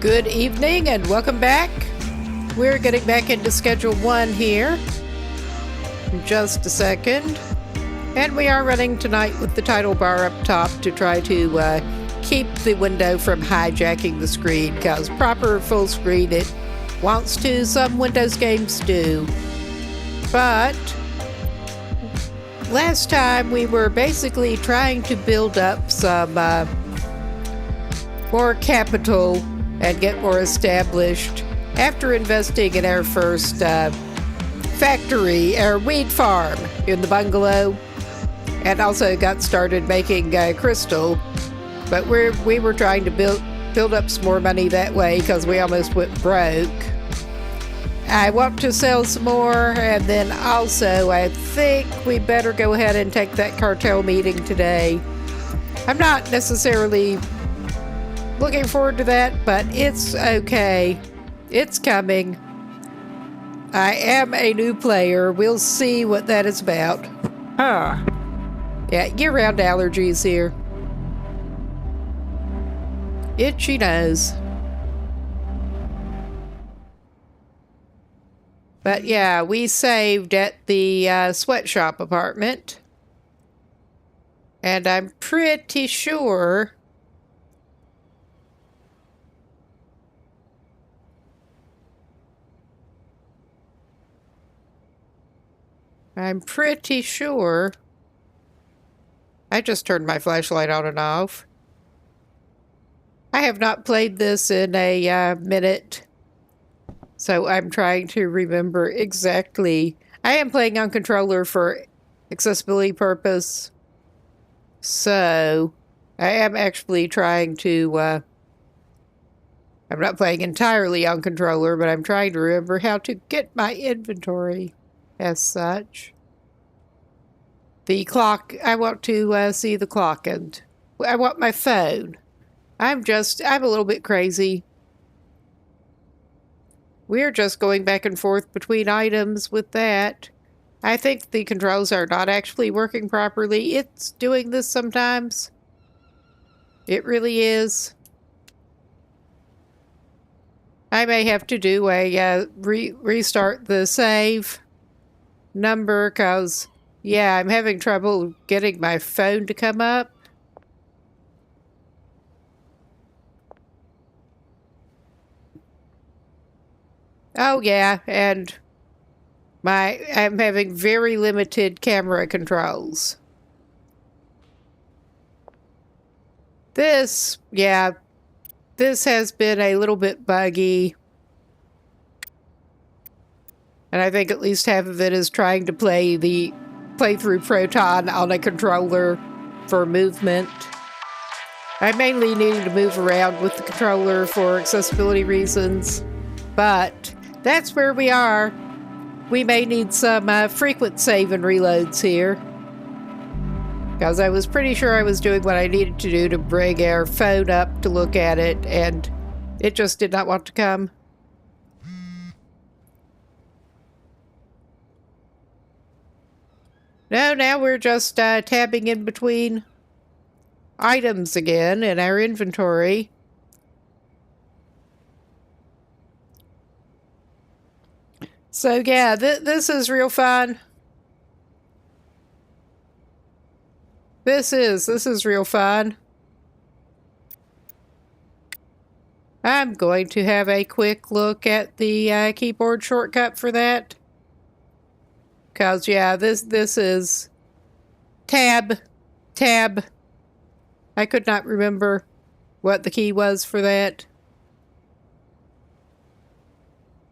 Good evening and welcome back. We're getting back into Schedule 1 here in just a second. And we are running tonight with the title bar up top to try to keep the window from hijacking the screen, because proper full screen it wants to. Some Windows games do. But last time we were basically trying to build up some more capital and get more established after investing in our first factory, our weed farm in the bungalow, and also got started making crystal. But we were trying to build up some more money that way because we almost went broke. I want to sell some more, and then also I think we better go ahead and take that cartel meeting today. I'm not necessarily looking forward to that, but it's okay. It's coming. I am a new player. We'll see what that is about. Yeah, year-round allergies here. Itchy nose. But yeah, we saved at the sweatshop apartment. And I'm pretty sure I just turned my flashlight on and off. I have not played this in a minute, so I'm trying to remember exactly. I am playing on controller for accessibility purpose, so I am actually trying to, I'm not playing entirely on controller, but I'm trying to remember how to get my inventory as such. The clock, I want to see the clock, and I want my phone. I'm a little bit crazy. We're just going back and forth between items with that. I think the controls are not actually working properly. It's doing this sometimes. It really is. I may have to do a restart the save number, because yeah, I'm having trouble getting my phone to come up. Oh yeah, and I'm having very limited camera controls. This has been a little bit buggy. And I think at least half of it is trying to play through Proton on a controller for movement. I'm mainly needing to move around with the controller for accessibility reasons, but that's where we are. We may need some frequent save and reloads here, because I was pretty sure I was doing what I needed to do to bring our phone up to look at it, and it just did not want to come. No, now we're just tabbing in between items again in our inventory. So yeah, this is real fun. This is real fun. I'm going to have a quick look at the keyboard shortcut for that. Because, yeah, this is tab. I could not remember what the key was for that.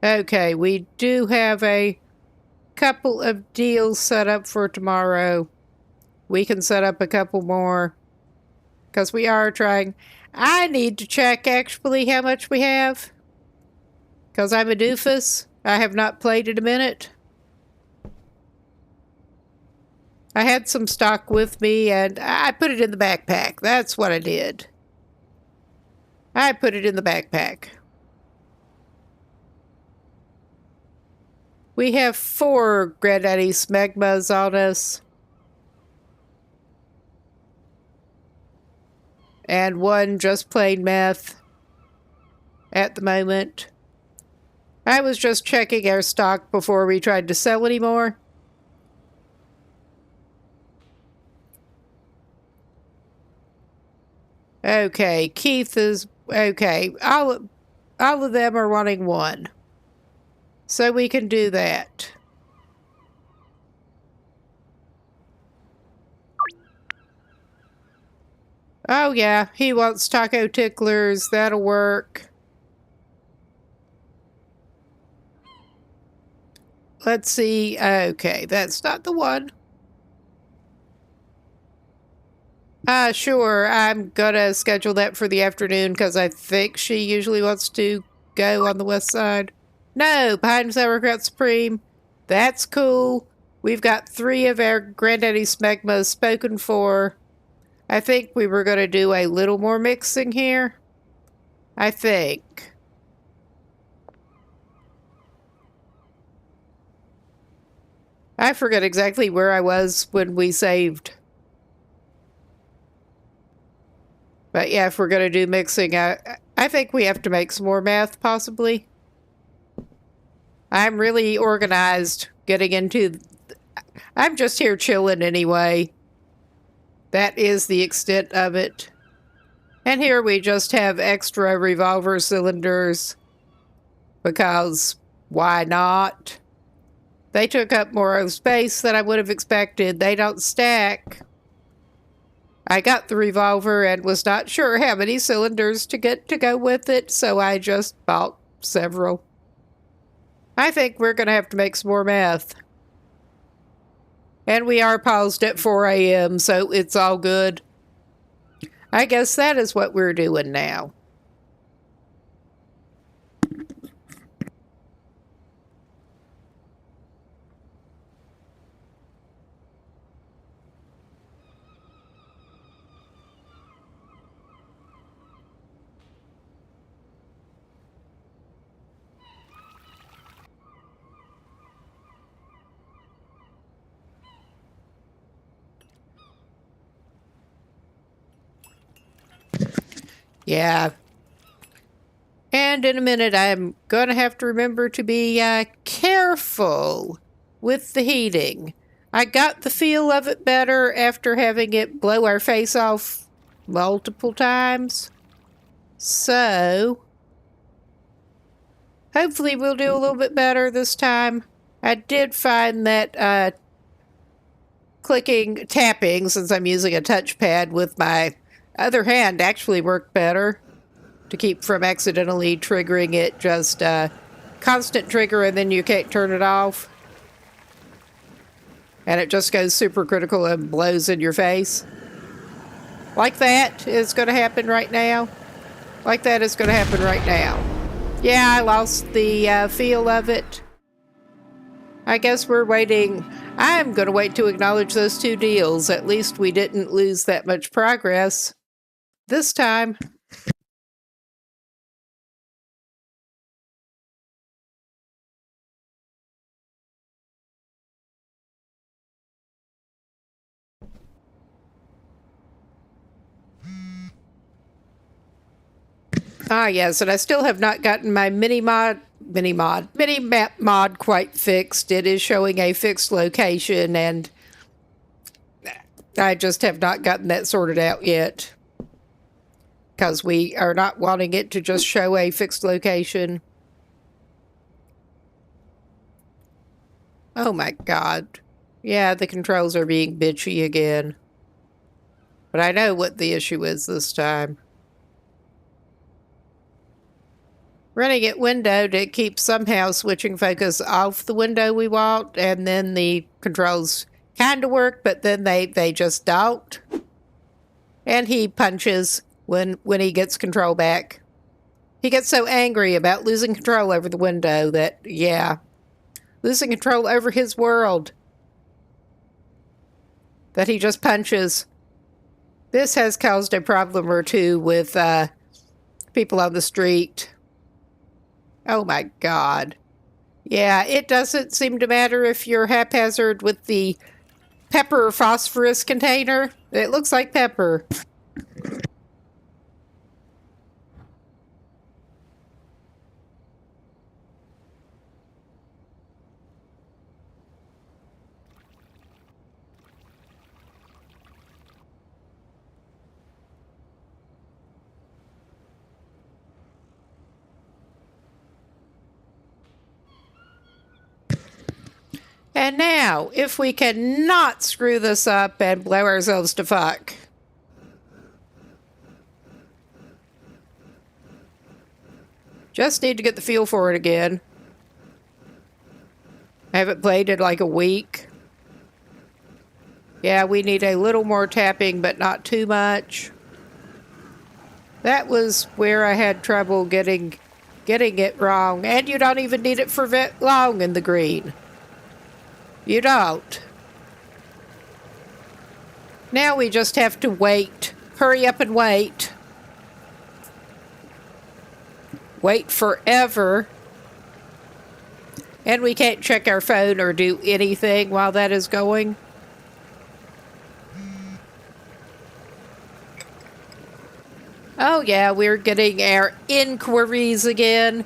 Okay, we do have a couple of deals set up for tomorrow. We can set up a couple more, because we are trying. I need to check, actually, how much we have, because I'm a doofus. I have not played in a minute. I had some stock with me, and I put it in the backpack. That's what I did. I put it in the backpack. We have 4 Granddaddy Smegmas on us. And 1 just plain meth. at the moment. I was just checking our stock before we tried to sell anymore. Okay, Keith is... Okay, all of them are wanting one. So we can do that. Oh yeah, he wants taco ticklers. That'll work. Let's see. Okay, that's not the one. Sure. I'm gonna schedule that for the afternoon because I think she usually wants to go on the west side. No, Pine Sauerkraut Supreme. That's cool. We've got 3 of our Granddaddy Smegmas spoken for. I think we were gonna do a little more mixing here. I think. I forget exactly where I was when we saved. But yeah, if we're going to do mixing, I think we have to make some more math, possibly. I'm really organized getting into... I'm just here chilling anyway. That is the extent of it. And here we just have extra revolver cylinders. Because why not? They took up more space than I would have expected. They don't stack. I got the revolver and was not sure how many cylinders to get to go with it, so I just bought several. I think we're going to have to make some more meth. And we are paused at 4 a.m., so it's all good. I guess that is what we're doing now. Yeah. And in a minute, I'm going to have to remember to be careful with the heating. I got the feel of it better after having it blow our face off multiple times. So, hopefully we'll do a little bit better this time. I did find that tapping, since I'm using a touchpad with my other hand, actually worked better to keep from accidentally triggering it. Just constant trigger and then you can't turn it off. And it just goes super critical and blows in your face. Like that is going to happen right now. Like that is going to happen right now. Yeah, I lost the feel of it. I guess we're waiting. I'm going to wait to acknowledge those 2 deals. At least we didn't lose that much progress this time. Ah, yes, and I still have not gotten my mini-map mod quite fixed. It is showing a fixed location, and I just have not gotten that sorted out yet. Because we are not wanting it to just show a fixed location. Oh my god. Yeah, the controls are being bitchy again. But I know what the issue is this time. Running it windowed, it keeps somehow switching focus off the window we want, and then the controls kind of work, but then they just don't. And he punches when he gets control back. He gets so angry about losing control over the window that, yeah, losing control over his world, that he just punches. This has caused a problem or two with people on the street. Oh my god. Yeah, it doesn't seem to matter if you're haphazard with the pepper phosphorus container. It looks like pepper. And now, if we cannot screw this up and blow ourselves to fuck. Just need to get the feel for it again. I haven't played in like a week. Yeah, we need a little more tapping, but not too much. That was where I had trouble getting it wrong. And you don't even need it for long in the green. You don't. Now we just have to wait. Hurry up and wait. Wait forever. And we can't check our phone or do anything while that is going. Oh yeah, we're getting our inquiries again.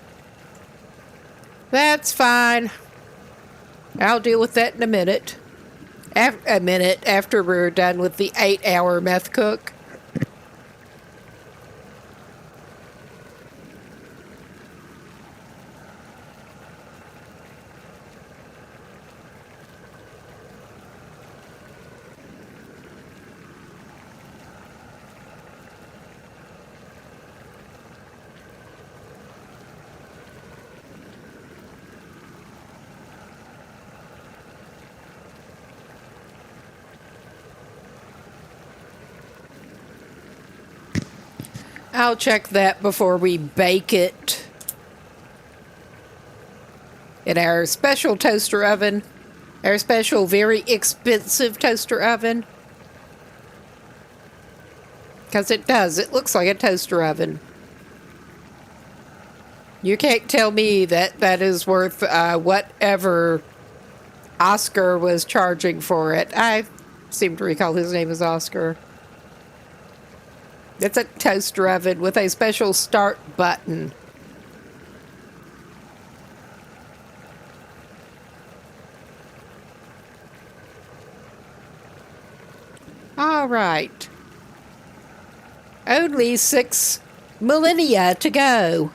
That's fine. I'll deal with that in a minute. A minute after we're done with the 8-hour meth cook. I'll check that before we bake it in our special toaster oven, our special very expensive toaster oven. Because it does, it looks like a toaster oven. You can't tell me that that is worth whatever Oscar was charging for it. I seem to recall his name is Oscar. It's a toaster oven with a special start button. All right. Only 6 millennia to go.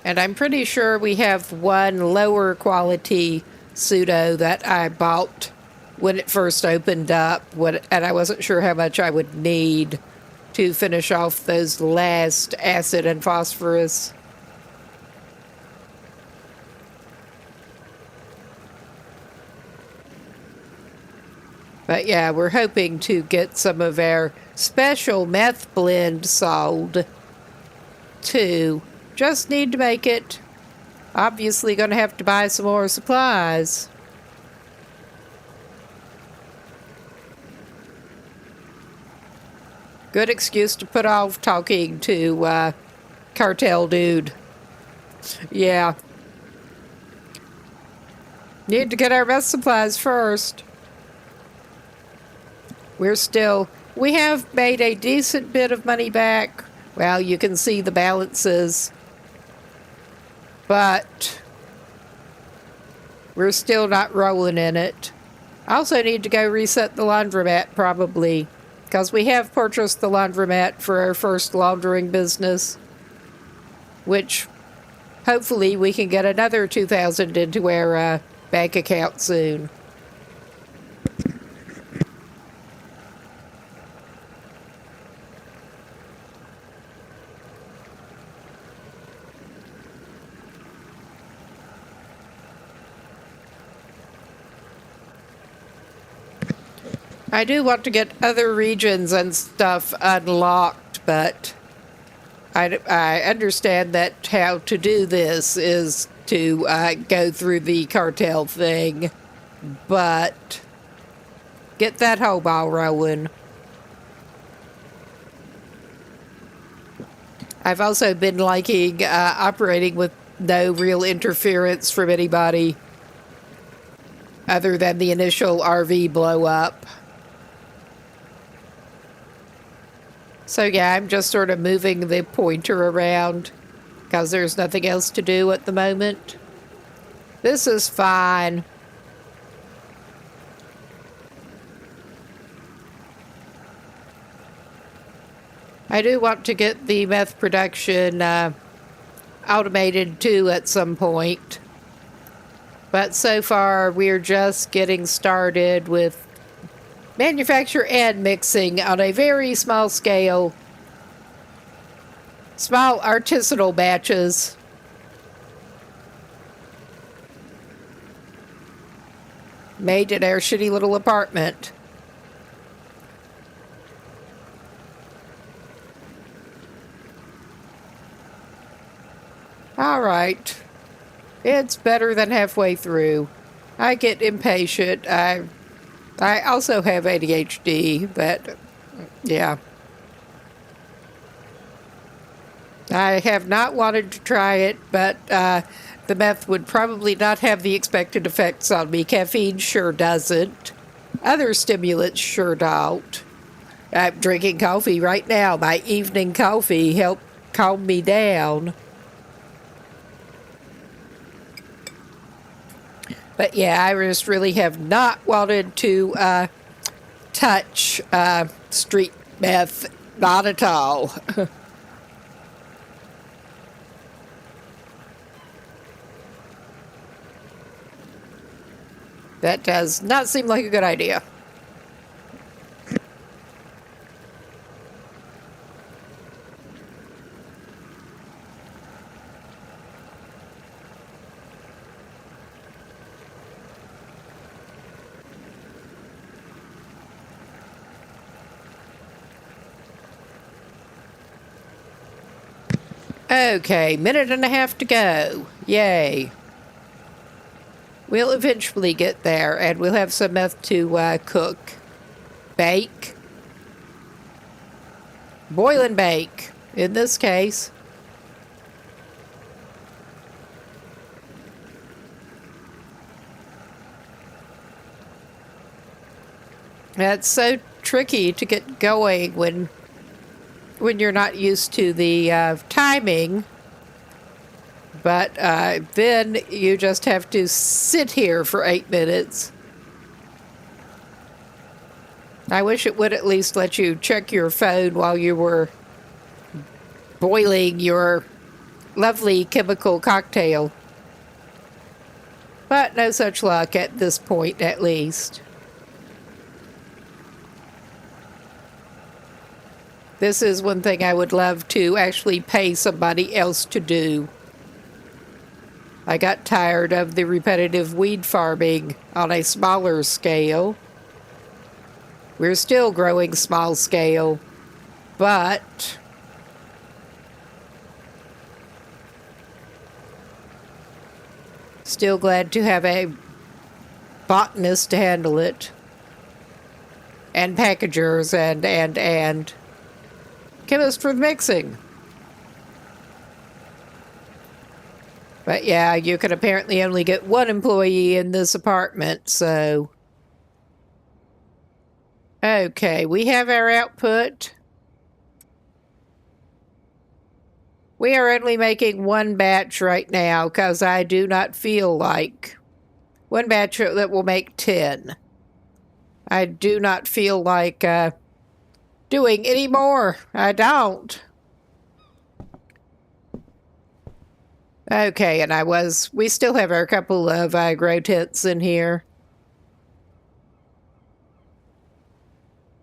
And I'm pretty sure we have one lower quality pseudo that I bought when it first opened up, and I wasn't sure how much I would need to finish off those last acid and phosphorus. But yeah, we're hoping to get some of our special meth blend sold too. Just need to make it. Obviously going to have to buy some more supplies. Good excuse to put off talking to cartel dude. Yeah. Need to get our meth supplies first. We have made a decent bit of money back. Well, you can see the balances. But we're still not rolling in it. I also need to go reset the laundromat probably, because we have purchased the laundromat for our first laundering business, which hopefully we can get another $2,000 into our bank account soon. I do want to get other regions and stuff unlocked, but I understand that how to do this is to go through the cartel thing, but get that whole ball rolling. I've also been liking operating with no real interference from anybody other than the initial RV blow up. So yeah, I'm just sort of moving the pointer around because there's nothing else to do at the moment. This is fine. I do want to get the meth production automated too at some point. But so far, we're just getting started with manufacture and mixing on a very small scale. Small artisanal batches. Made in our shitty little apartment. All right. It's better than halfway through. I get impatient. I also have ADHD, but yeah. I have not wanted to try it, but the meth would probably not have the expected effects on me. Caffeine sure doesn't. Other stimulants sure don't. I'm drinking coffee right now. My evening coffee helped calm me down. But yeah, I just really have not wanted to touch street meth. Not at all. That does not seem like a good idea. Okay, minute and a half to go. Yay. We'll eventually get there, and we'll have some meth to cook. Bake. Boil and bake, in this case. It's so tricky to get going when you're not used to the timing. But then you just have to sit here for 8 minutes. I wish it would at least let you check your phone while you were boiling your lovely chemical cocktail. But no such luck at this point, at least. This is one thing I would love to actually pay somebody else to do. I got tired of the repetitive weed farming on a smaller scale. We're still growing small scale, but still glad to have a botanist to handle it. And packagers and chemist for mixing. But yeah, you can apparently only get one employee in this apartment, so. Okay, we have our output. We are only making one batch right now because I do not feel like one batch that will make 10. I do not feel like doing any more. I don't. Okay, and we still have our couple of grow tents in here.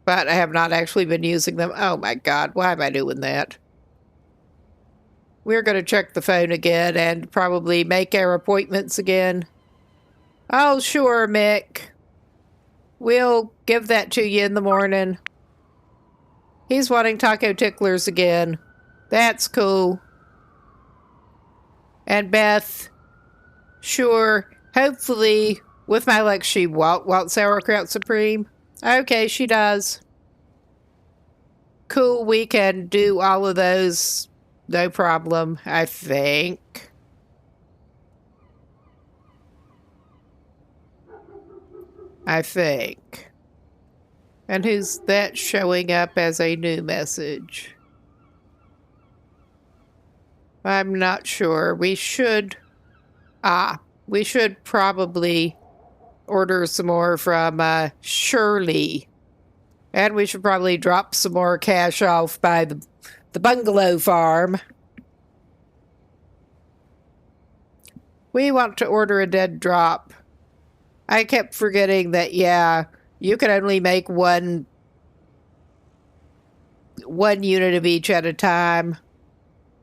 But I have not actually been using them. Oh my God, why am I doing that? We're going to check the phone again and probably make our appointments again. Oh, sure, Mick. We'll give that to you in the morning. He's wanting taco ticklers again. That's cool. And Beth, sure, hopefully, with my luck, she wants sauerkraut supreme. Okay, she does. Cool, we can do all of those, no problem, I think. And who's that showing up as a new message? I'm not sure. We should... we should probably order some more from Shirley. And we should probably drop some more cash off by the bungalow farm. We want to order a dead drop. I kept forgetting that, yeah, you can only make one unit of each at a time.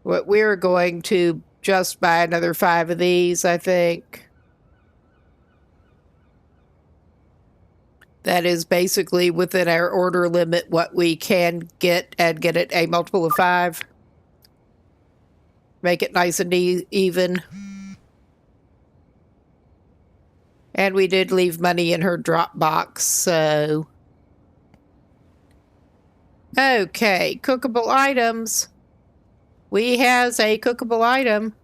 We're going to just buy another 5 of these, I think. That is basically within our order limit what we can get, and get it a multiple of 5. Make it nice and even. And we did leave money in her drop box, so... Okay, cookable items. We has a cookable item.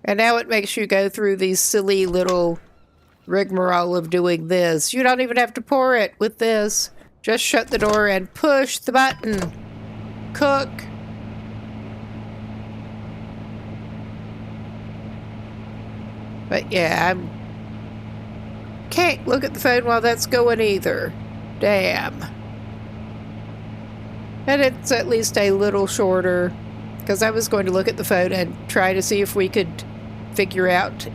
And now it makes you go through these silly little rigmarole of doing this. You don't even have to pour it with this. Just shut the door and push the button. Cook. But yeah, can't look at the phone while that's going either. Damn. And it's at least a little shorter, because I was going to look at the phone and try to see if we could figure out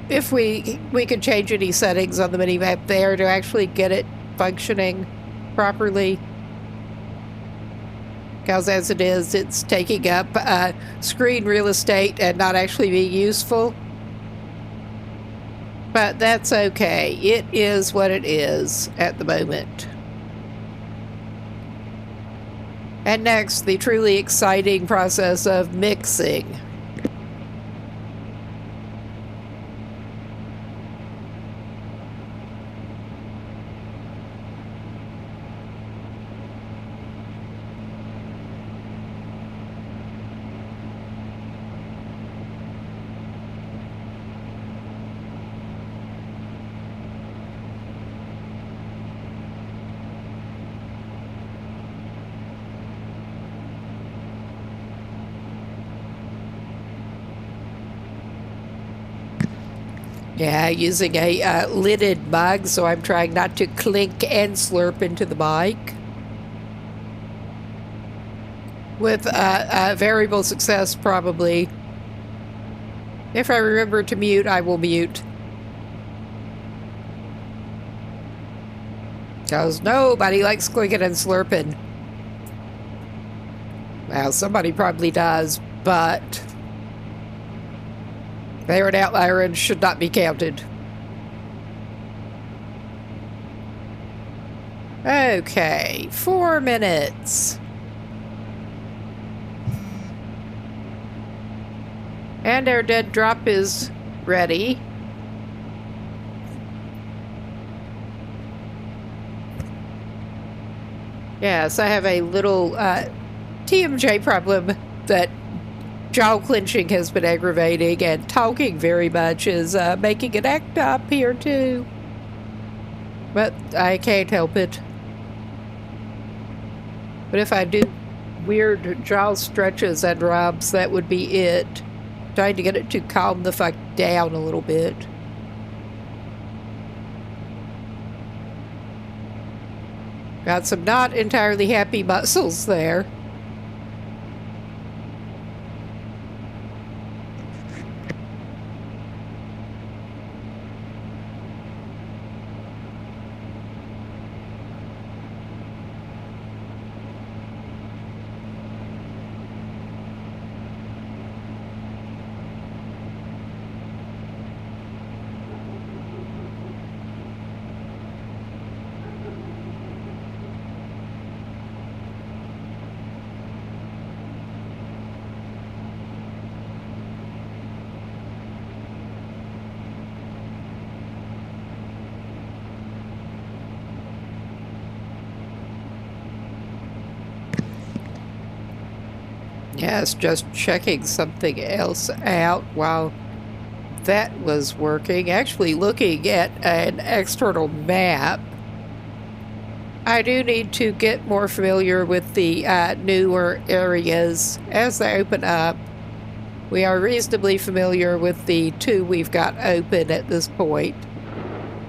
if we could change any settings on the minimap there to actually get it functioning properly. Because as it is, it's taking up screen real estate and not actually being useful. But that's okay. It is what it is at the moment. And next, the truly exciting process of mixing. Yeah, using a lidded mug, so I'm trying not to clink and slurp into the mic. With variable success, probably. If I remember to mute, I will mute. Because nobody likes clinking and slurping. Well, somebody probably does, but... they're an outlier and should not be counted. Okay, 4 minutes. And our dead drop is ready. Yes, I have a little TMJ problem that jaw clenching has been aggravating, and talking very much is making it act up here too. But I can't help it. But if I do weird jaw stretches and rubs, that would be it. Trying to get it to calm the fuck down a little bit. Got some not entirely happy muscles there. Yes, just checking something else out while that was working. Actually looking at an external map. I do need to get more familiar with the newer areas as they open up. We are reasonably familiar with the two we've got open at this point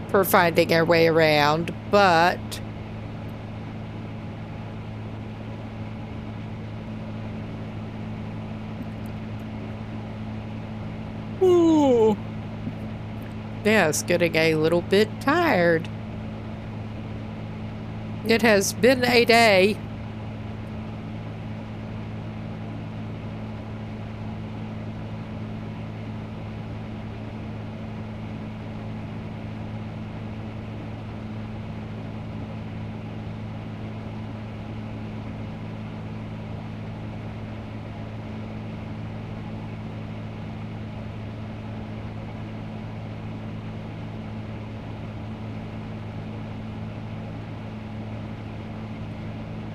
for finding our way around, but ooh. Yes, getting a little bit tired. It has been a day.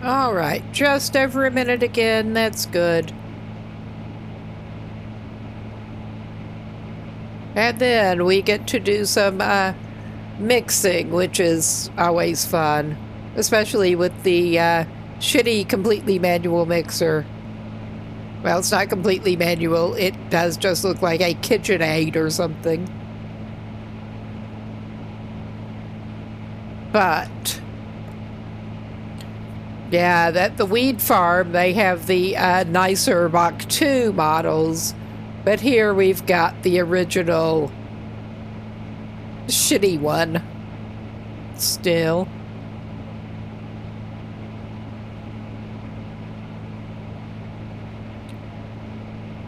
All right, just over a minute again. That's good. And then we get to do some mixing, which is always fun, especially with the shitty completely manual mixer. Well, it's not completely manual. It does just look like a KitchenAid or something. But yeah, the weed farm, they have the nicer Mach 2 models, but here we've got the original shitty one still.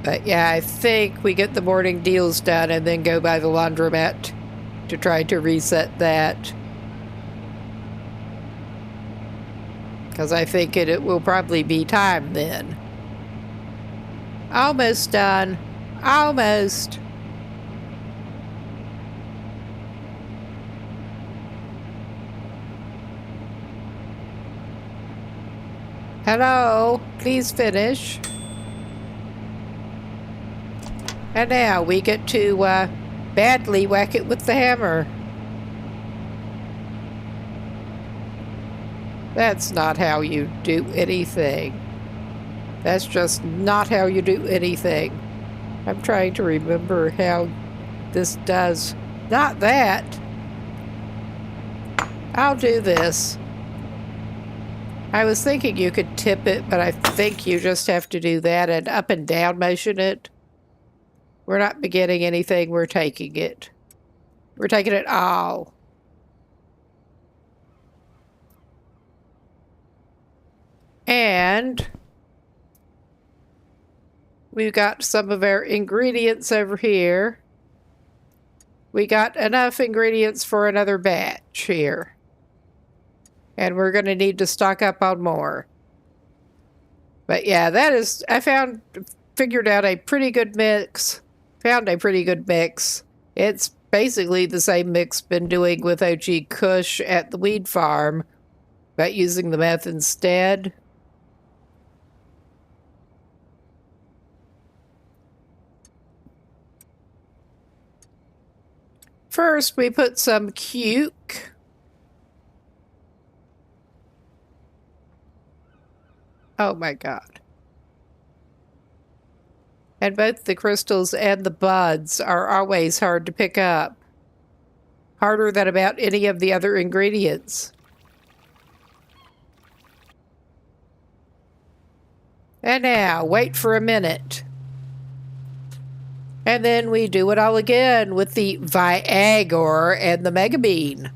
But yeah, I think we get the morning deals done and then go by the laundromat to try to reset that. Because I think it will probably be time then. Almost done. Almost. Hello, please finish. And now we get to badly whack it with the hammer. That's not how you do anything. That's just not how you do anything. I'm trying to remember how this does. Not that. I'll do this. I was thinking you could tip it, but I think you just have to do that and up and down motion it. We're not beginning anything, we're taking it. We're taking it all. And we've got some of our ingredients over here. We got enough ingredients for another batch here. And we're going to need to stock up on more. But yeah, that is, figured out a pretty good mix. Found a pretty good mix. It's basically the same mix been doing with OG Kush at the weed farm, but using the meth instead. First, we put some cuke. Oh my god. And both the crystals and the buds are always hard to pick up. Harder than about any of the other ingredients. And now, wait for a minute. And then we do it all again with the Viagra and the mega bean.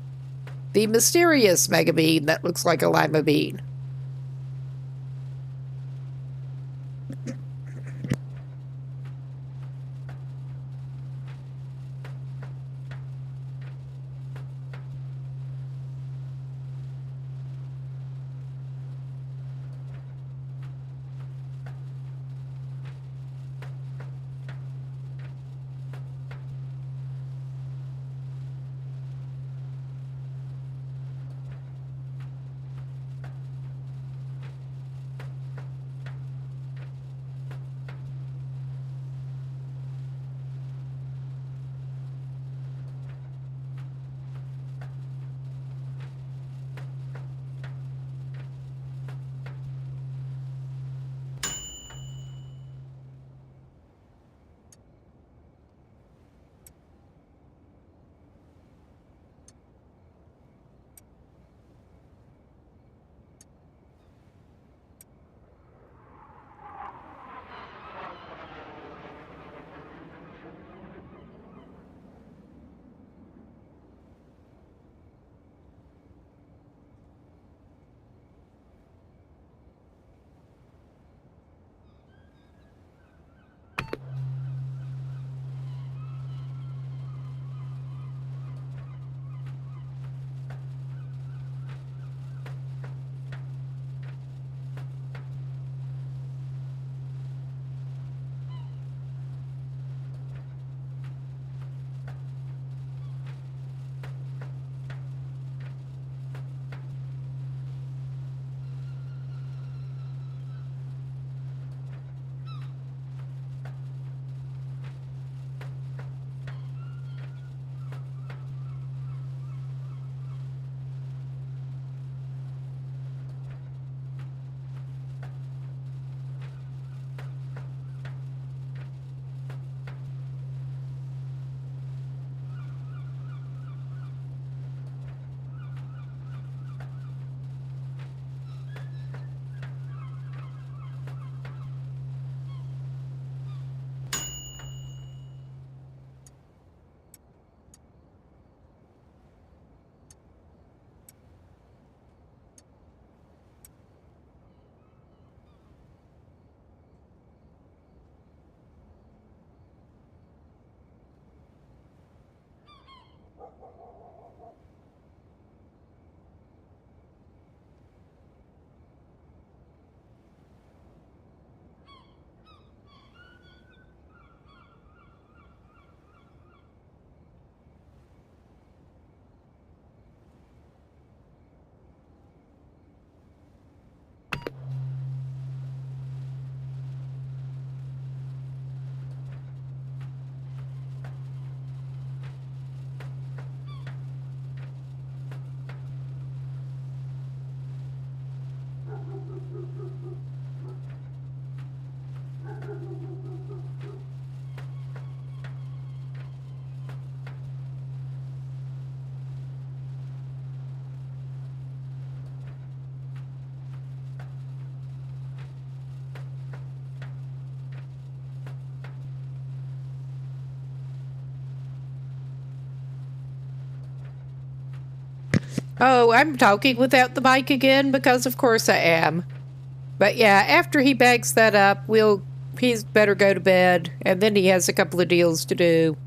The mysterious mega bean that looks like a lima bean. Oh, I'm talking without the mic again because of course I am. But yeah, after he bags that up, he's better go to bed, and then he has a couple of deals to do.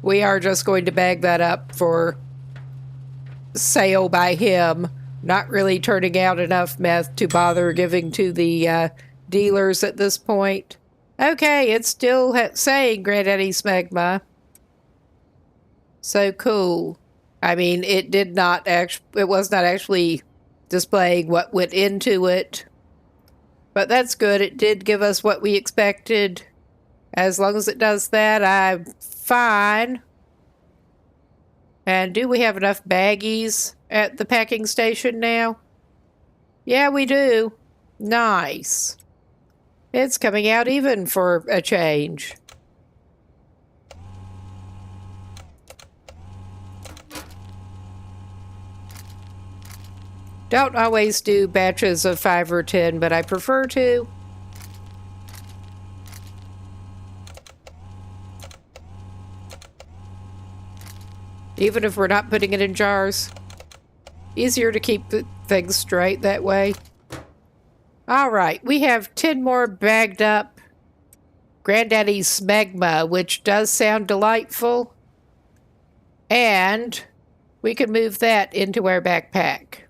We are just going to bag that up for sale by him, not really turning out enough meth to bother giving to the dealers at this point. Okay, it's still saying Granddaddy Smegma. So cool. I mean, it was not actually displaying what went into it. But that's good. It did give us what we expected. As long as it does that, I'm fine. And do we have enough baggies at the packing station now? Yeah, we do. Nice. It's coming out even for a change. Don't always do batches of 5 or 10, but I prefer to. Even if we're not putting it in jars. Easier to keep things straight that way. All right, we have 10 more bagged up. Granddaddy Smegma, which does sound delightful. And we can move that into our backpack.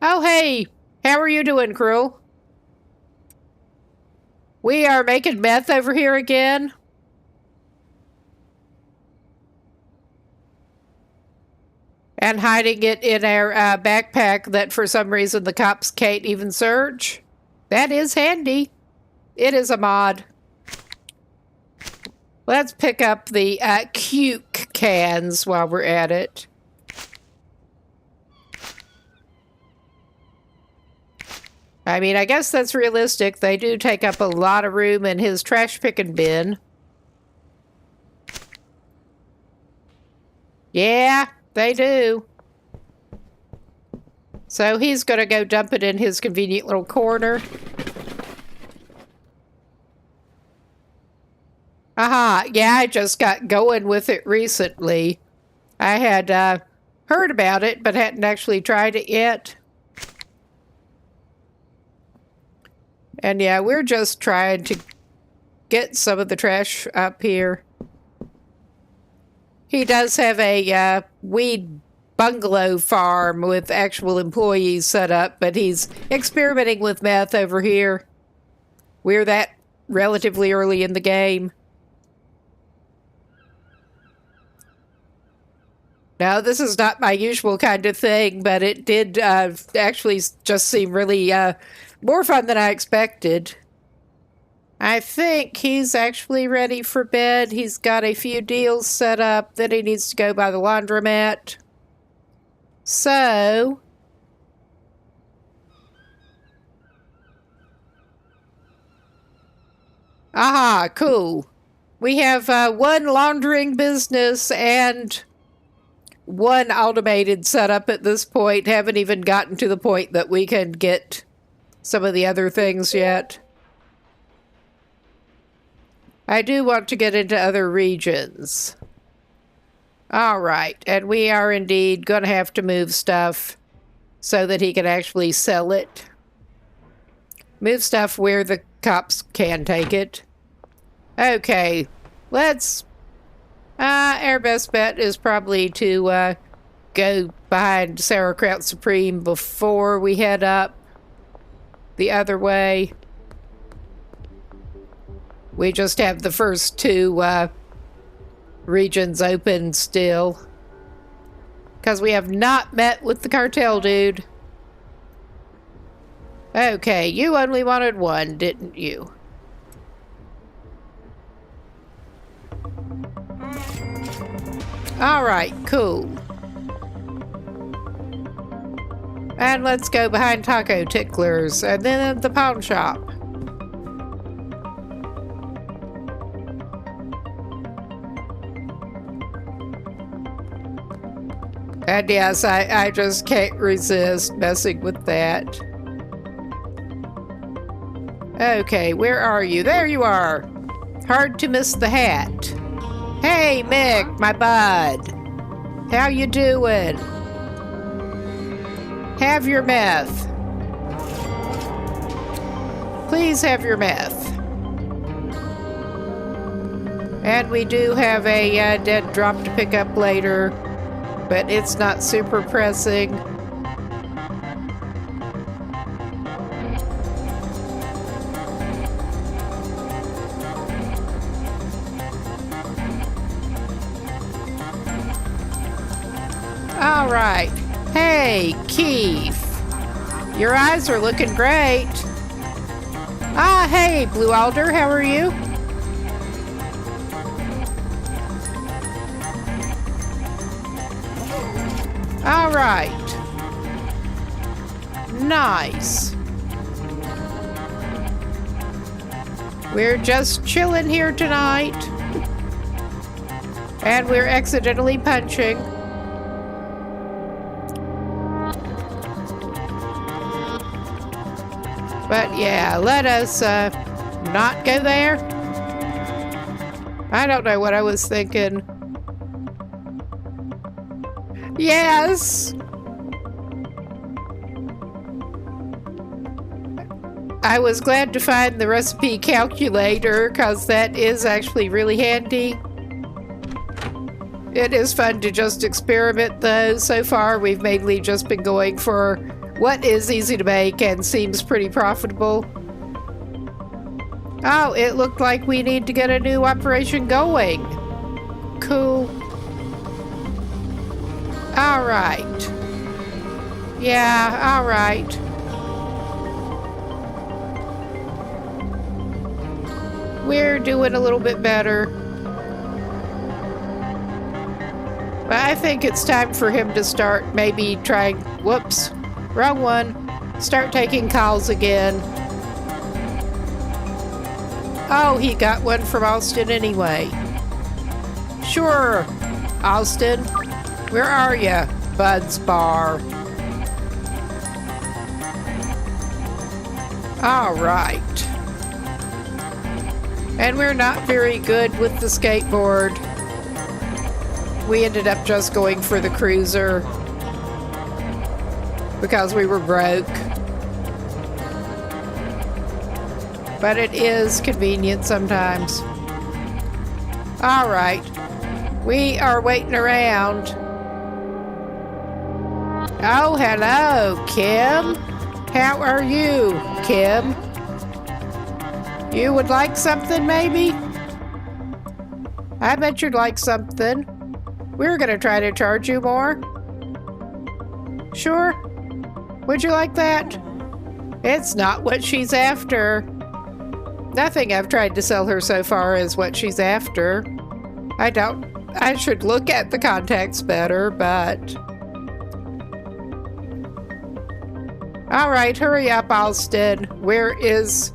Oh, hey, how are you doing, Krill? We are making meth over here again. And hiding it in our backpack that for some reason the cops can't even search. That is handy. It is a mod. Let's pick up the Cuke cans while we're at it. I mean, I guess that's realistic. They do take up a lot of room in his trash picking bin. Yeah, they do. So he's going to go dump it in his convenient little corner. Aha, yeah, I just got going with it recently. I had heard about it, but hadn't actually tried it yet. And yeah, we're just trying to get some of the trash up here. He does have a weed bungalow farm with actual employees set up, but he's experimenting with meth over here. We're that relatively early in the game. Now, this is not my usual kind of thing, but it did actually just seem really more fun than I expected. I think he's actually ready for bed. He's got a few deals set up. Then he needs to go by the laundromat. So... aha, cool. We have one laundering business and one automated setup at this point. Haven't even gotten to the point that we can get some of the other things yet. I do want to get into other regions. All right, and we are indeed going to have to move stuff so that he can actually sell it. Move stuff where the cops can take it. Okay, let's... our best bet is probably to go behind Sauerkraut Supreme before we head up the other way. We just have the first two regions open still. Because we have not met with the cartel dude. Okay, you only wanted one, didn't you? Alright, cool. And let's go behind Taco Ticklers and then at the pawn shop. And yes, I just can't resist messing with that. Okay, where are you? There you are! Hard to miss the hat. Hey, Mick, my bud. How you doing? Have your meth. Please have your meth. And we do have a dead drop to pick up later, but it's not super pressing. All right. Hey, Keith. Your eyes are looking great. Ah, hey, Blue Alder, how are you? All right. Nice. We're just chilling here tonight. And we're accidentally punching. But yeah, let us not go there. I don't know what I was thinking. Yes. I was glad to find the recipe calculator because that is actually really handy. It is fun to just experiment though. So far we've mainly just been going for what is easy to make and seems pretty profitable. Oh, it looked like we need to get a new operation going. Cool. All right. Yeah, all right. We're doing a little bit better. But I think it's time for him to start maybe trying, whoops, wrong one. Start taking calls again. Oh, he got one from Austin anyway. Sure, Austin. Where are you, Bud's Bar? All right. And we're not very good with the skateboard. We ended up just going for the cruiser because we were broke. But it is convenient sometimes. All right. We are waiting around. Oh, hello, Kim. How are you, Kim? You would like something, maybe? I bet you'd like something. We're gonna try to charge you more. Sure? Would you like that? It's not what she's after. Nothing I've tried to sell her so far is what she's after. I should look at the context better, but... All right, hurry up, Alston. Where is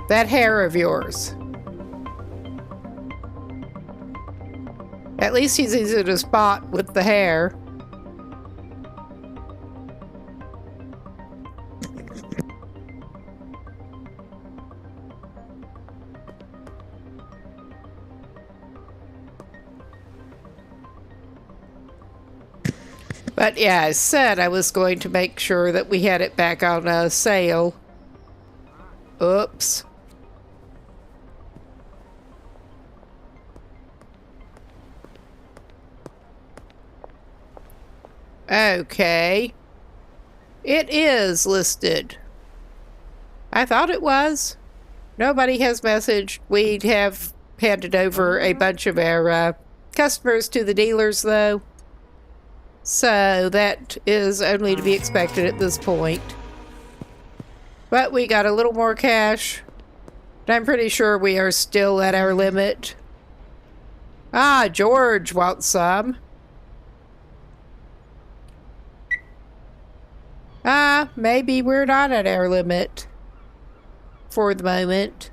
that hair of yours? At least he's easy to spot with the hair. But yeah, I said I was going to make sure that we had it back on sale. Oops. Okay. It is listed. I thought it was. Nobody has messaged. We have handed over a bunch of our customers to the dealers, though. So that is only to be expected at this point. But we got a little more cash. I'm pretty sure we are still at our limit. Ah, George wants some. Maybe we're not at our limit for the moment.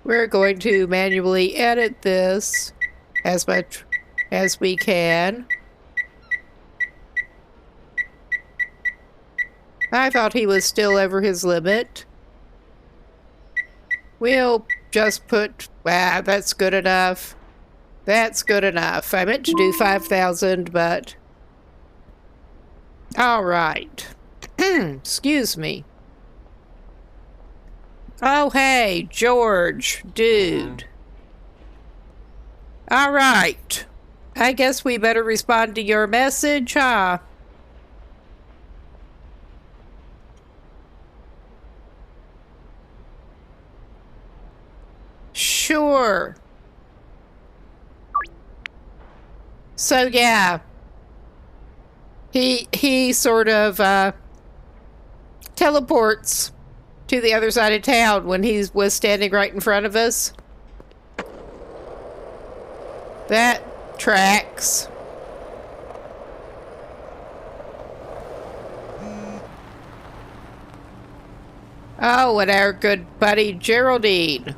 We're going to manually edit this as much as we can. I thought he was still over his limit. We'll just put... Wow, that's good enough. That's good enough. I meant to do 5,000, but... All right. Excuse me. Oh, hey, George, dude. All right. I guess we better respond to your message, huh? Sure. So, yeah. He sort of, teleports to the other side of town when he was standing right in front of us. That tracks. Oh, and our good buddy Geraldine.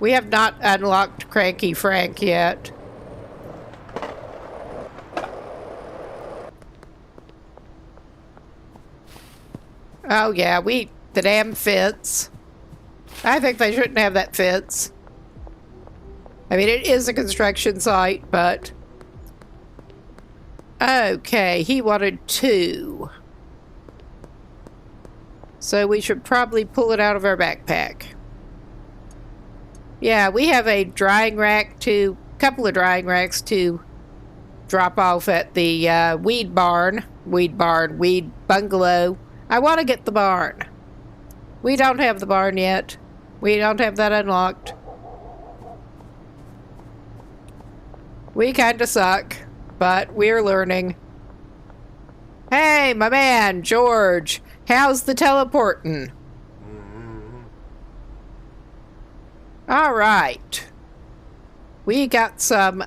We have not unlocked Cranky Frank yet. Oh yeah, the damn fence. I think they shouldn't have that fence. I mean, it is a construction site, but... Okay, he wanted 2. So we should probably pull it out of our backpack. Yeah, we have a drying rack couple of drying racks to drop off at the weed bungalow. I want to get the barn. We don't have the barn yet. We don't have that unlocked. We kind of suck, but we're learning. Hey, my man, George, how's the teleporting? All right. We got some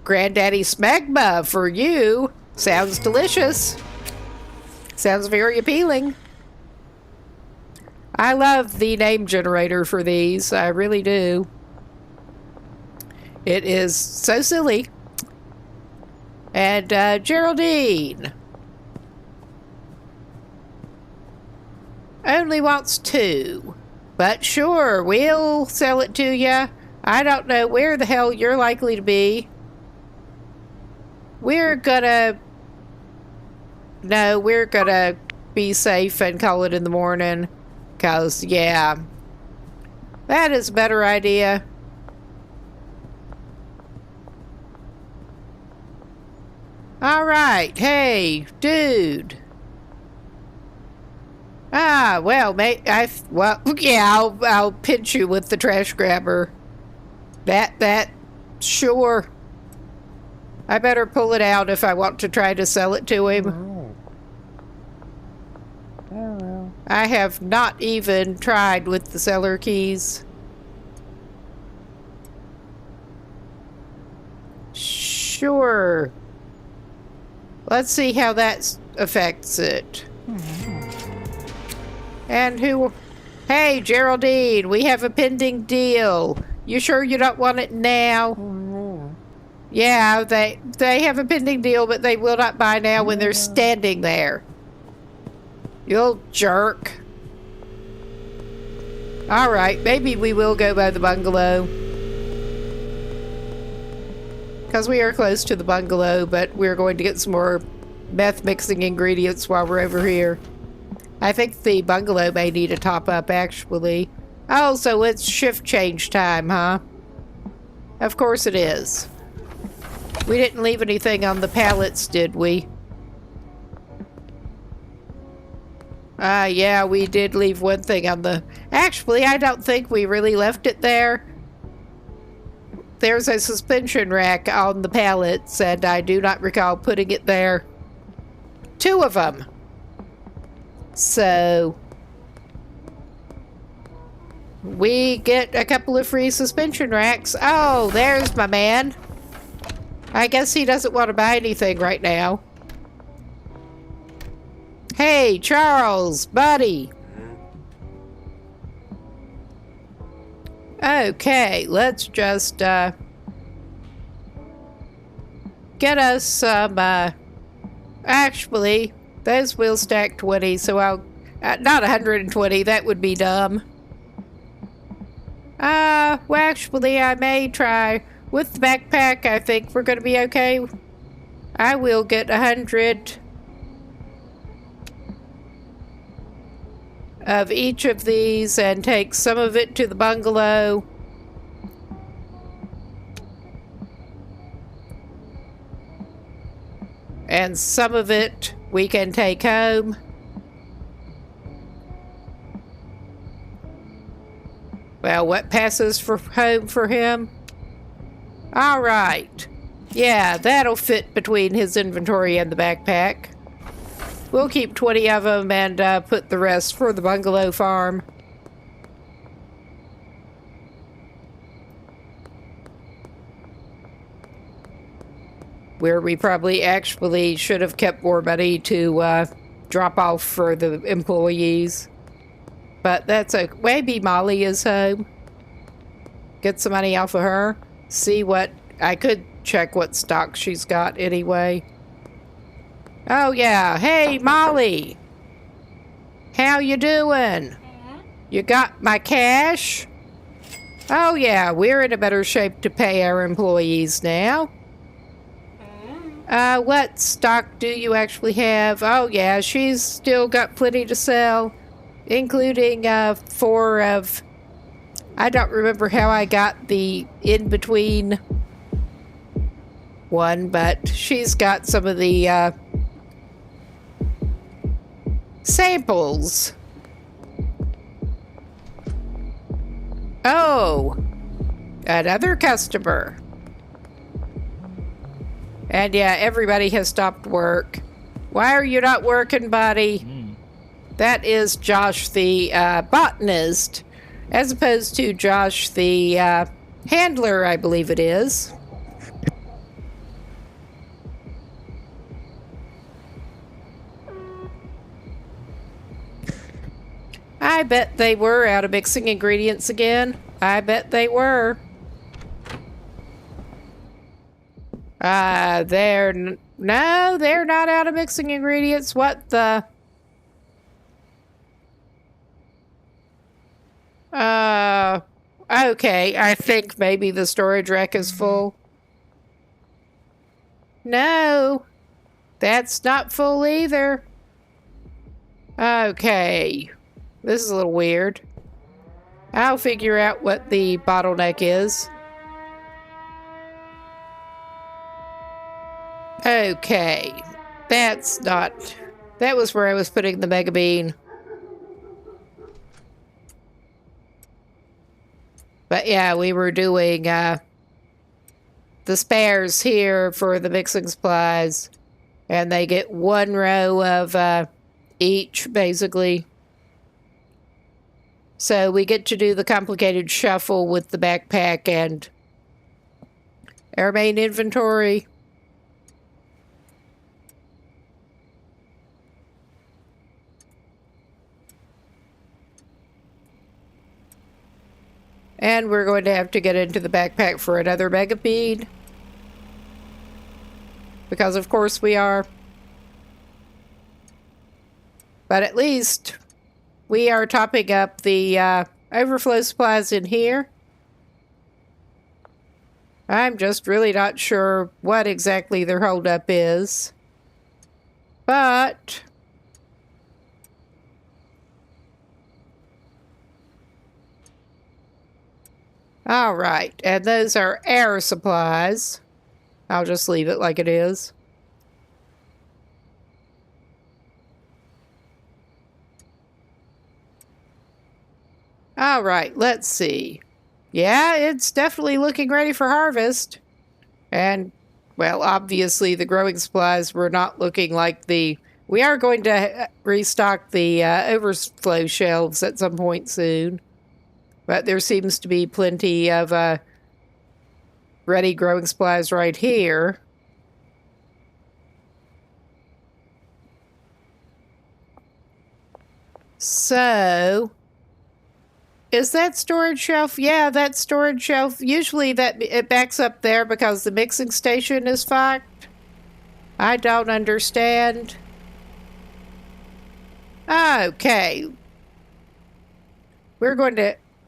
Granddaddy Smegma for you. Sounds delicious. Sounds very appealing. I love the name generator for these. I really do. It is so silly. And Geraldine only wants 2. But sure, we'll sell it to you. I don't know where the hell you're likely to be. We're gonna be safe and call it in the morning. 'Cause, yeah, that is a better idea. All right, hey, dude. Ah, well, mate, yeah, I'll pinch you with the trash grabber. Sure. I better pull it out if I want to try to sell it to him. Oh. I have not even tried with the seller keys. Sure. Let's see how that affects it. And who... Hey, Geraldine, we have a pending deal. You sure you don't want it now? Yeah, they have a pending deal, but they will not buy now when they're standing there. You old jerk. All right, maybe we will go by the bungalow. Because we are close to the bungalow, but we're going to get some more meth mixing ingredients while we're over here. I think the bungalow may need a top up, actually. Oh, so it's shift change time, huh? Of course it is. We didn't leave anything on the pallets, did we? Yeah, we did leave one thing on the... Actually, I don't think we really left it there. There's a suspension rack on the pallets, and I do not recall putting it there. 2 of them. So... we get a couple of free suspension racks. Oh, there's my man. I guess he doesn't want to buy anything right now. Hey, Charles, buddy. Okay, let's just get us some, actually, those will stack 20, so I'll Not 120, that would be dumb. Well, actually, I may try. With the backpack, I think we're going to be okay. I will get 100 of each of these and take some of it to the bungalow. And some of it we can take home. Well, what passes for home for him? All right. Yeah, that'll fit between his inventory and the backpack. We'll keep 20 of them and put the rest for the bungalow farm. Where we probably actually should have kept more money to drop off for the employees. But that's maybe Molly is home. Get some money off of her. See what... I could check what stock she's got anyway. Oh, yeah. Hey, Molly. How you doing? You got my cash? Oh, yeah. We're in a better shape to pay our employees now. What stock do you actually have? Oh, yeah. She's still got plenty to sell. Including 4 of... I don't remember how I got the in-between one, but she's got some of the samples. Oh, another customer. And yeah, everybody has stopped work. Why are you not working, buddy? That is Josh the botanist, as opposed to Josh the handler, I believe it is. I bet they were out of mixing ingredients again. I bet they were. No, they're not out of mixing ingredients. What the... Okay, I think maybe the storage rack is full. No, that's not full either. Okay, this is a little weird. I'll figure out what the bottleneck is. Okay, that's not... That was where I was putting the mega bean. But yeah, we were doing the spares here for the mixing supplies. And they get 1 row of each, basically. So we get to do the complicated shuffle with the backpack and our main inventory. And we're going to have to get into the backpack for another mega bean. Because of course we are. But at least we are topping up the overflow supplies in here. I'm just really not sure what exactly their holdup is. But... all right, and those are air supplies. I'll just leave it like it is. All right, let's see. Yeah, it's definitely looking ready for harvest. And, well, obviously the growing supplies were not looking like the... We are going to restock the overflow shelves at some point soon. But there seems to be plenty of ready growing supplies right here. So, is that storage shelf? Yeah, that storage shelf. Usually it backs up there because the mixing station is fucked. I don't understand. Okay.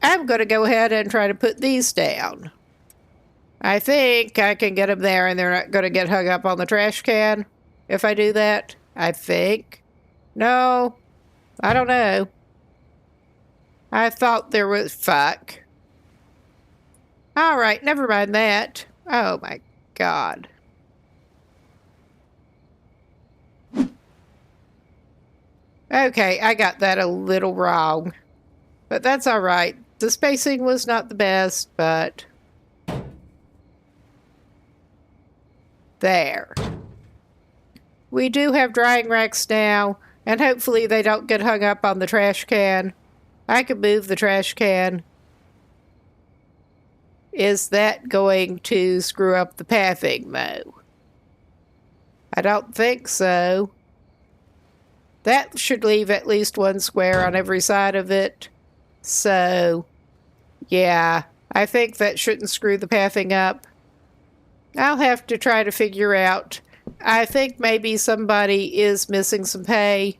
I'm going to go ahead and try to put these down. I think I can get them there and they're not going to get hung up on the trash can if I do that. I think. No, I don't know. I thought there was... Fuck. All right, never mind that. Oh my God. Okay, I got that a little wrong. But that's all right. The spacing was not the best, but... There. We do have drying racks now, and hopefully they don't get hung up on the trash can. I can move the trash can. Is that going to screw up the pathing, Mo? I don't think so. That should leave at least one square on every side of it. So, yeah, I think that shouldn't screw the pathing up. I'll have to try to figure out. I think maybe somebody is missing some pay.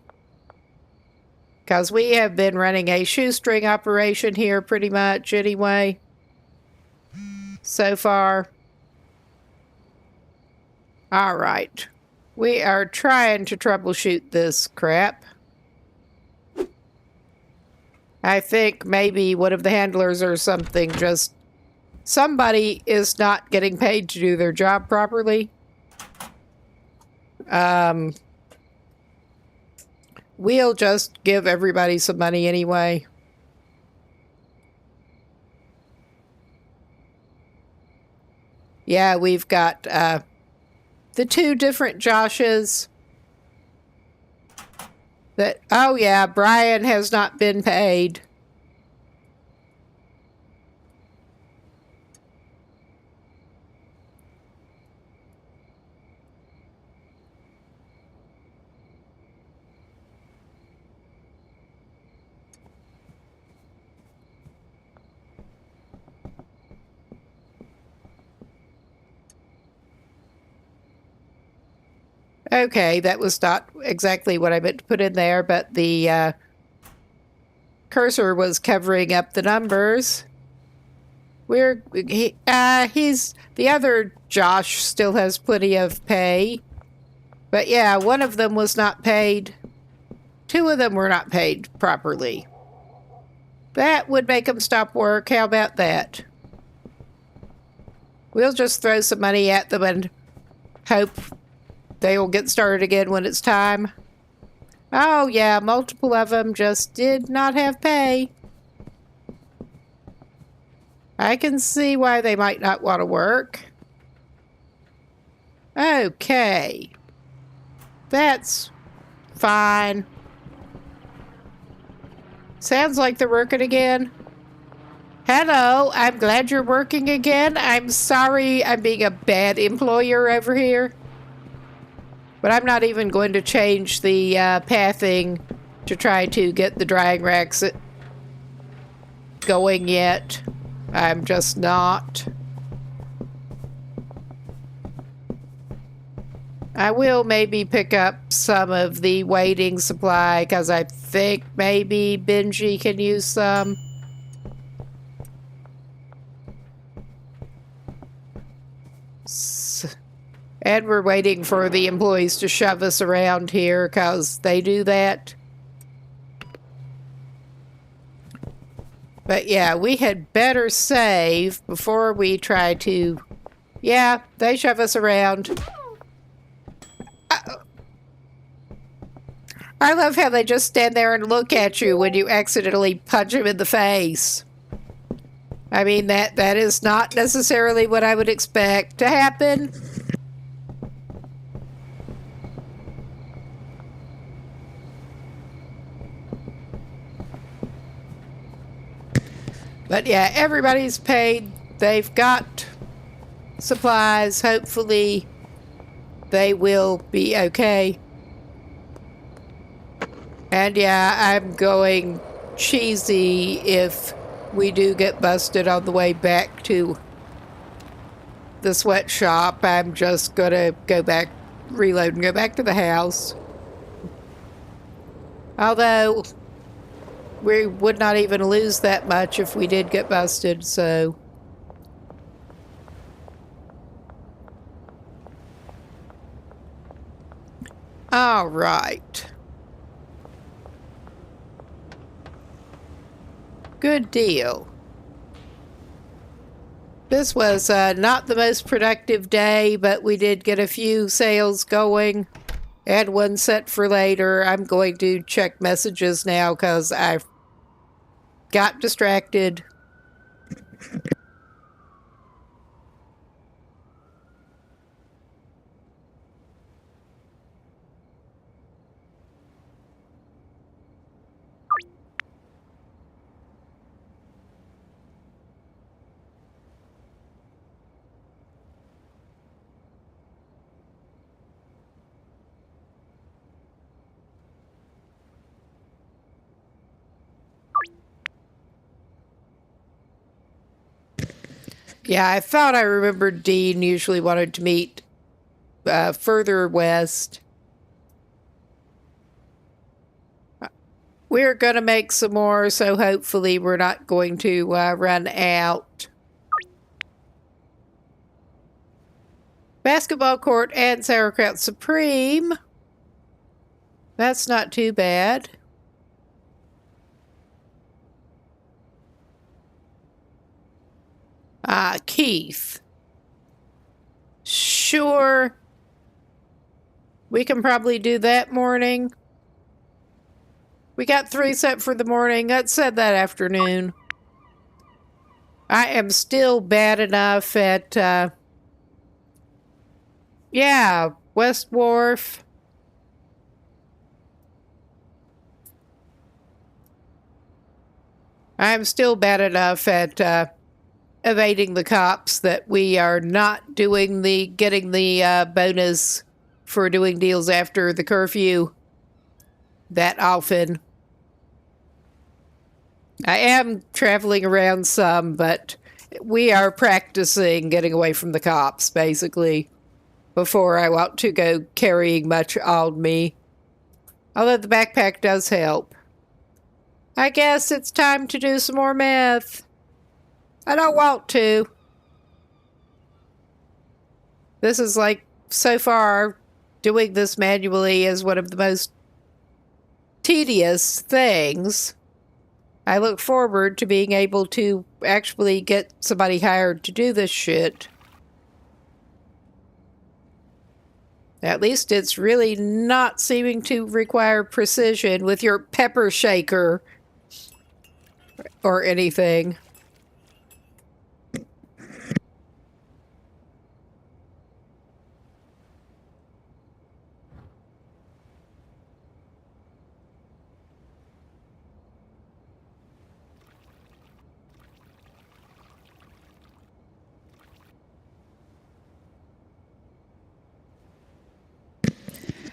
Because we have been running a shoestring operation here pretty much anyway. So far. All right. We are trying to troubleshoot this crap. I think maybe one of the handlers or something just... Somebody is not getting paid to do their job properly. We'll just give everybody some money anyway. Yeah, we've got the two different Joshes. That, oh yeah, Brian has not been paid. Okay, that was not exactly what I meant to put in there, but the cursor was covering up the numbers. The other Josh still has plenty of pay. But yeah, one of them was not paid. Two of them were not paid properly. That would make them stop work. How about that? We'll just throw some money at them and hope they will get started again when it's time. Oh yeah, multiple of them just did not have pay. I can see why they might not want to work. Okay. That's fine. Sounds like they're working again. Hello, I'm glad you're working again. I'm sorry I'm being a bad employer over here. But I'm not even going to change the pathing to try to get the drying racks going yet. I'm just not. I will maybe pick up some of the waiting supply because I think maybe Benji can use some. And we're waiting for the employees to shove us around here because they do that. But yeah, we had better save before we try to... Yeah, they shove us around. I love how they just stand there and look at you when you accidentally punch them in the face. I mean, that is not necessarily what I would expect to happen. But yeah, everybody's paid. They've got supplies. Hopefully, they will be okay. And yeah, I'm going cheesy if we do get busted on the way back to the sweatshop. I'm just gonna go back, reload, and go back to the house. Although, we would not even lose that much if we did get busted, so... All right. Good deal. This was not the most productive day, but we did get a few sales going and one set for later. I'm going to check messages now because I got distracted. Yeah, I thought I remembered Dean usually wanted to meet further west. We're going to make some more, so hopefully we're not going to run out. Basketball court and sauerkraut supreme. That's not too bad. Keith. Sure. We can probably do that morning. We got 3 set for the morning. That said that afternoon. I am still bad enough at, yeah, West Wharf. I'm still bad enough at, evading the cops that we are not doing getting the bonus for doing deals after the curfew that often. I am traveling around some, but we are practicing getting away from the cops, basically, before I want to go carrying much on me. Although the backpack does help. I guess it's time to do some more meth. I don't want to. This is like, so far, doing this manually is one of the most tedious things. I look forward to being able to actually get somebody hired to do this shit. At least it's really not seeming to require precision with your pepper shaker or anything.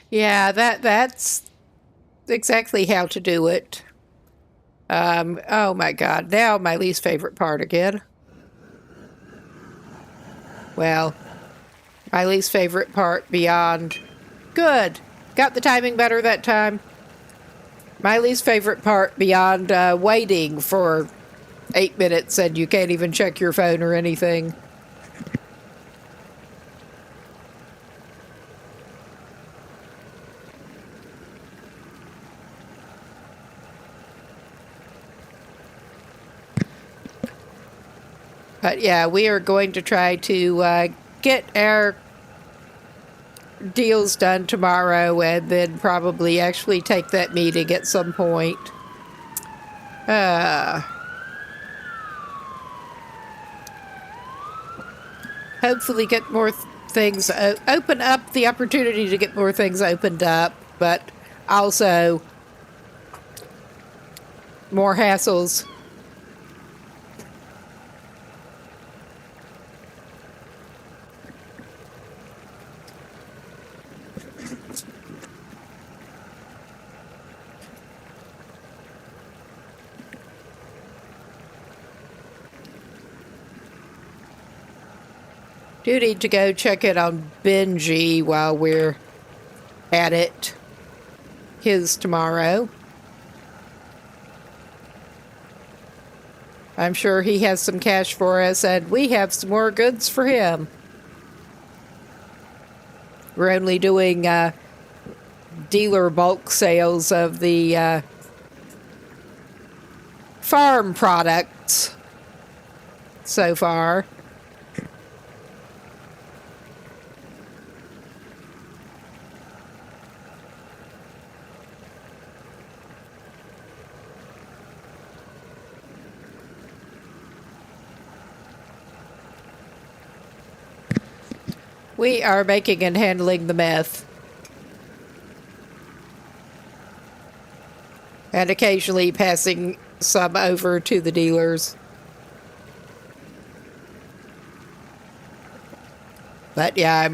Yeah, that's exactly how to do it. Oh my God, now my least favorite part again. Well, my least favorite part beyond... Good. Got the timing better that time. My least favorite part beyond waiting for 8 minutes and you can't even check your phone or anything. But yeah, we are going to try to get our deals done tomorrow and then probably actually take that meeting at some point. Hopefully get more things, open up the opportunity to get more things opened up, but also more hassles. Do need to go check it on Benji while we're at it. His tomorrow. I'm sure he has some cash for us, and we have some more goods for him. We're only doing dealer bulk sales of the farm products so far. We are making and handling the meth. And occasionally passing some over to the dealers. But yeah,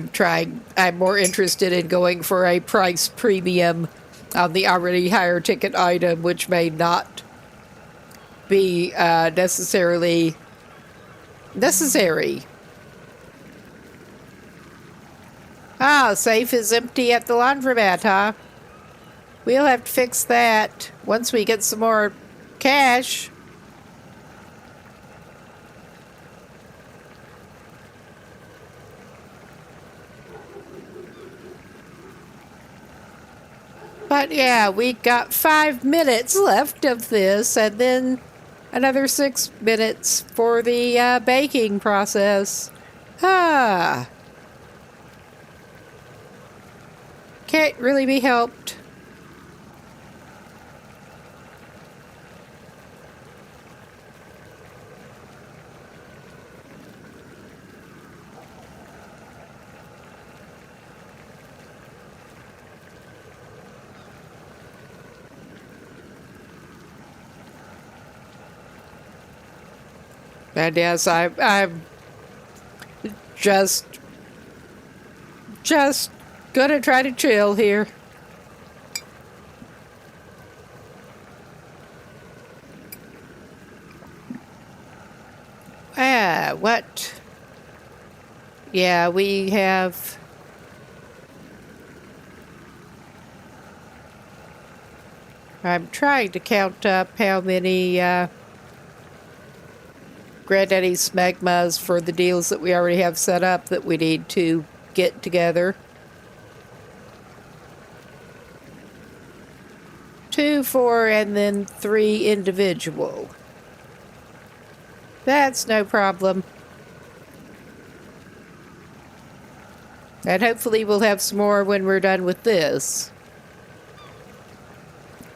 I'm more interested in going for a price premium on the already higher ticket item, which may not be necessarily necessary. Ah, safe is empty at the laundromat, huh? We'll have to fix that once we get some more cash. But yeah, we got 5 minutes left of this, and then another 6 minutes for the baking process. Ah. Can't really be helped. And yes, I'm just gonna try to chill here. What? Yeah, we have... I'm trying to count up how many Granddaddy Smegmas for the deals that we already have set up that we need to get together. 2, 4, and then 3 individual. That's no problem. And hopefully we'll have some more when we're done with this.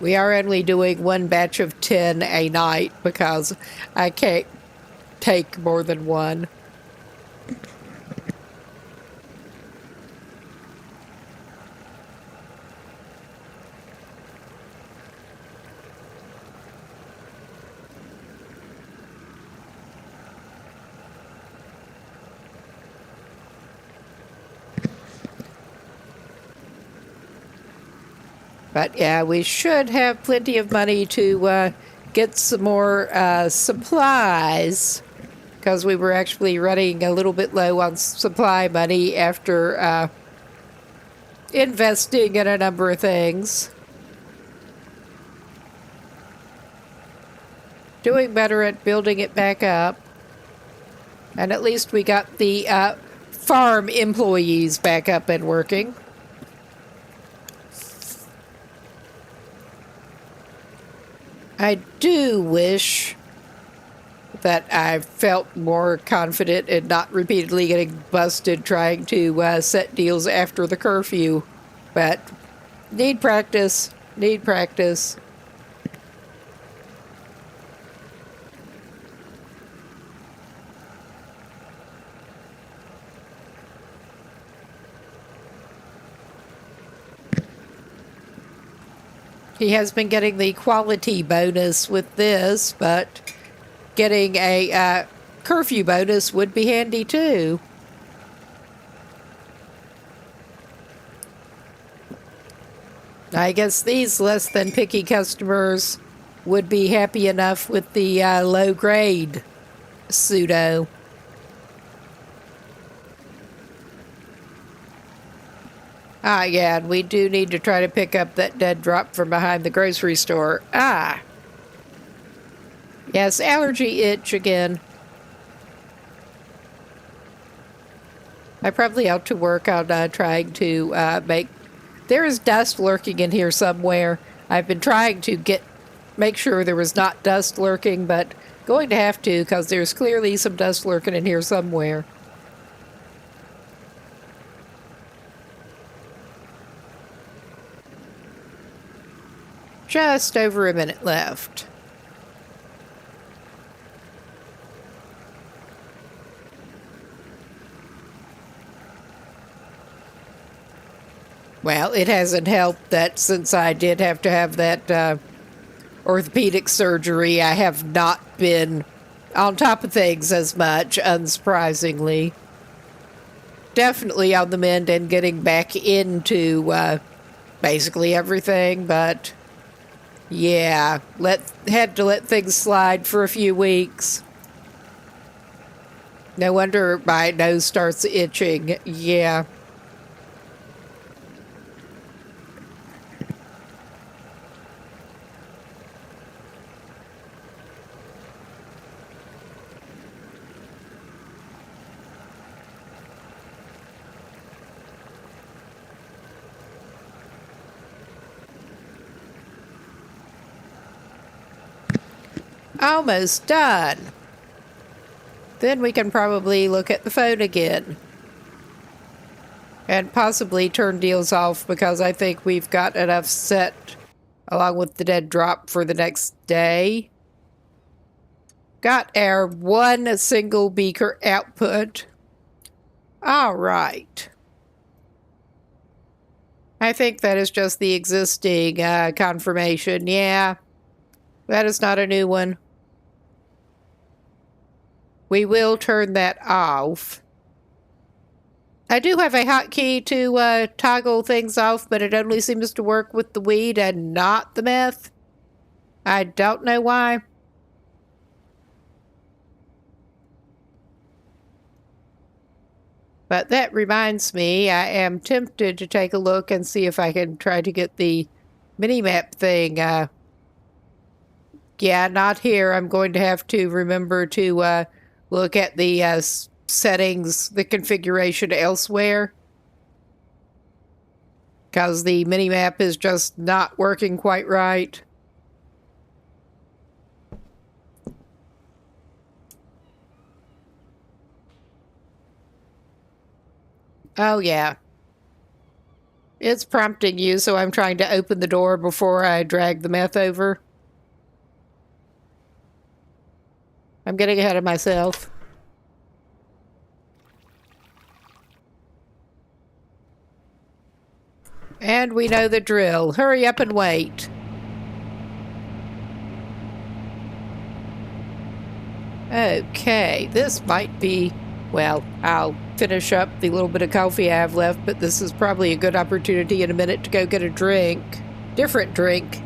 We are only doing 1 batch of 10 a night because I can't take more than 1. But yeah, we should have plenty of money to get some more supplies, because we were actually running a little bit low on supply money after investing in a number of things. Doing better at building it back up. And at least we got the farm employees back up and working. I do wish that I felt more confident in not repeatedly getting busted trying to set deals after the curfew. But need practice. Need practice. He has been getting the quality bonus with this, but getting a curfew bonus would be handy too. I guess these less than picky customers would be happy enough with the low grade pseudo. Ah, yeah, and we do need to try to pick up that dead drop from behind the grocery store. Ah. Yes, allergy itch again. I probably ought to work on trying to make... There is dust lurking in here somewhere. I've been trying to make sure there was not dust lurking, but going to have to because there's clearly some dust lurking in here somewhere. Just over a minute left. Well, it hasn't helped that since I did have to have that orthopedic surgery, I have not been on top of things as much, unsurprisingly. Definitely on the mend and getting back into basically everything, but yeah, had to let things slide for a few weeks. No wonder my nose starts itching. Yeah. Almost done. Then we can probably look at the phone again. And possibly turn deals off because I think we've got enough set along with the dead drop for the next day. Got our one single beaker output. All right. I think that is just the existing confirmation. Yeah, that is not a new one. We will turn that off. I do have a hotkey to toggle things off, but it only seems to work with the weed and not the meth. I don't know why. But that reminds me, I am tempted to take a look and see if I can try to get the mini-map thing. Yeah, not here. I'm going to have to remember to look at the settings, the configuration elsewhere. Because the mini-map is just not working quite right. Oh, yeah. It's prompting you, so I'm trying to open the door before I drag the meth over. I'm getting ahead of myself. And we know the drill. Hurry up and wait. Okay, this might be... Well, I'll finish up the little bit of coffee I have left, but this is probably a good opportunity in a minute to go get a drink. Different drink.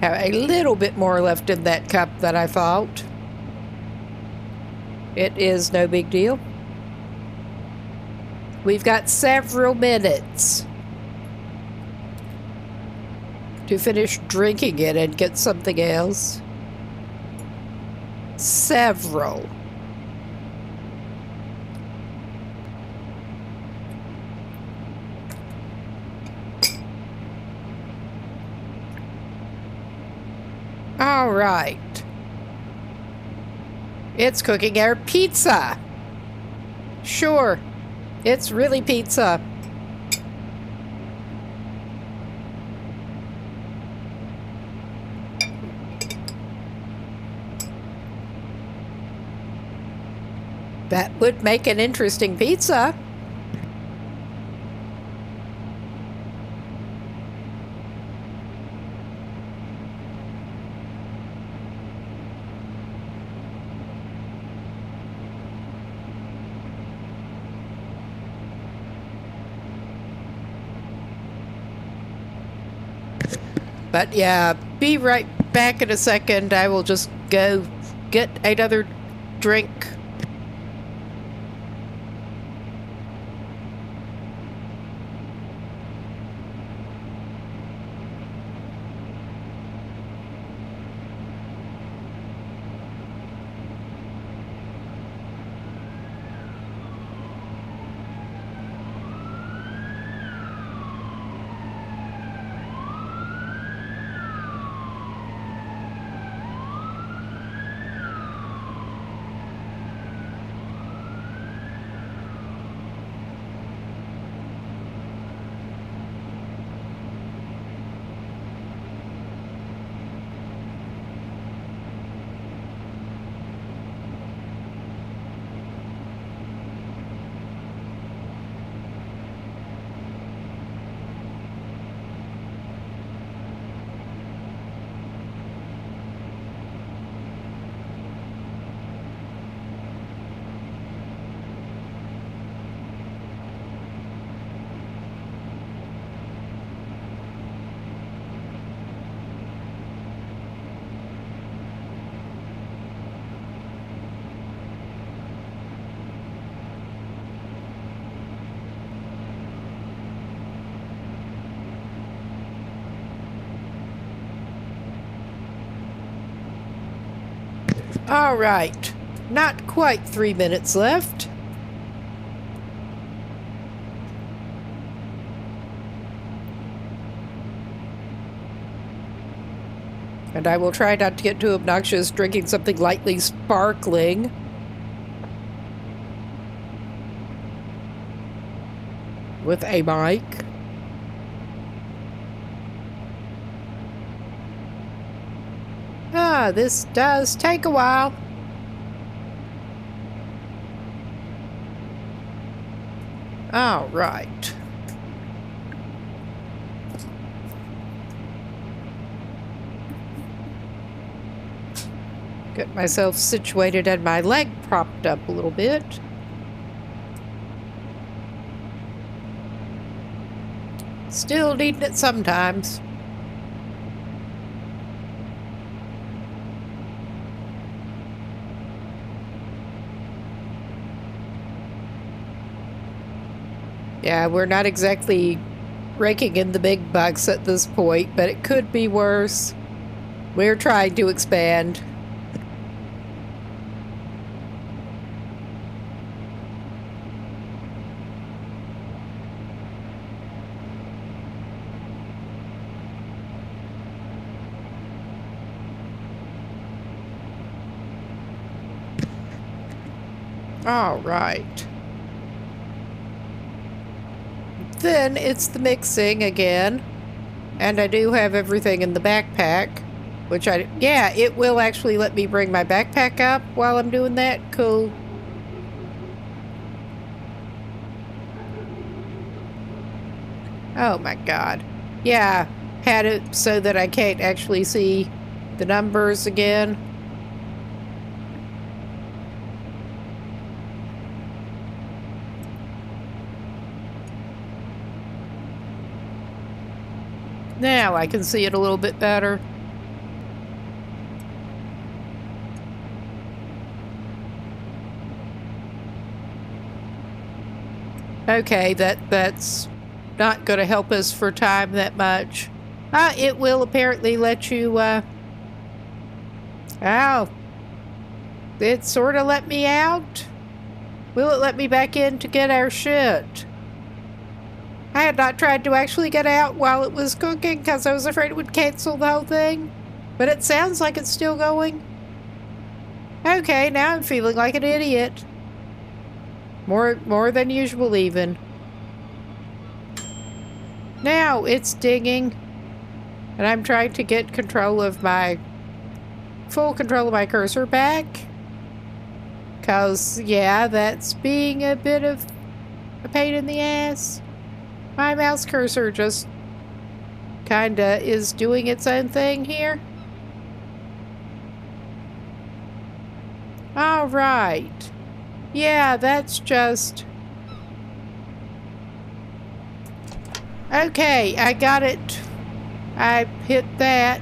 Have a little bit more left in that cup than I thought. It is no big deal. We've got several minutes to finish drinking it and get something else. Several. All right. It's cooking our pizza. Sure. It's really pizza. That would make an interesting pizza. But yeah, be right back in a second. I will just go get another drink. All right. Not quite 3 minutes left. And I will try not to get too obnoxious drinking something lightly sparkling. With a mic. Ah, this does take a while. All right. Get myself situated and my leg propped up a little bit. Still needing it sometimes. Yeah, we're not exactly raking in the big bucks at this point, but it could be worse. We're trying to expand. All right. Then it's the mixing again. And I do have everything in the backpack, which yeah, it will actually let me bring my backpack up while I'm doing that. Cool. Oh my God. Yeah, had it so that I can't actually see the numbers again. Now I can see it a little bit better. Okay, that's not going to help us for time that much. It will apparently let you, oh. It sort of let me out? Will it let me back in to get our shit? I had not tried to actually get out while it was cooking because I was afraid it would cancel the whole thing. But it sounds like it's still going. Okay, now I'm feeling like an idiot. More than usual even. Now it's dinging. And I'm trying to get full control of my cursor back. Because, yeah, that's being a bit of a pain in the ass. My mouse cursor just kinda is doing its own thing here. All right. Yeah, that's just... Okay, I got it. I hit that.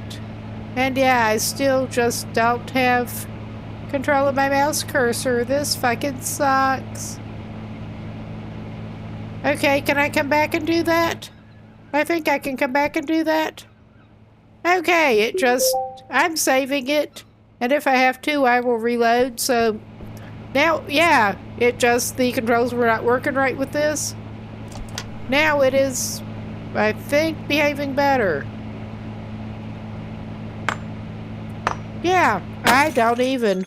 And yeah, I still just don't have control of my mouse cursor. This fucking sucks. Okay, can I come back and do that? I think I can come back and do that. Okay, I'm saving it. And if I have to, I will reload. So now, yeah, the controls were not working right with this. Now it is, I think, behaving better. Yeah, I don't even.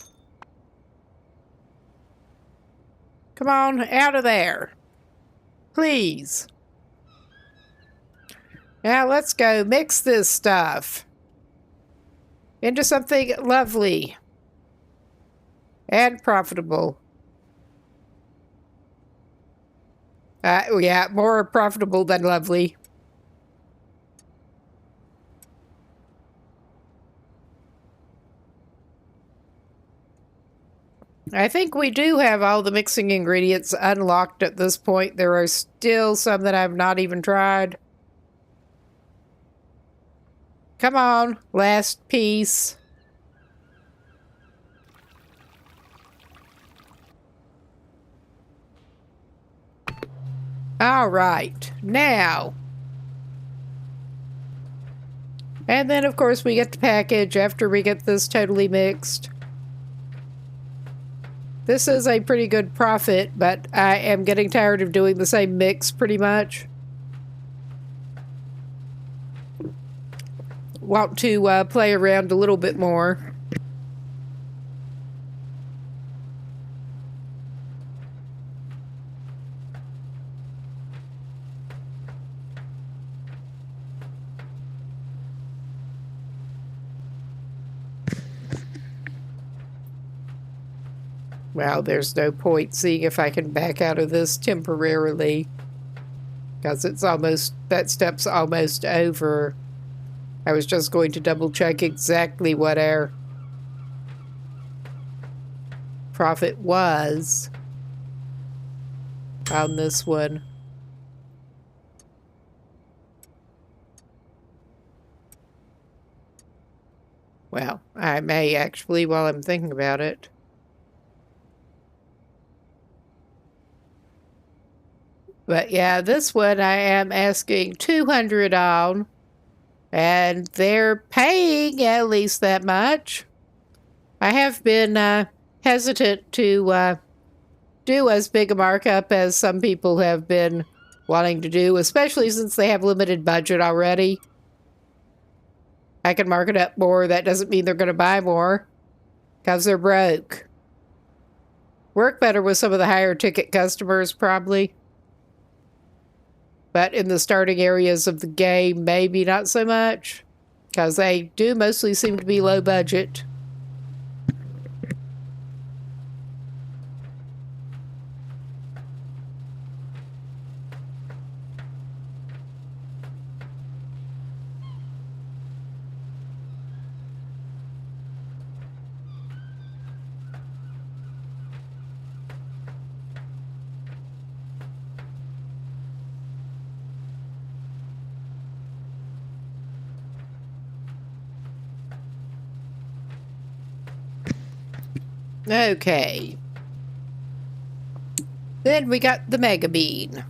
Come on, out of there. Please. Now let's go mix this stuff into something lovely and profitable. Yeah, more profitable than lovely. I think we do have all the mixing ingredients unlocked at this point. There are still some that I've not even tried. Come on, last piece. All right, now. And then, of course, we get the package after we get this totally mixed. This is a pretty good profit, but I am getting tired of doing the same mix pretty much. Want to play around a little bit more. Well, there's no point seeing if I can back out of this temporarily, because it's almost, that step's almost over. I was just going to double check exactly what our profit was on this one. Well, I may actually while I'm thinking about it. But yeah, this one I am asking 200 on, and they're paying at least that much. I have been hesitant to do as big a markup as some people have been wanting to do, especially since they have limited budget already. I can mark it up more. That doesn't mean they're going to buy more, because they're broke. Work better with some of the higher ticket customers, probably. But in the starting areas of the game, maybe not so much, because they do mostly seem to be low budget. Okay. Then we got the Mega Bean.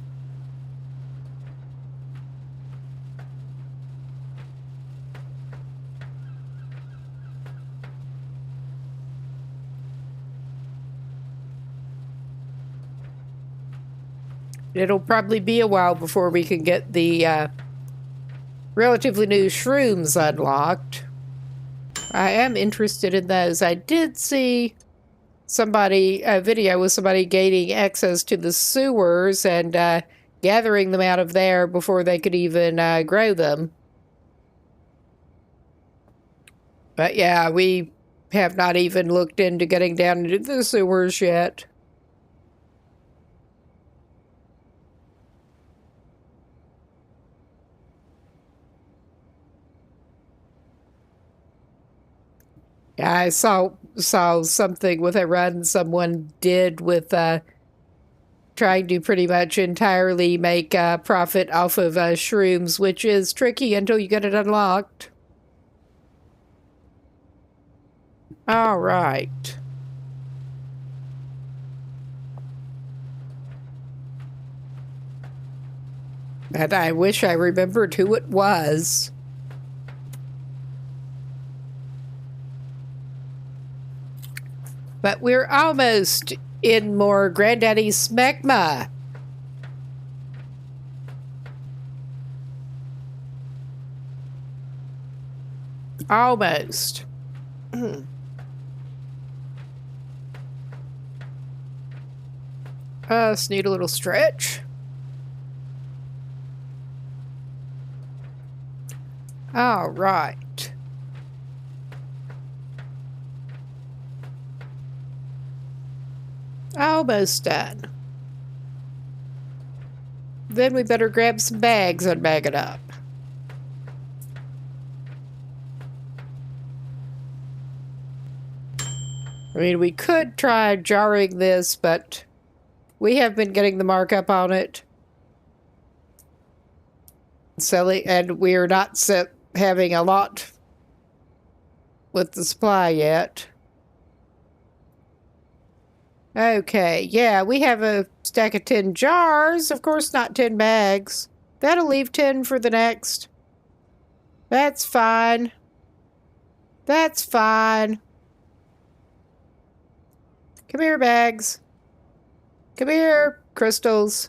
It'll probably be a while before we can get the relatively new shrooms unlocked. I am interested in those. I did see a video with somebody gaining access to the sewers and gathering them out of there before they could even grow them. But yeah, we have not even looked into getting down into the sewers yet. Yeah, I saw something with a run someone did with trying to pretty much entirely make profit off of shrooms, which is tricky until you get it unlocked. All right. And I wish I remembered who it was. But we're almost in more Granddaddy Smegma. Almost. Just need a little stretch. All right. Almost done. Then we better grab some bags and bag it up. I mean, we could try jarring this, but we have been getting the markup on it. Selling, and we're not having a lot with the supply yet. Okay, yeah, we have a stack of 10 jars. Of course, not 10 bags. That'll leave 10 for the next. That's fine. That's fine. Come here, bags. Come here, crystals.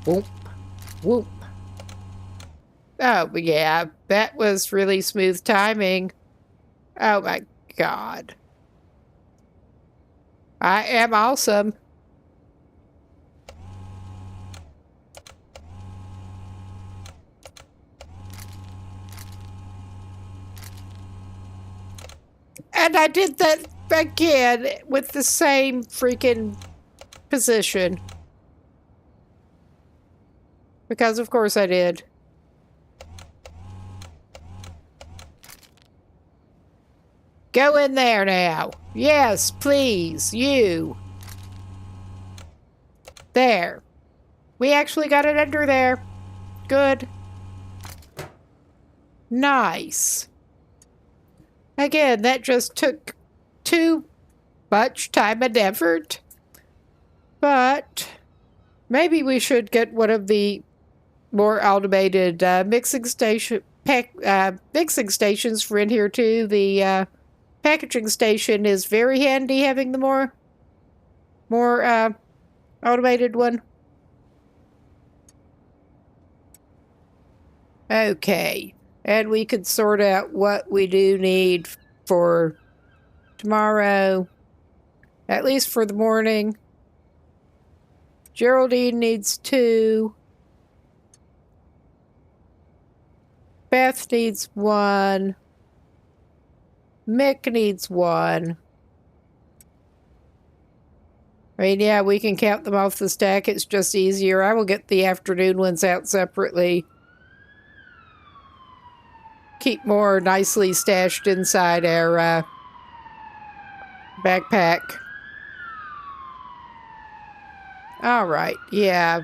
Whoop. Whoop. Oh, but yeah, that was really smooth timing. Oh my God. I am awesome. And I did that again with the same freaking position. Because of course I did. Go in there now. Yes, please, you. There. We actually got it under there. Good. Nice. Again, that just took too much time and effort. But maybe we should get one of the more automated mixing stations for in here too. The packaging station is very handy having the more automated one. Okay, and we could sort out what we do need for tomorrow, at least for the morning. Geraldine needs 2. Beth needs 1. Mick needs 1. I mean, yeah, we can count them off the stack. It's just easier. I will get the afternoon ones out separately. Keep more nicely stashed inside our backpack. All right, yeah,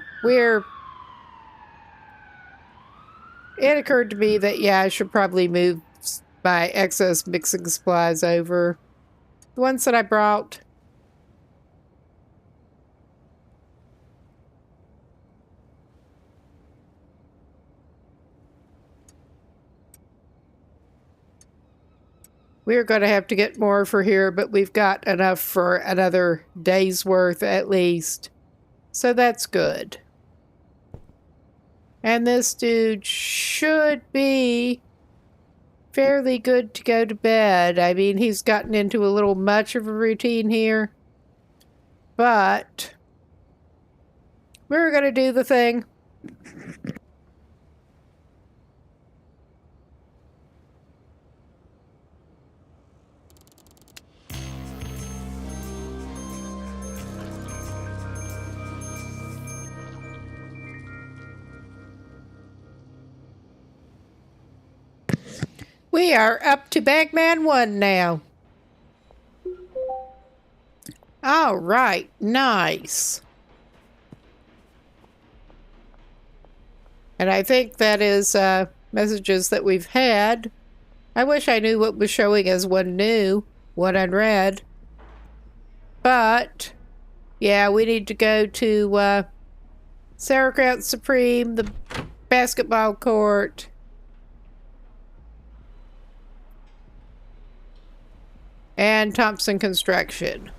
it occurred to me that, yeah, I should probably move my excess mixing supplies over. The ones that I brought. We're going to have to get more for here, but we've got enough for another day's worth at least. So that's good. And this dude should be fairly good to go to bed. I mean, he's gotten into a little much of a routine here. But we're going to do the thing. We are up to Bagman 1 now. All right, nice. And I think that is messages that we've had. I wish I knew what was showing as 1 new, 1 unread. But, yeah, we need to go to Sauerkraut Supreme, the basketball court. And Thompson Construction.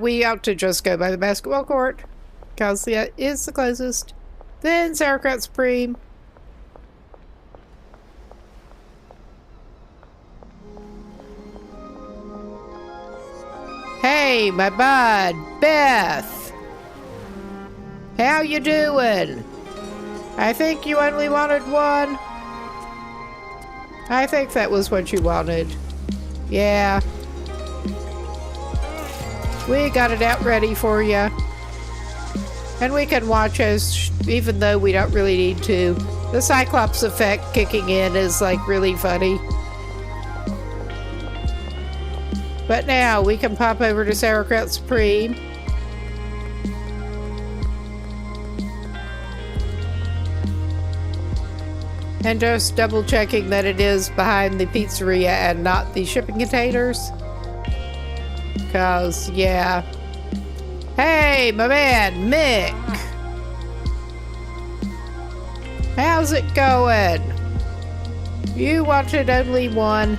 We ought to just go by the basketball court, because that is the closest. Then Sauerkraut Supreme. Hey, my bud, Beth. How you doing? I think you only wanted 1. I think that was what you wanted. Yeah. We got it out ready for you. And we can watch as, even though we don't really need to. The Cyclops effect kicking in is like really funny. But now we can pop over to Sauerkraut Supreme. And just double checking that it is behind the pizzeria and not the shipping containers. Because, yeah. Hey, my man, Mick. How's it going? You wanted only one.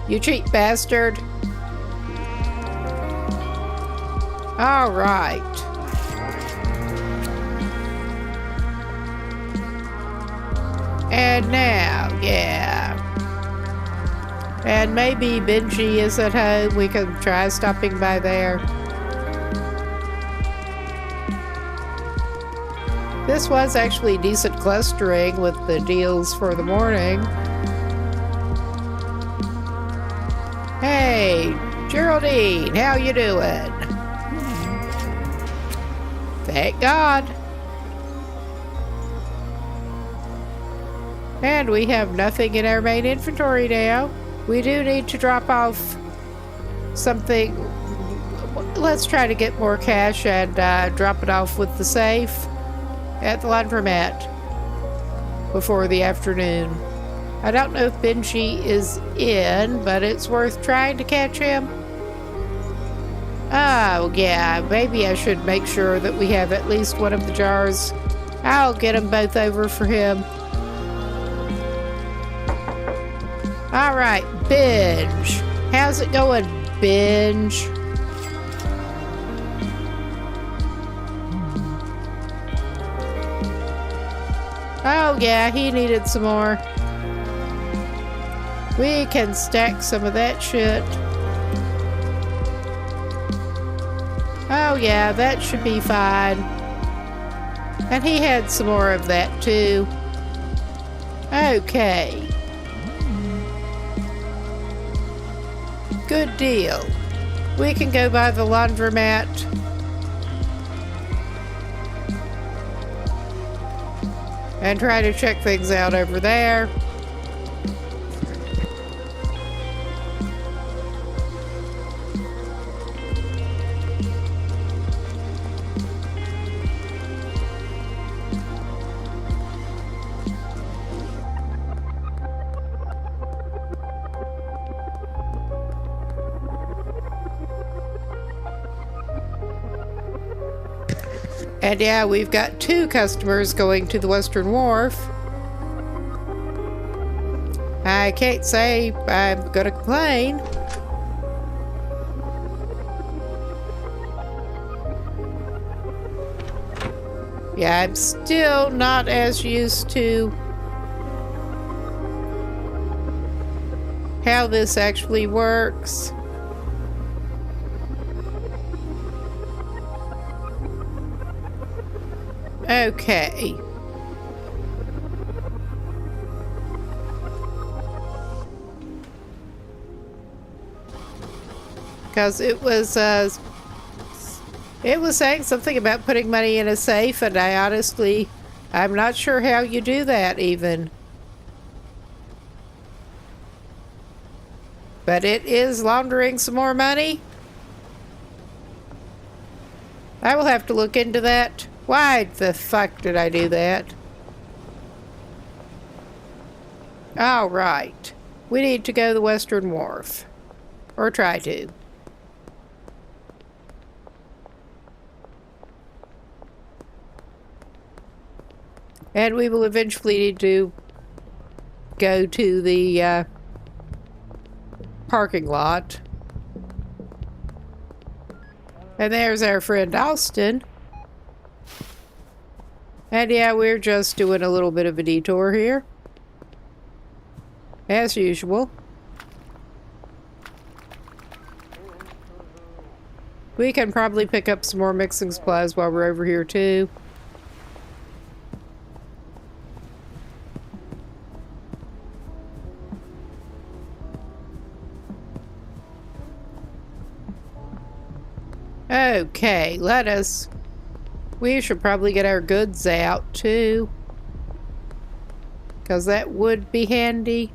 You cheap bastard. All right. And now, yeah. And maybe Benji is at home. We can try stopping by there. This was actually decent clustering with the deals for the morning. Hey, Geraldine, how you doing? Thank God. And we have nothing in our main inventory now. We do need to drop off something. Let's try to get more cash and drop it off with the safe at the laundromat before the afternoon. I don't know if Benji is in, but it's worth trying to catch him. Oh, yeah, maybe I should make sure that we have at least one of the jars. I'll get them both over for him. All right, Binge. How's it going, Binge? Oh, yeah, he needed some more. We can stack some of that shit. Oh, yeah, that should be fine. And he had some more of that, too. Okay. Good deal. We can go by the laundromat. And try to check things out over there. And yeah, we've got 2 customers going to the Western Wharf. I can't say I'm gonna complain. Yeah, I'm still not as used to how this actually works. Okay. Because it was saying something about putting money in a safe, and I'm not sure how you do that even. But it is laundering some more money. I will have to look into that. Why the fuck did I do that? All right. We need to go to the Western Wharf. Or try to. And we will eventually need to go to the parking lot. And there's our friend Austin. And yeah, we're just doing a little bit of a detour here. As usual. We can probably pick up some more mixing supplies while we're over here too. Okay, we should probably get our goods out too, because that would be handy.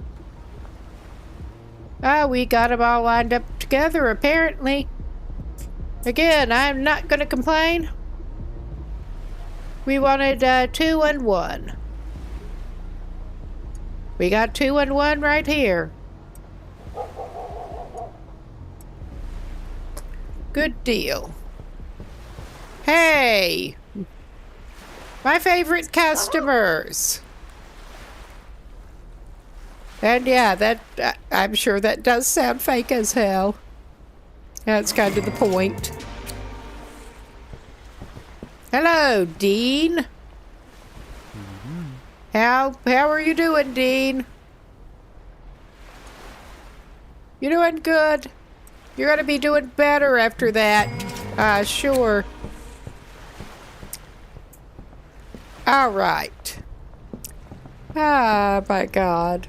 Oh, we got them all lined up together apparently. Again, I'm not gonna complain. We wanted 2 and 1. We got 2 and 1 right here. Good deal. Hey! My favorite customers! And yeah, that I'm sure that does sound fake as hell. That's kind of the point. Hello, Dean. How are you doing, Dean? You doing good? You're gonna be doing better after that. Sure. All right. Ah, my God.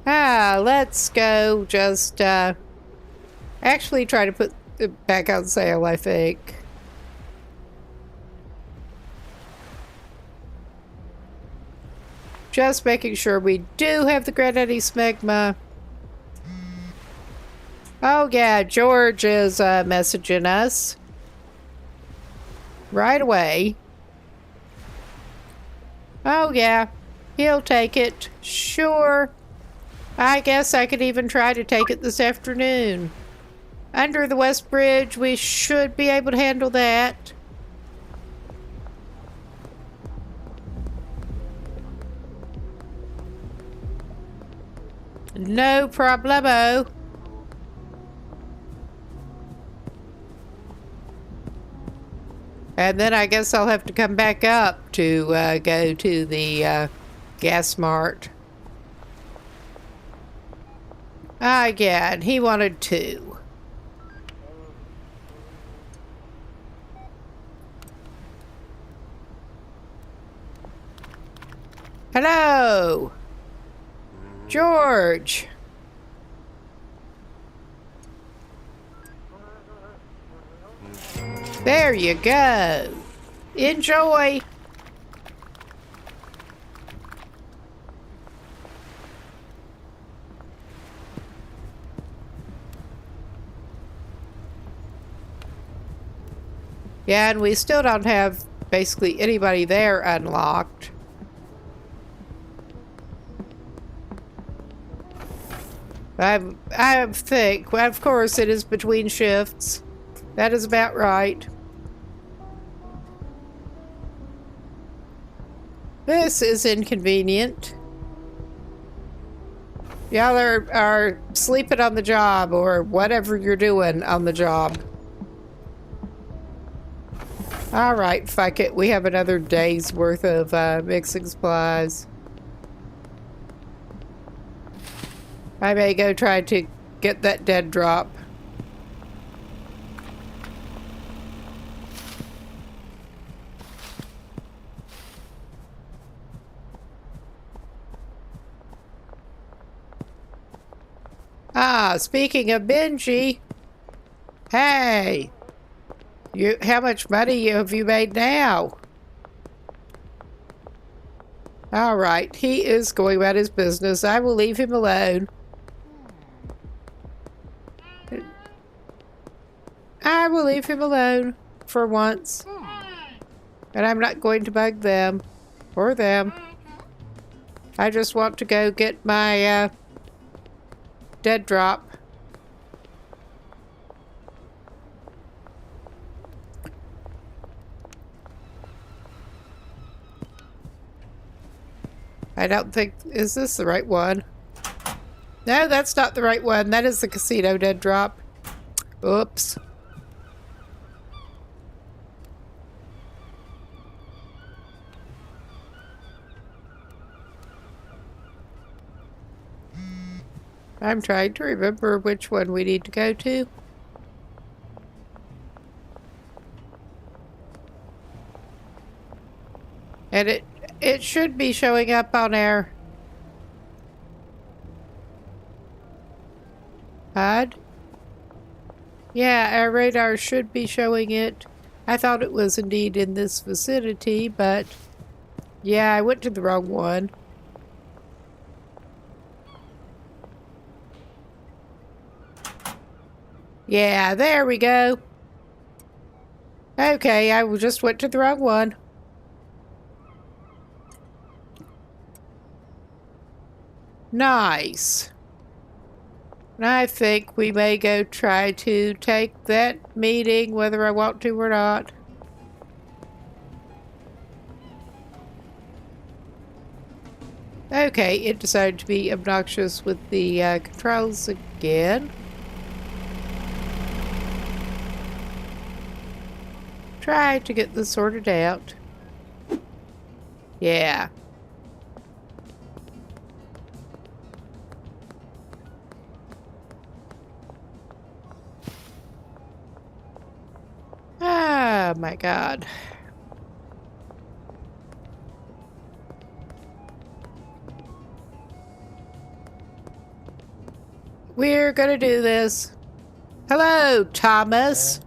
Let's go just, actually try to put it back on sale, I think. Just making sure we do have the Granite Smegma. Oh yeah, George is messaging us right away. Oh yeah, he'll take it. Sure. I guess I could even try to take it this afternoon. Under the West Bridge, we should be able to handle that. No problemo. And then I guess I'll have to come back up to go to the gas mart. Yeah, and he wanted 2. Hello, George. There you go. Enjoy. Yeah, and we still don't have basically anybody there unlocked. I think, well, of course, it is between shifts. That is about right. This is inconvenient. Y'all are sleeping on the job or whatever you're doing on the job. Alright, fuck it. We have another day's worth of mixing supplies. I may go try to get that dead drop. Speaking of Benji. Hey! How much money have you made now? Alright, he is going about his business. I will leave him alone. I will leave him alone for once. And I'm not going to bug them. Or them. I just want to go get my dead drop. I don't think... Is this the right one? No, that's not the right one. That is the casino dead drop. Oops. I'm trying to remember which one we need to go to. And it should be showing up on our HUD. Yeah, our radar should be showing it. I thought it was indeed in this vicinity, but yeah, I went to the wrong one. Yeah, there we go. Okay, I just went to the wrong one. Nice. And I think we may go try to take that meeting, whether I want to or not. Okay, it decided to be obnoxious with the controls again. Try to get this sorted out. Yeah. Ah, my God. We're gonna do this. Hello, Thomas.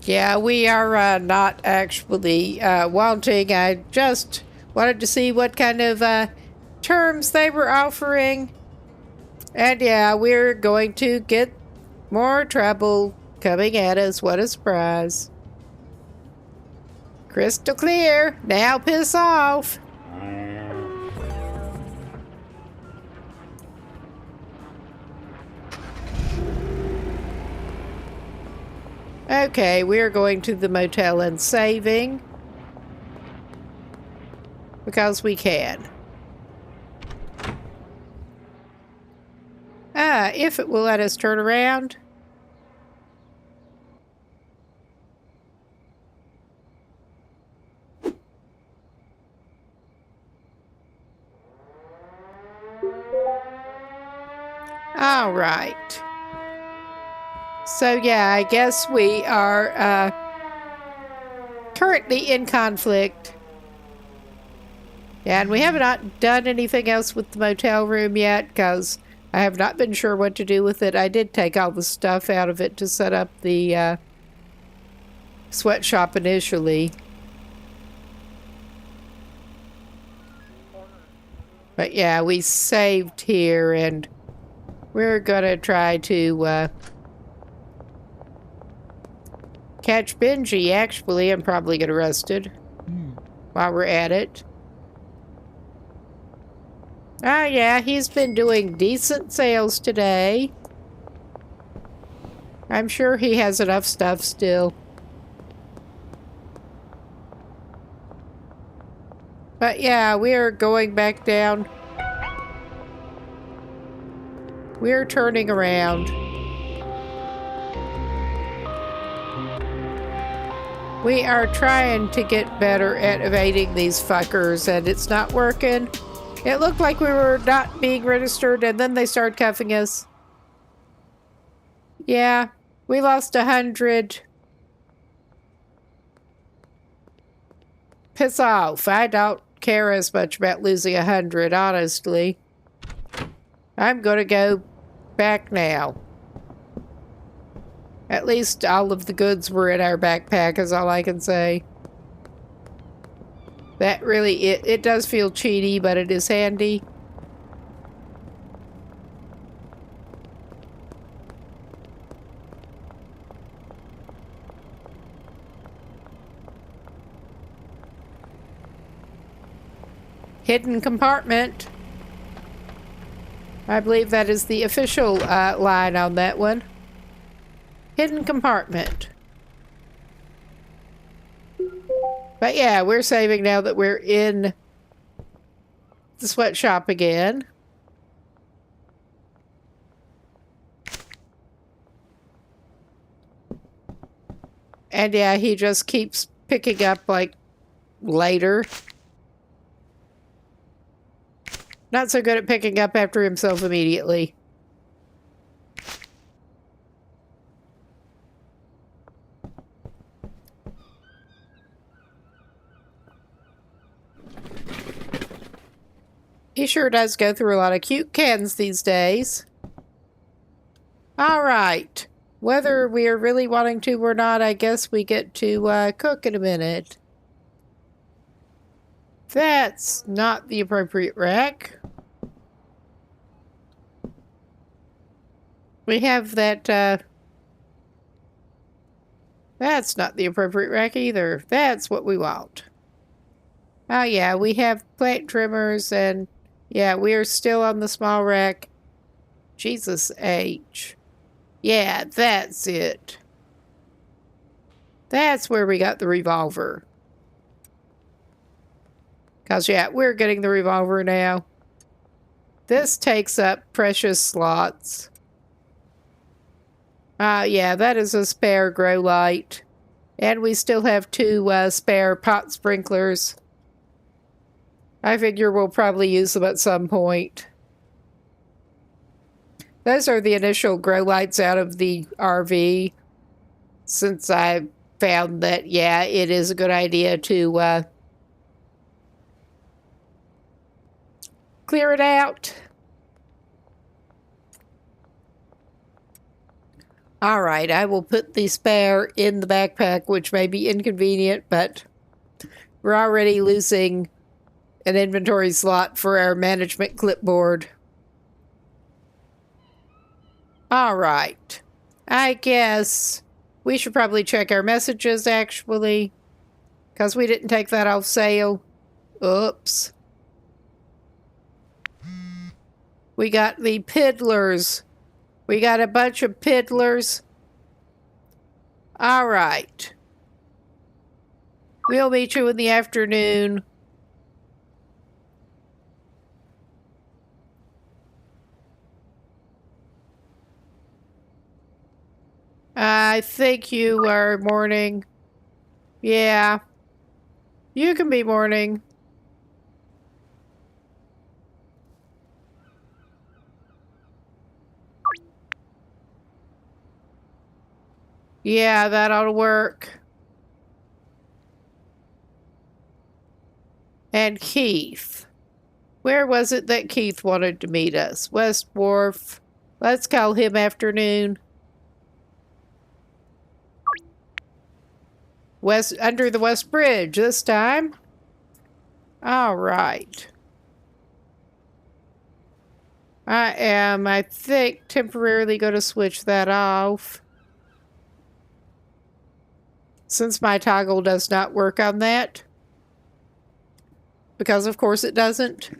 Yeah, we are not actually wanting. I just wanted to see what kind of terms they were offering. And yeah, we're going to get more trouble coming at us. What a surprise. Crystal clear. Now piss off. Okay, we're going to the motel and saving. Because we can. If it will let us turn around. All right. So yeah, I guess we are currently in conflict. And we have not done anything else with the motel room yet because I have not been sure what to do with it. I did take all the stuff out of it to set up the sweatshop initially. But yeah, we saved here and we're gonna try to catch Benji, actually, and probably get arrested while we're at it. Ah, yeah, he's been doing decent sales today. I'm sure he has enough stuff still. But yeah, we are going back down. We're turning around. We are trying to get better at evading these fuckers, and it's not working. It looked like we were not being registered, and then they started cuffing us. Yeah, we lost 100. Piss off. I don't care as much about losing 100, honestly. I'm gonna go back now. At least all of the goods were in our backpack, is all I can say. That really, it does feel cheaty, but it is handy. Hidden compartment. I believe that is the official line on that one. Hidden compartment. But yeah, we're saving now that we're in the sweatshop again. And yeah, he just keeps picking up, like, later. Not so good at picking up after himself immediately. He sure does go through a lot of cute cans these days. All right. Whether we are really wanting to or not, I guess we get to cook in a minute. That's not the appropriate rack. We have that, that's not the appropriate rack either. That's what we want. Oh yeah, we have plant trimmers and yeah, we are still on the small rack. Jesus H. Yeah, that's it. That's where we got the revolver. Because, yeah, we're getting the revolver now. This takes up precious slots. Yeah, that is a spare grow light. And we still have 2 spare pot sprinklers. I figure we'll probably use them at some point. Those are the initial grow lights out of the RV. Since I found that, yeah, it is a good idea to clear it out. All right, I will put the spare in the backpack, which may be inconvenient, but we're already losing an inventory slot for our management clipboard. All right. I guess we should probably check our messages, actually, because we didn't take that off sale. Oops. We got the piddlers. We got a bunch of piddlers. All right. We'll meet you in the afternoon. I think you are morning. Yeah. You can be morning. Yeah, that ought to work. And Keith. Where was it that Keith wanted to meet us? West Wharf. Let's call him afternoon. Under the West Bridge this time. All right. I think, temporarily going to switch that off. Since my toggle does not work on that. Because, of course, it doesn't.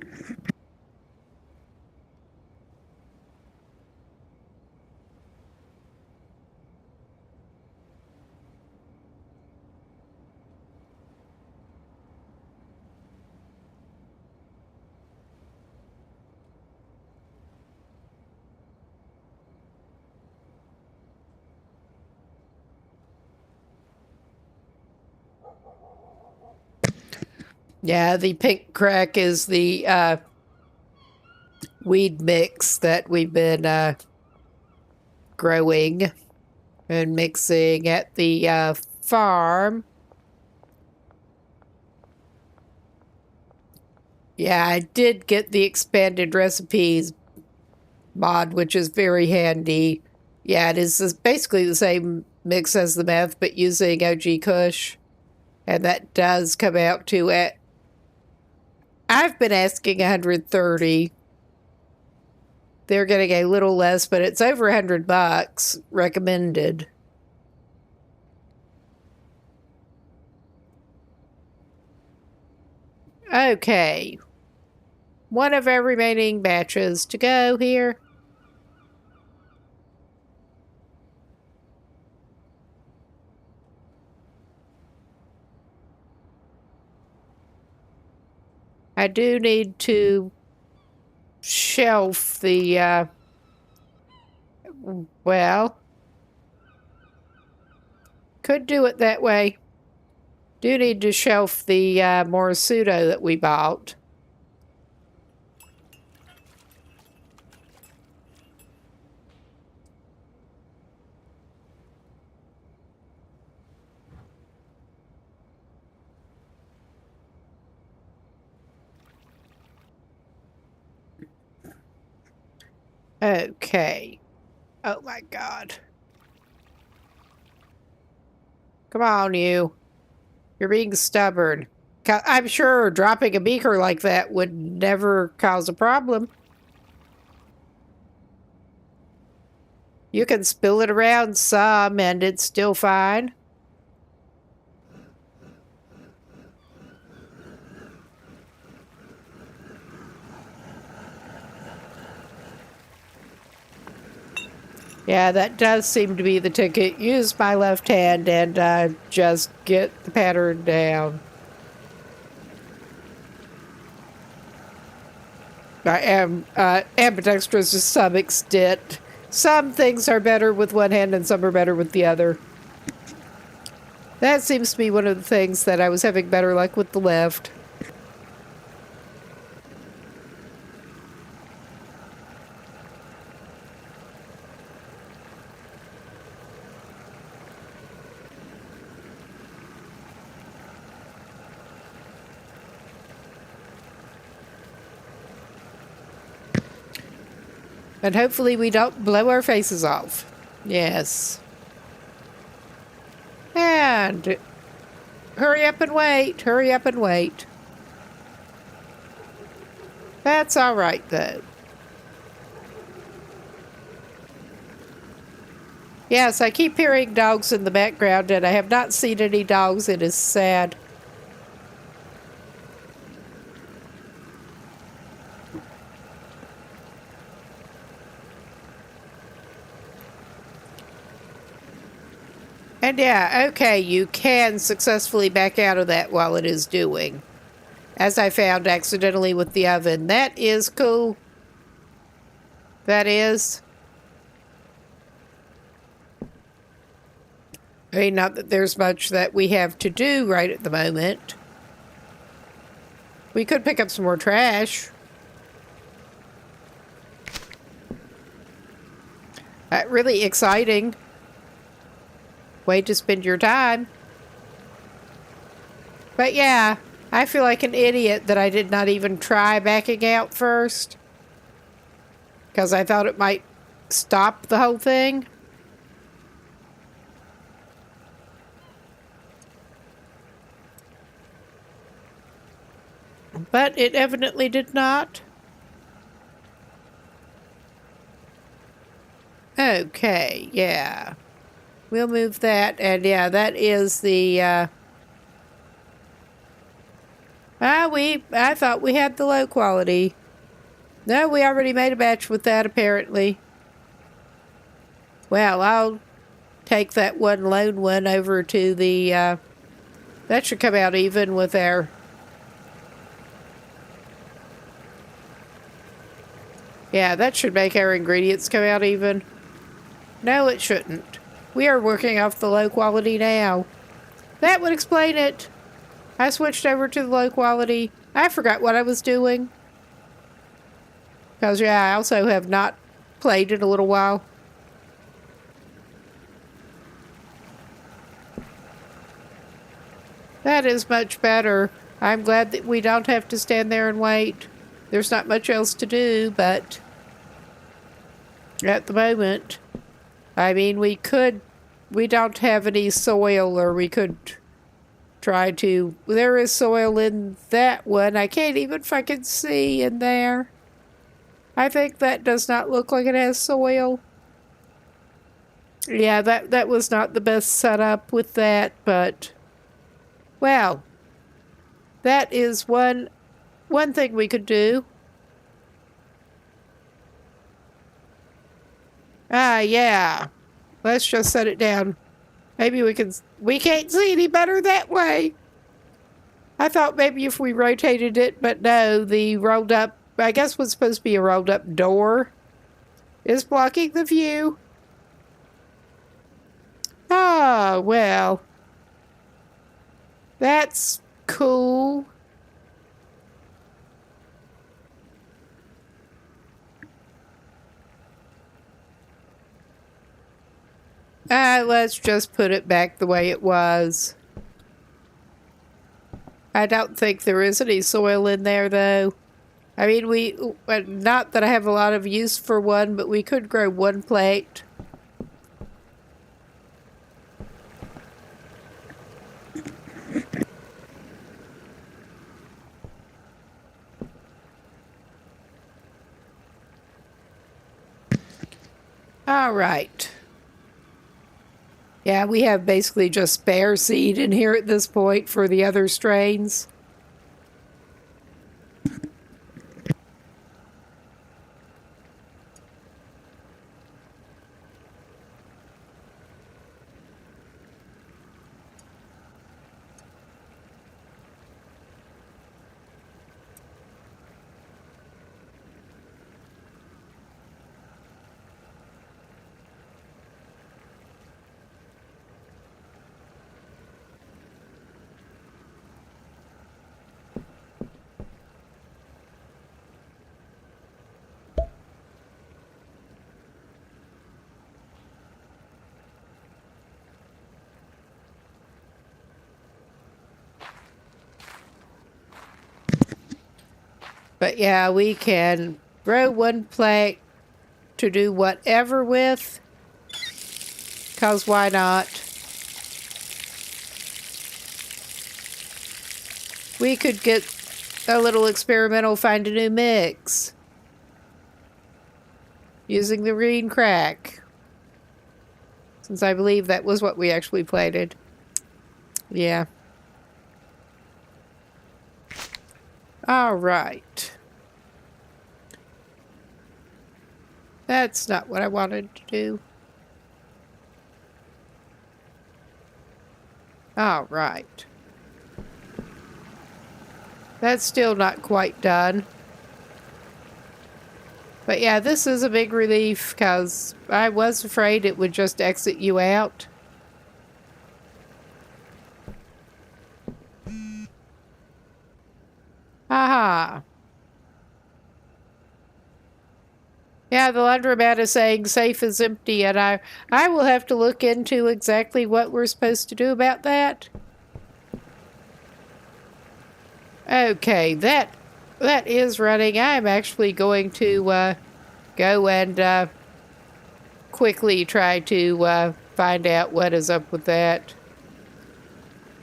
Yeah, the pink crack is the weed mix that we've been growing and mixing at the farm. Yeah, I did get the expanded recipes mod, which is very handy. Yeah, it is basically the same mix as the meth, but using OG Kush. And that does come out to it. I've been asking 130. They're getting a little less, but it's over $100 recommended. Okay. One of our remaining batches to go here. I do need to shelf the, well, Could do it that way. Do need to shelf the Morisudo that we bought. Okay. Oh my God. Come on, you. You're being stubborn. I'm sure dropping a beaker like that would never cause a problem. You can spill it around some and it's still fine. Yeah, that does seem to be the ticket. Use my left hand and just get the pattern down. I am ambidextrous to some extent. Some things are better with one hand and some are better with the other. That seems to be one of the things that I was having better luck with the left. And hopefully we don't blow our faces off. Yes. And hurry up and wait. Hurry up and wait. That's all right, though. Yes, I keep hearing dogs in the background, and I have not seen any dogs. It is sad. And yeah, okay, you can successfully back out of that while it is doing. As I found accidentally with the oven. That is cool. That is. I mean, not that there's much that we have to do right at the moment. We could pick up some more trash. Really exciting way to spend your time. But yeah, I feel like an idiot that I did not even try backing out first. Because I thought it might stop the whole thing. But it evidently did not. Okay, yeah. We'll move that, and yeah, that is the, I thought we had the low quality. No, we already made a batch with that, apparently. Well, I'll take that one lone one over to the, that should come out even with our... Yeah, that should make our ingredients come out even. No, it shouldn't. We are working off the low quality now. That would explain it. I switched over to the low quality. I forgot what I was doing. Because, yeah, I also have not played in a little while. That is much better. I'm glad that we don't have to stand there and wait. There's not much else to do, but at the moment... I mean, we don't have any soil, or we could try to. There is soil in that one. I can't even fucking see in there. I think that does not look like it has soil. Yeah, that was not the best setup with that, but, well, that is one thing we could do. Yeah. Let's just set it down. Maybe we can't see any better that way. I thought maybe if we rotated it, but no, the rolled up, I guess what's supposed to be a rolled up door is blocking the view. Oh, well. That's cool. Let's just put it back the way it was. I don't think there is any soil in there, though. I mean, not that I have a lot of use for one, but we could grow one plate. All right. Yeah, we have basically just spare seed in here at this point for the other strains. But yeah, we can grow one plant to do whatever with, because why not? We could get a little experimental find a new mix using the green crack, since I believe that was what we actually planted. Yeah. All right. That's not what I wanted to do. All right. That's still not quite done. But yeah, this is a big relief because I was afraid it would just exit you out. Aha. Yeah, the laundromat is saying safe is empty, and I will have to look into exactly what we're supposed to do about that. Okay, that is running. I'm actually going to go and quickly try to find out what is up with that.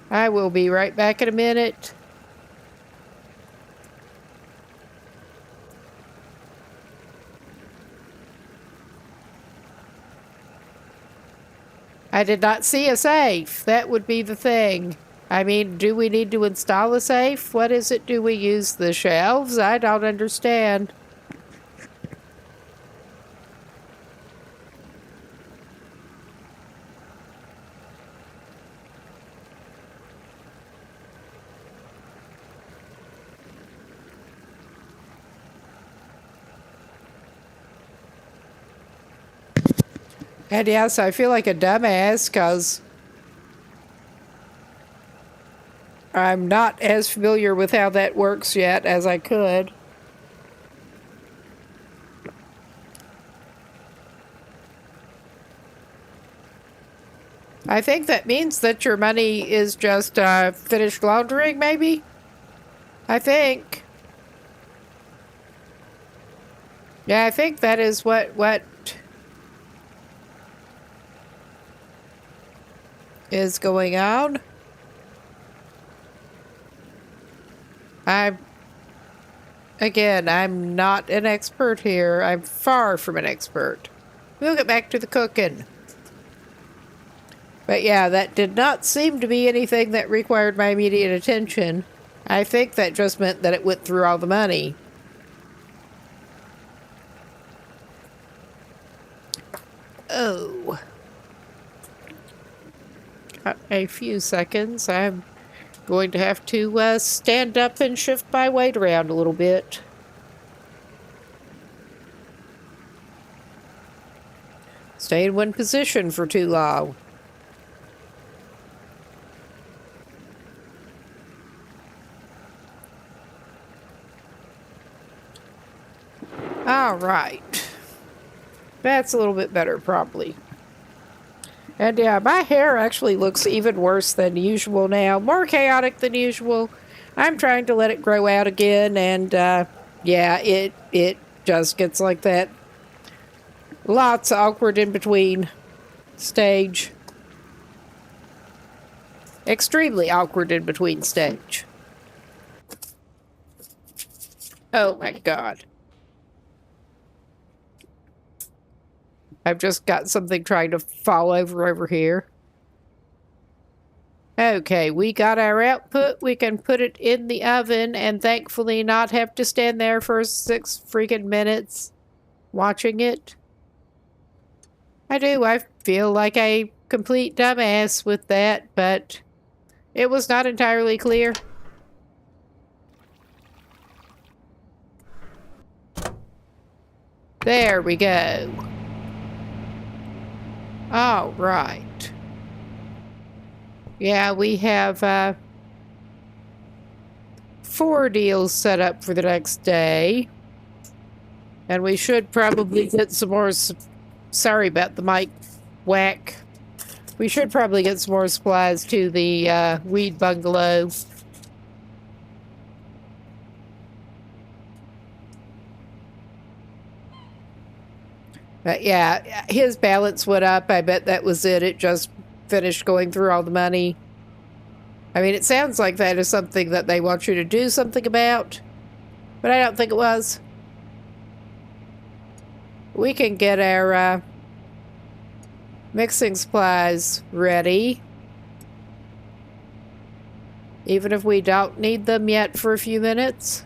I will be right back in a minute. I did not see a safe. That would be the thing. I mean, do we need to install a safe? What is it? Do we use the shelves? I don't understand. And yes, I feel like a dumbass because I'm not as familiar with how that works yet as I could. I think that means that your money is just finished laundering, maybe? I think. Yeah, I think that is what is going on. I'm not an expert here. I'm far from an expert. We'll get back to the cooking. But yeah, that did not seem to be anything that required my immediate attention. I think that just meant that it went through all the money. Oh. Got a few seconds. I'm going to have to stand up and shift my weight around a little bit. Stay in one position for too long. All right. That's a little bit better, probably. And yeah, my hair actually looks even worse than usual now. More chaotic than usual. I'm trying to let it grow out again, and yeah, it just gets like that. Lots of awkward in between stage. Extremely awkward in between stage. Oh my god. I've just got something trying to fall over here. Okay, we got our output. We can put it in the oven and thankfully not have to stand there for 6 freaking minutes watching it. I feel like a complete dumbass with that, but it was not entirely clear. There we go. All right. Yeah, we have 4 deals set up for the next day. And we should probably get some more... Sorry about the mic whack. We should probably get some more supplies to the weed bungalow. But yeah, his balance went up. I bet that was it. It just finished going through all the money. I mean, it sounds like that is something that they want you to do something about, but I don't think it was. We can get our mixing supplies ready, even if we don't need them yet for a few minutes.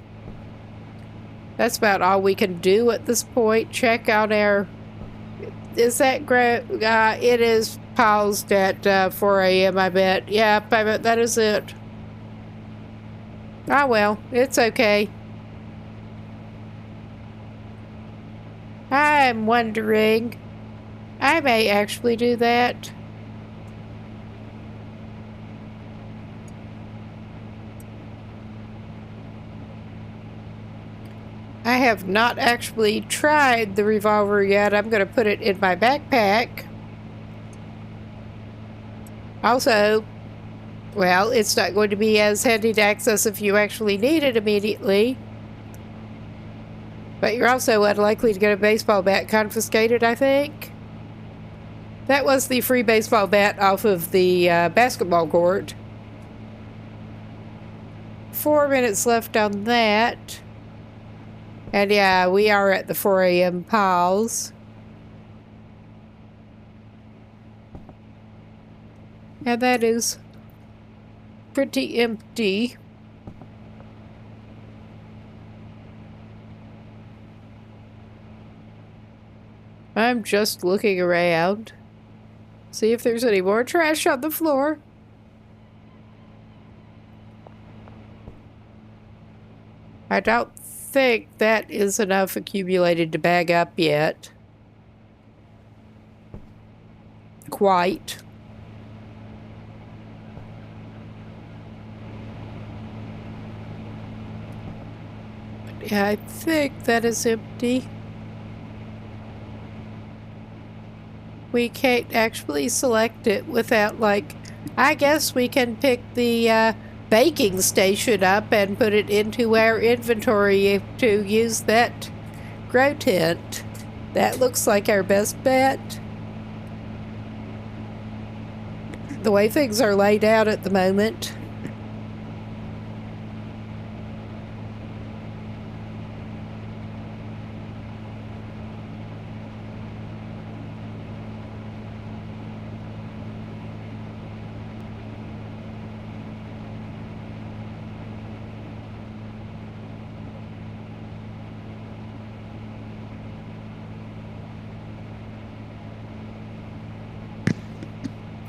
That's about all we can do at this point. Check on our... Is that great? It is paused at 4 a.m., I bet. Yep, I bet that is it. Ah, well, it's okay. I'm wondering... I may actually do that. I have not actually tried the revolver yet. I'm going to put it in my backpack. Also, well, it's not going to be as handy to access if you actually need it immediately. But you're also unlikely to get a baseball bat confiscated, I think. That was the free baseball bat off of the basketball court. 4 minutes left on that. And yeah, we are at the 4 a.m. pause. And that is pretty empty. I'm just looking around. See if there's any more trash on the floor. I don't think that is enough accumulated to bag up yet. Quite. But yeah, I think that is empty. We can't actually select it without, like, I guess we can pick the baking station up and put it into our inventory to use that grow tent. That looks like our best bet. The way things are laid out at the moment.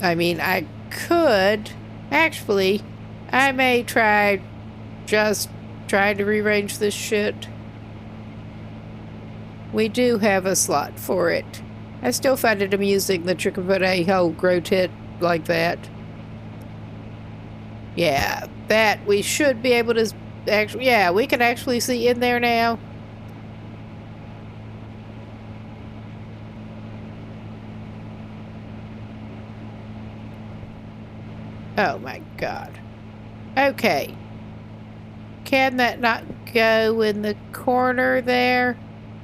I mean, I could... Actually, I may try just trying to rearrange this shit. We do have a slot for it. I still find it amusing that you can put a whole grow tent like that. Yeah, that we should be able to... Actually, yeah, we can actually see in there now. Oh my god. Okay. Can that not go in the corner there?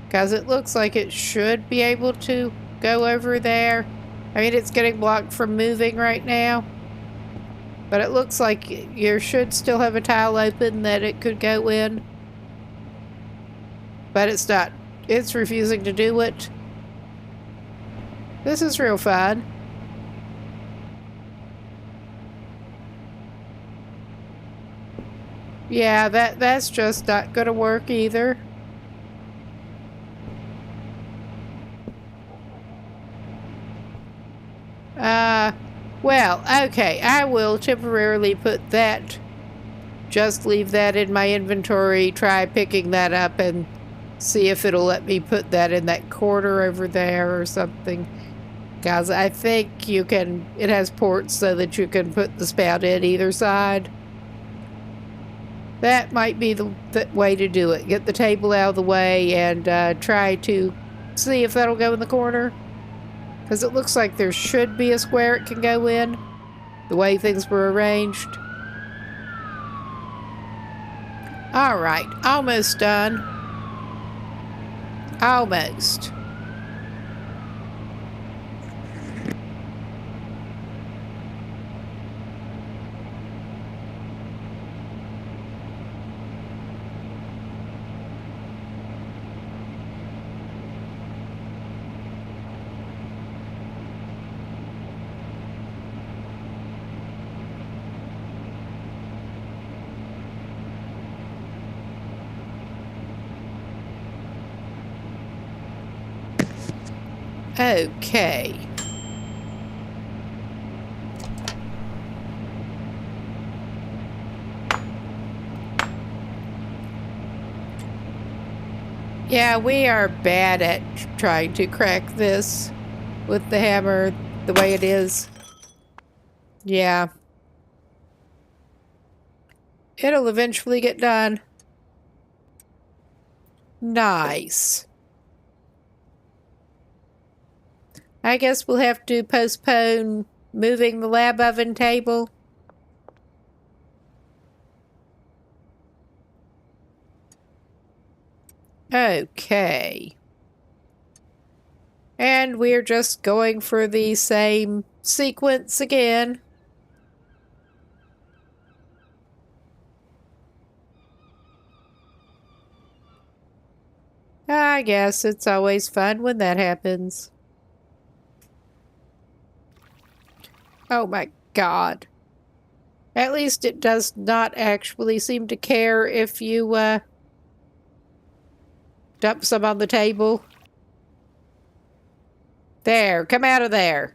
Because it looks like it should be able to go over there. I mean, it's getting blocked from moving right now. But it looks like you should still have a tile open that it could go in. But it's not. It's refusing to do it. This is real fun. Yeah, that's just not gonna work either. Well, okay, I will temporarily put that, just leave that in my inventory, try picking that up and see if it'll let me put that in that corner over there or something. Guys, I think you can, it has ports so that you can put the spout in either side. That might be the way to do it. Get the table out of the way and try to see if that'll go in the corner. Because it looks like there should be a square it can go in, the way things were arranged. Alright, almost done. Almost. Okay. Yeah, we are bad at trying to crack this with the hammer the way it is. Yeah. It'll eventually get done. Nice. I guess we'll have to postpone moving the lab oven table. Okay. And we're just going for the same sequence again. I guess it's always fun when that happens. Oh my god. At least it does not actually seem to care if you dump some on the table. There, come out of there.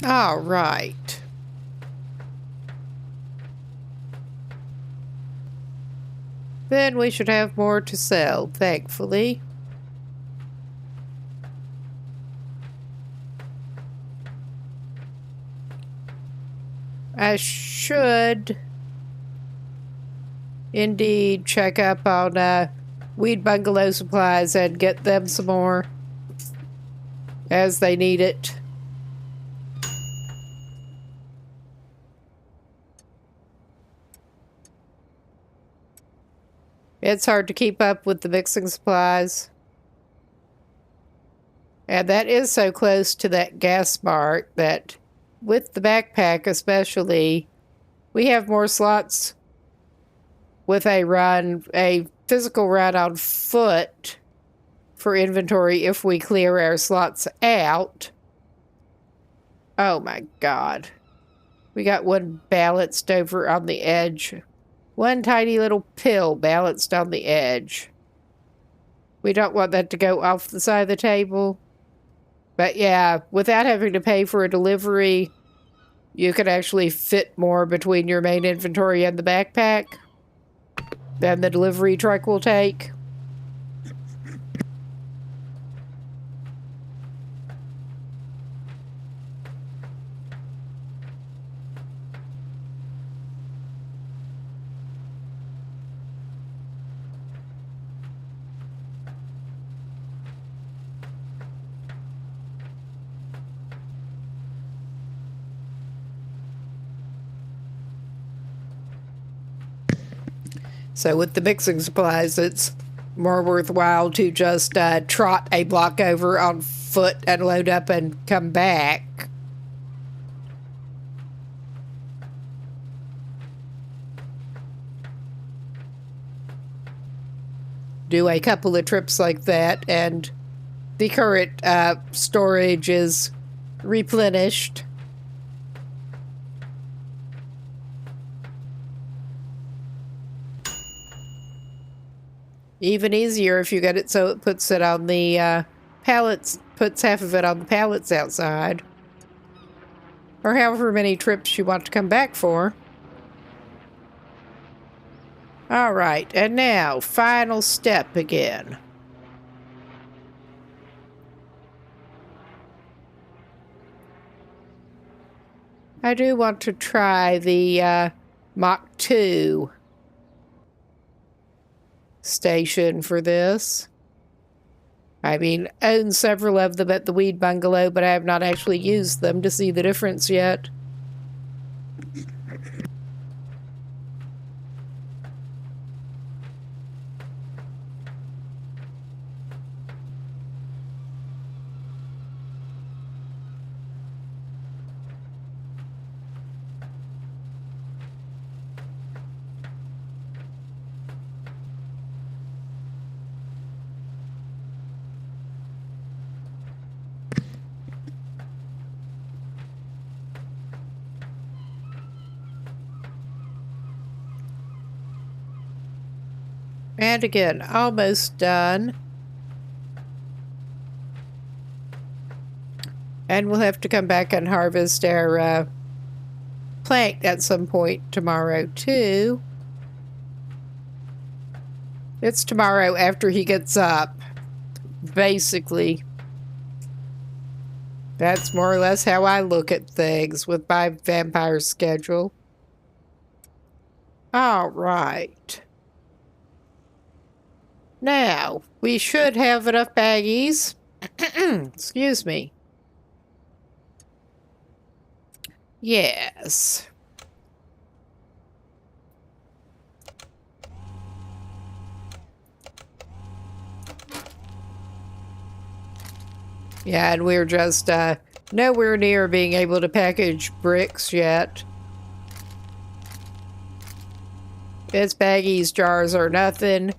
All right. Then we should have more to sell, thankfully. I should indeed check up on Weed Bungalow supplies and get them some more as they need it. It's hard to keep up with the mixing supplies. And that is so close to that gas mart that with the backpack especially, we have more slots with a physical run on foot for inventory if we clear our slots out. Oh my god. We got one balanced over on the edge. One tiny little pill balanced on the edge. We don't want that to go off the side of the table. But yeah, without having to pay for a delivery, you can actually fit more between your main inventory and the backpack than the delivery truck will take. So with the mixing supplies, it's more worthwhile to just trot a block over on foot and load up and come back. Do a couple of trips like that, and the current storage is replenished. Even easier if you get it so it puts it on the pallets, puts half of it on the pallets outside. Or however many trips you want to come back for. Alright, and now, final step again. I do want to try the Mach 2 station for this. I mean, own several of them at the Weed Bungalow, but I have not actually used them to see the difference yet. And again, almost done. And we'll have to come back and harvest our plant at some point tomorrow, too. It's tomorrow after he gets up, basically. That's more or less how I look at things with my vampire schedule. All right. Now, we should have enough baggies. Excuse me. Yes. Yeah, and we're just nowhere near being able to package bricks yet. It's baggies, jars, or nothing.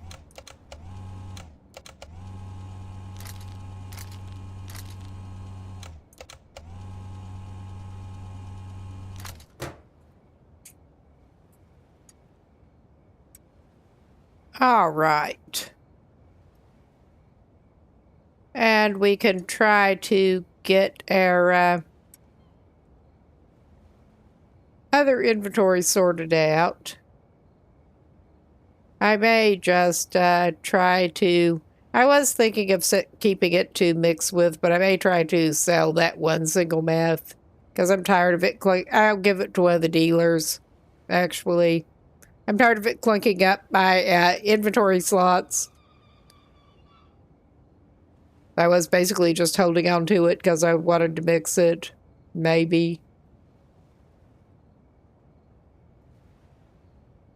All right. And we can try to get our other inventory sorted out. I may just try to... I was thinking of keeping it to mix with, but I may try to sell that one single meth. Because I'm tired of it. I'll give it to one of the dealers, actually. I'm tired of it clunking up my inventory slots. I was basically just holding on to it because I wanted to mix it. Maybe.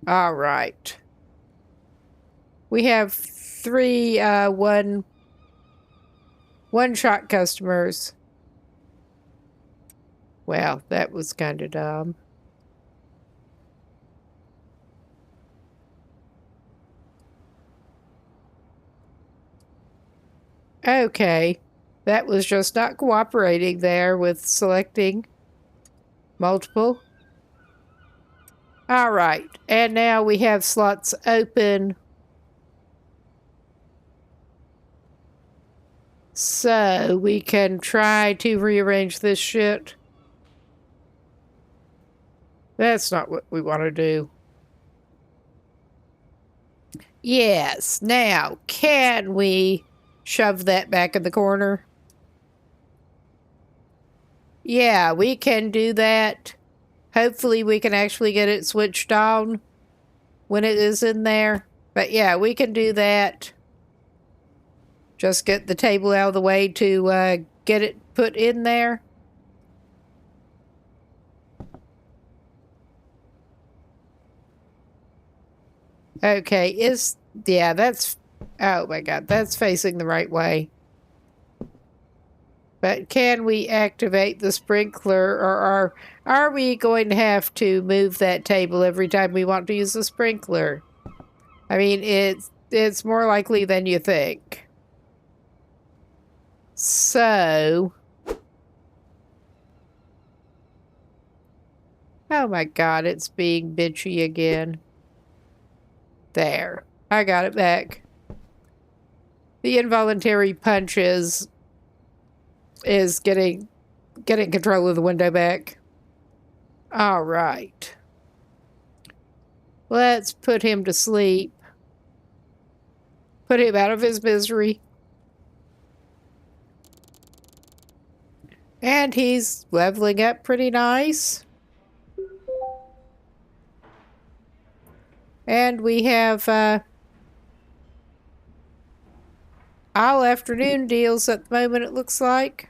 All right. We have 3 one-shot customers. Well, that was kind of dumb. Okay, that was just not cooperating there with selecting multiple. All right, and now we have slots open. So we can try to rearrange this shit. That's not what we want to do. Yes. Now, can we shove that back in the corner? Yeah, we can do that. Hopefully we can actually get it switched on when it is in there. But yeah, we can do that. Just get the table out of the way to get it put in there. Okay, yeah, that's, oh my God, that's facing the right way. But can we activate the sprinkler, or are we going to have to move that table every time we want to use the sprinkler? I mean, it's more likely than you think. So, oh my God, it's being bitchy again. There, I got it back. The involuntary punch is getting control of the window back. All right. Let's put him to sleep. Put him out of his misery. And he's leveling up pretty nice. And we have all afternoon deals at the moment, it looks like.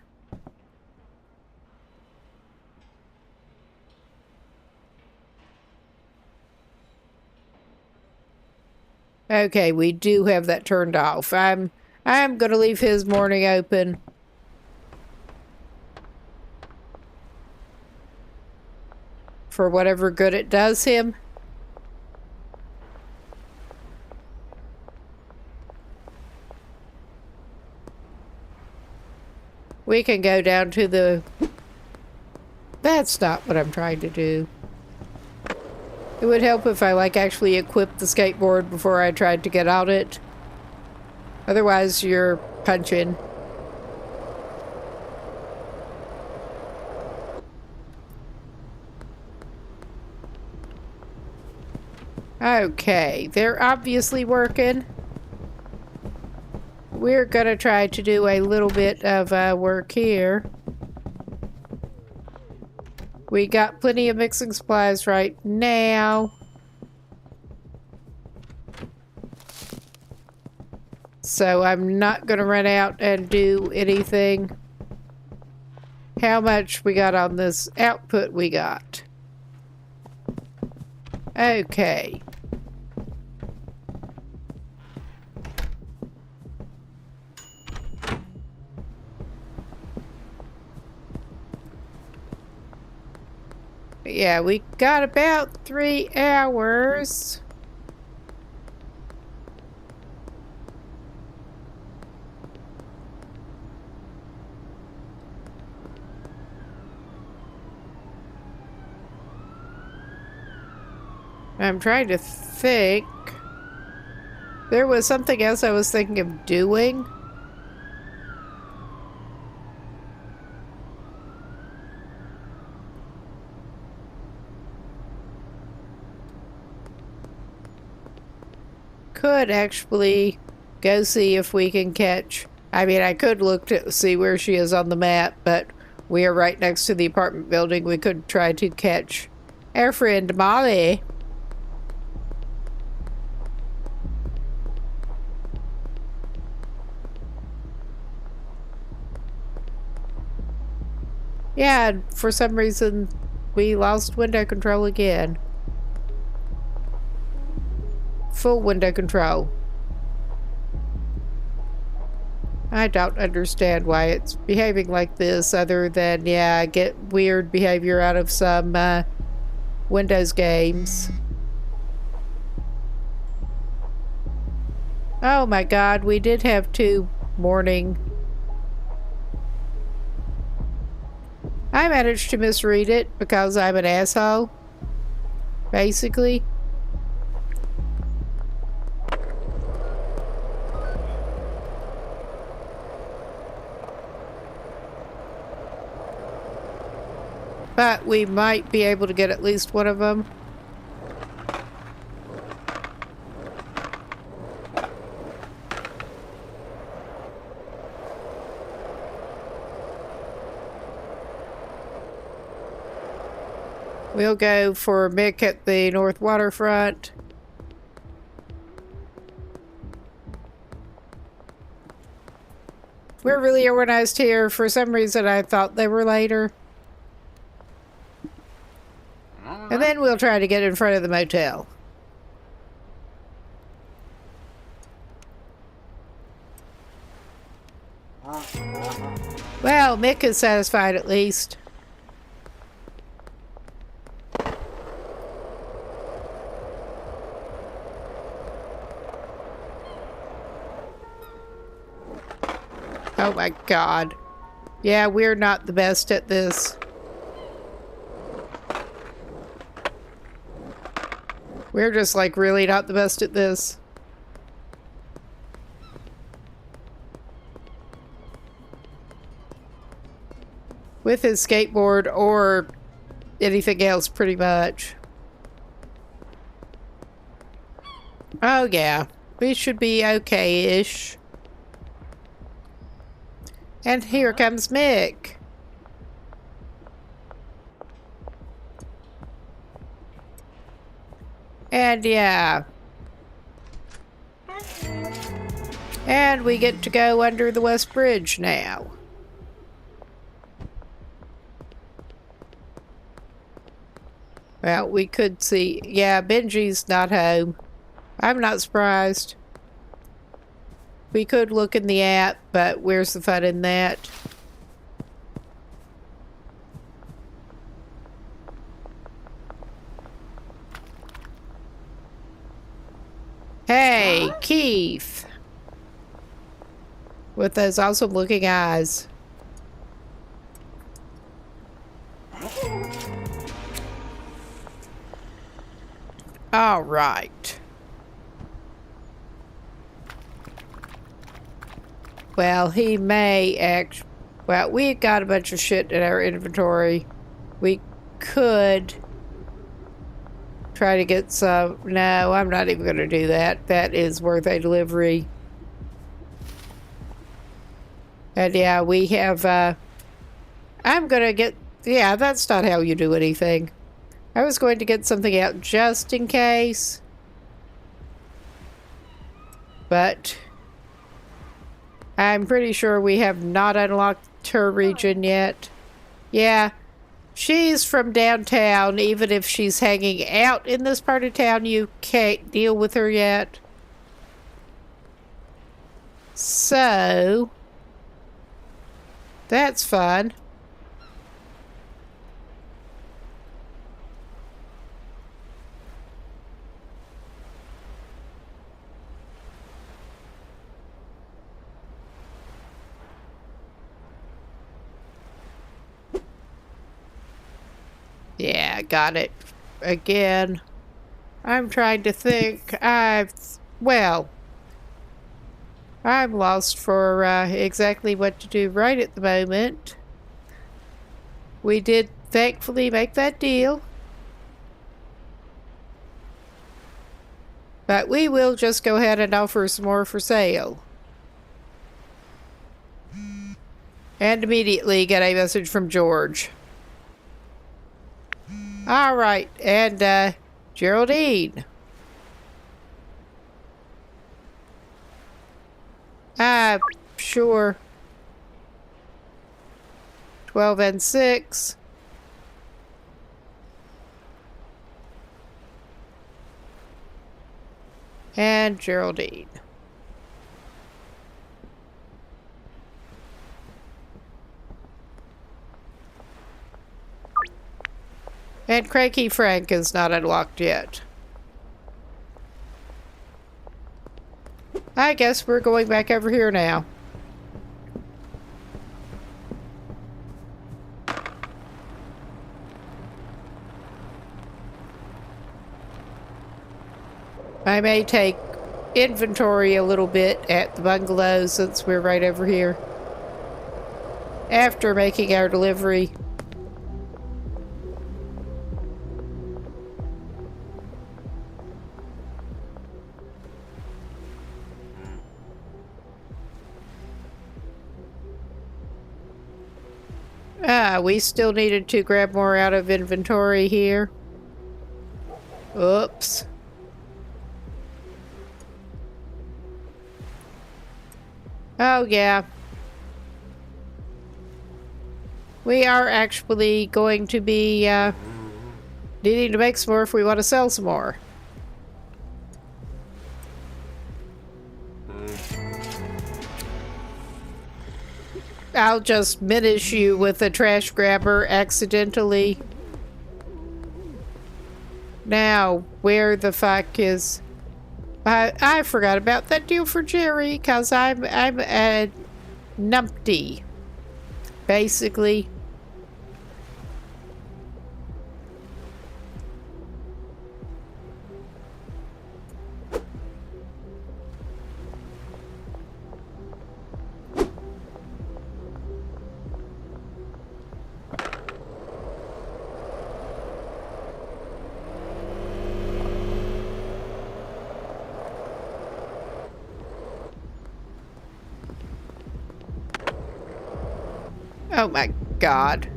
Okay, we do have that turned off. I'm going to leave his morning open. For whatever good it does him. We can go down to the... That's not what I'm trying to do. It would help if I, like, actually equipped the skateboard before I tried to get on it. Otherwise, you're punching. Okay, they're obviously working. We're gonna try to do a little bit of work here. We got plenty of mixing supplies right now. So I'm not gonna run out and do anything. How much we got on this output we got? Okay. Yeah, we got about 3 hours. I'm trying to think. There was something else I was thinking of doing. Could actually go see if we can catch... I mean, I could look to see where she is on the map, but we are right next to the apartment building. We could try to catch our friend Molly. Yeah, for some reason, we lost window control again. Full window control. I don't understand why it's behaving like this, other than, yeah, I get weird behavior out of some Windows games. Oh my God, we did have 2 morning. I managed to misread it because I'm an asshole, basically. But we might be able to get at least one of them. We'll go for Mick at the North Waterfront. We're really organized here. For some reason, I thought they were later. And then we'll try to get in front of the motel. Well, Mick is satisfied at least. Oh my God. Yeah, we're not the best at this. We're just like really not the best at this. With his skateboard or anything else, pretty much. Oh yeah, we should be okay-ish. And here comes Mick. And yeah. And we get to go under the West Bridge now. Well, we could see. Yeah, Benji's not home. I'm not surprised. We could look in the app, but where's the fun in that? Hey, Keith! With those awesome looking eyes. All right. Well, he may act... Well, we got a bunch of shit in our inventory. We could try to get some... No, I'm not even going to do that. That is worth a delivery. And yeah, we have... I'm going to get... Yeah, that's not how you do anything. I was going to get something out just in case. But... I'm pretty sure we have not unlocked her region yet. Yeah, she's from downtown. Even if she's hanging out in this part of town, you can't deal with her yet. So, that's fun. Yeah, got it. Again. I'm trying to think. Well, I'm lost for exactly what to do right at the moment. We did thankfully make that deal. But we will just go ahead and offer some more for sale. And immediately get a message from George. All right, and Geraldine. Sure. 12 and 6. And Geraldine. And Cranky Frank is not unlocked yet. I guess we're going back over here now. I may take inventory a little bit at the bungalow since we're right over here. After making our delivery. We still needed to grab more out of inventory here. Oops. Oh, yeah. We are actually going to be needing to make some more if we want to sell some more. I'll just menace you with a trash grabber accidentally. Now, where the fuck is... I forgot about that deal for Jerry, because I'm a numpty, basically. Oh my god.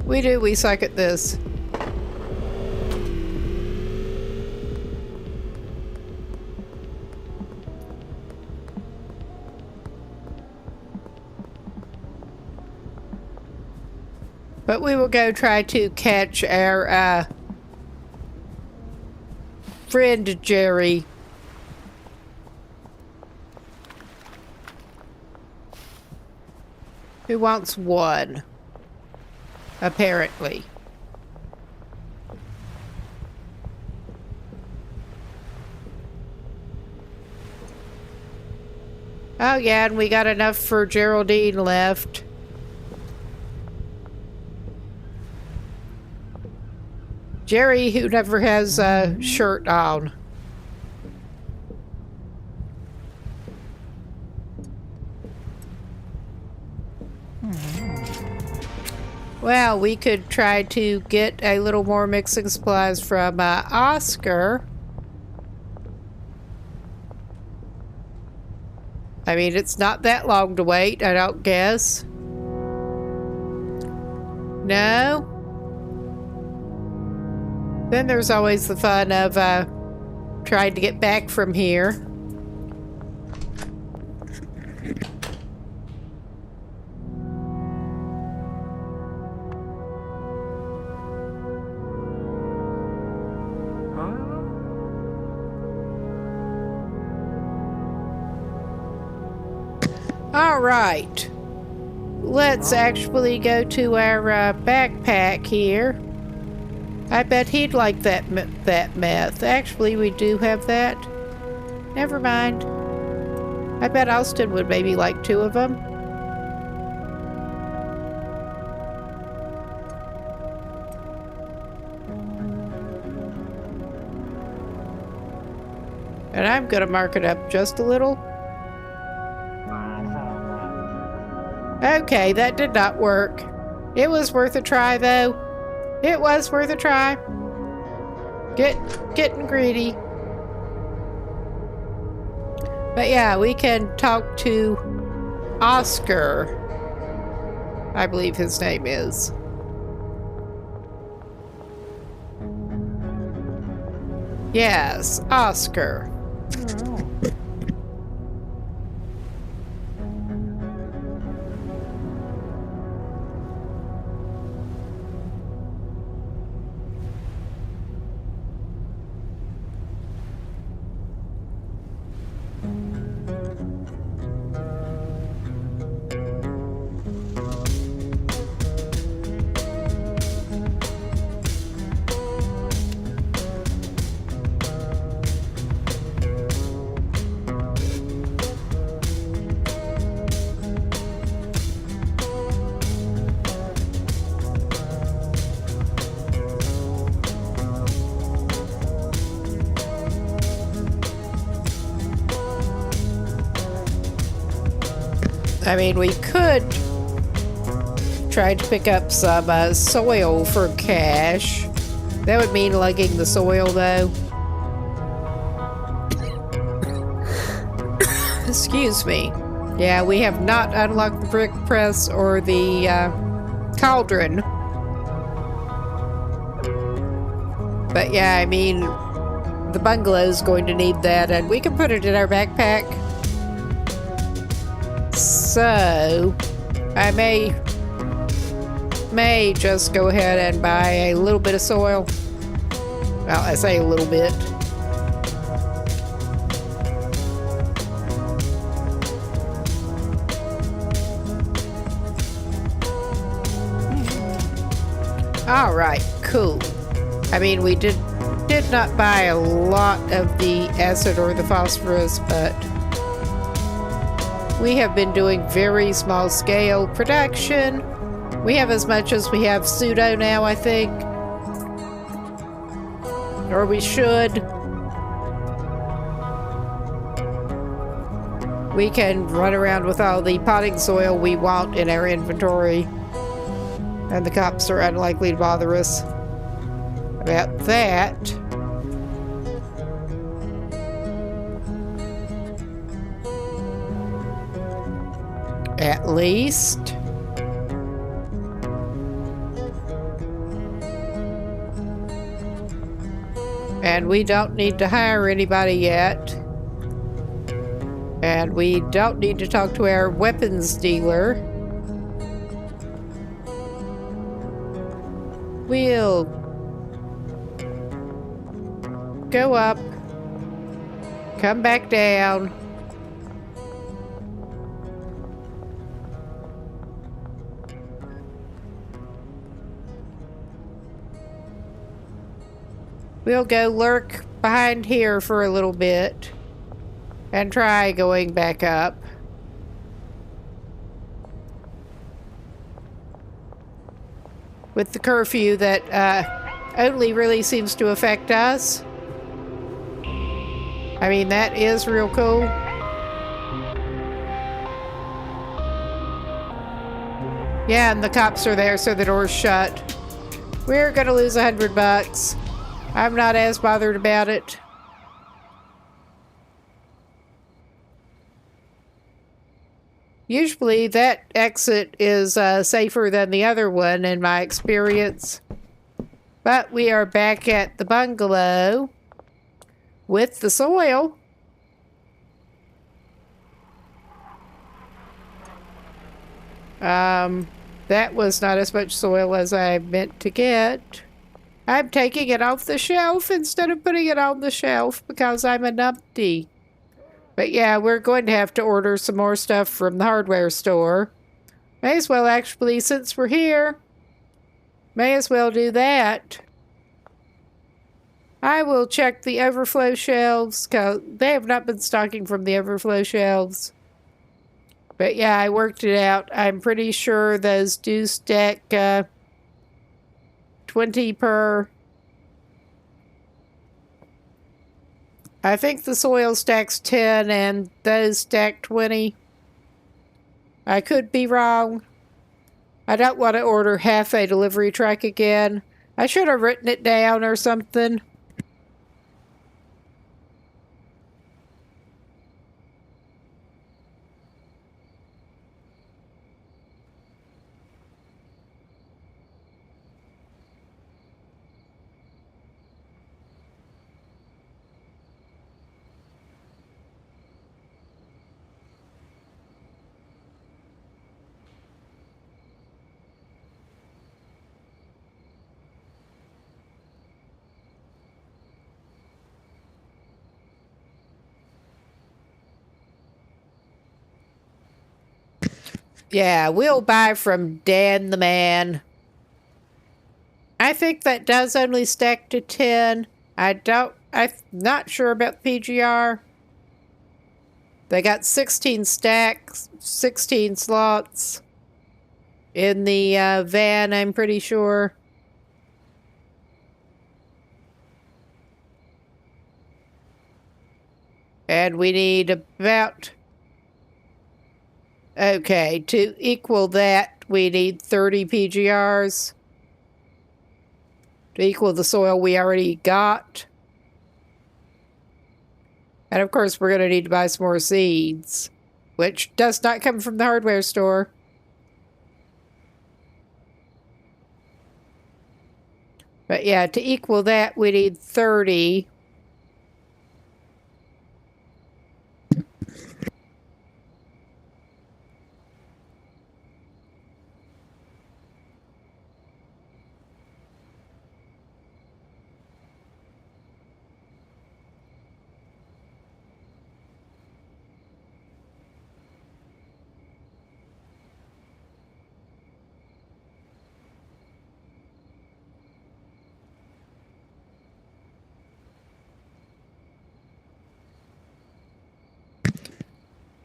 We suck at this. But we will go try to catch our friend Jerry. Who wants one? Apparently. Oh yeah, and we got enough for Geraldine left. Jerry, who never has a shirt on. Well, we could try to get a little more mixing supplies from Oscar. I mean, it's not that long to wait, I don't guess. No? Then there's always the fun of trying to get back from here. All right, let's actually go to our backpack here. I bet he'd like that meth. Actually, we do have that. Never mind. I bet Austin would maybe like 2 of them. And I'm gonna mark it up just a little. Okay, that did not work. It was worth a try, though. It was worth a try. Getting greedy. But yeah, we can talk to Oscar. I believe his name is. Yes, Oscar. I mean, we could try to pick up some soil for cash. That would mean lugging the soil, though. Excuse me. Yeah, we have not unlocked the brick press or the cauldron. But yeah, I mean, the bungalow's going to need that, and we can put it in our backpack. So, I may just go ahead and buy a little bit of soil. Well, I say a little bit. All right, cool. I mean, we did not buy a lot of the acid or the phosphorus, but we have been doing very small scale production. We have as much as we have pseudo now, I think. Or we should. We can run around with all the potting soil we want in our inventory. And the cops are unlikely to bother us about that. At least. And we don't need to hire anybody yet. And we don't need to talk to our weapons dealer. We'll go up, come back down. We'll go lurk behind here for a little bit and try going back up. With the curfew that only really seems to affect us. I mean, that is real cool. Yeah, and the cops are there, so the door's shut. We're gonna lose $100. I'm not as bothered about it. Usually that exit is safer than the other one in my experience. But we are back at the bungalow with the soil. That was not as much soil as I meant to get. I'm taking it off the shelf instead of putting it on the shelf because I'm a numpty. But yeah, we're going to have to order some more stuff from the hardware store. May as well actually, since we're here, may as well do that. I will check the overflow shelves because they have not been stocking from the overflow shelves. But yeah, I worked it out. I'm pretty sure those do stack 20 per. I think the soil stacks 10 and those stack 20. I could be wrong. I don't want to order half a delivery truck again. I should have written it down or something. Yeah, we'll buy from Dan the Man. I think that does only stack to 10. I'm not sure about PGR. They got 16 stacks, 16 slots in the van, I'm pretty sure. And we need about... Okay, to equal that, we need 30 PGRs. To equal the soil we already got. And of course, we're going to need to buy some more seeds, which does not come from the hardware store. But yeah, to equal that, we need 30.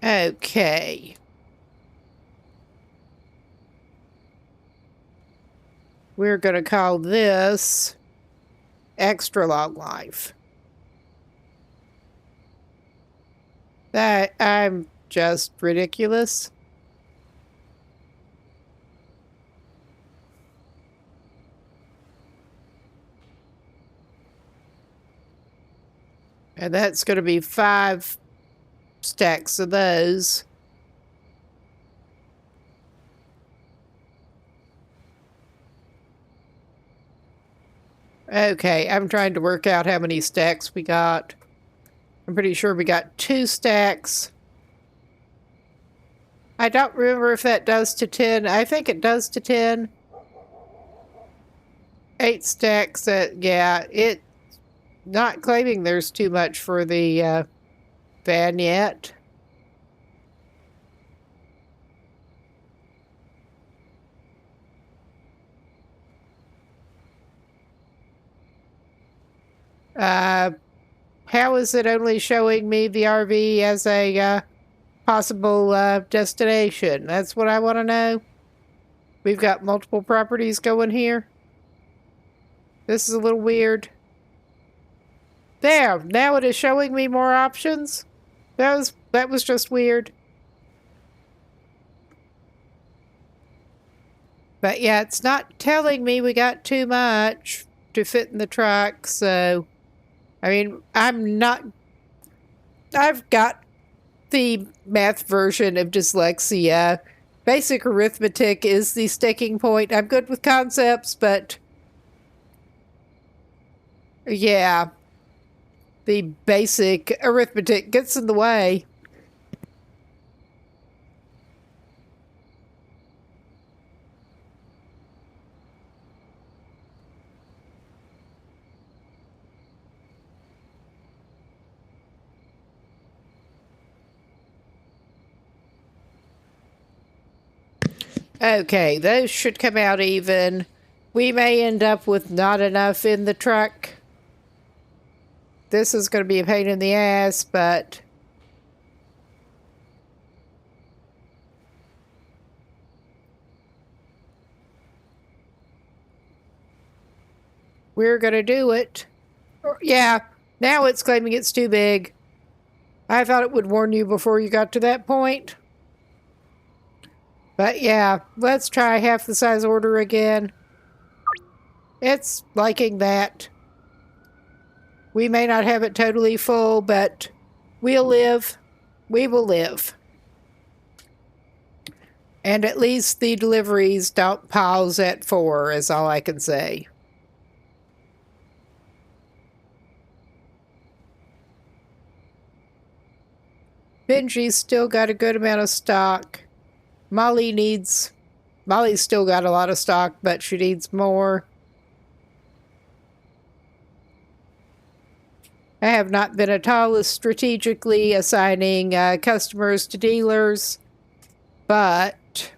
Okay. We're going to call this extra long life. I'm just ridiculous. And that's going to be 5 stacks of those. Okay, I'm trying to work out how many stacks we got. I'm pretty sure we got 2 stacks. I don't remember if that does to 10. I think it does to 10. 8 stacks. Yeah, it not claiming there's too much for the van yet. How is it only showing me the RV as a possible destination? That's what I want to know. We've got multiple properties going here. This is a little weird. There, now it is showing me more options. That was just weird. But yeah, it's not telling me we got too much to fit in the truck, so I mean, I've got the math version of dyslexia. Basic arithmetic is the sticking point. I'm good with concepts, but yeah, the basic arithmetic gets in the way. Okay, those should come out even. We may end up with not enough in the truck. This is going to be a pain in the ass, but we're going to do it. Yeah, now it's claiming it's too big. I thought it would warn you before you got to that point. But yeah, let's try half the size order again. It's liking that. We may not have it totally full, but we'll live. We will live. And at least the deliveries don't pause at 4 is all I can say. Benji's still got a good amount of stock. Molly's still got a lot of stock, but she needs more. I have not been at all strategically assigning customers to dealers, but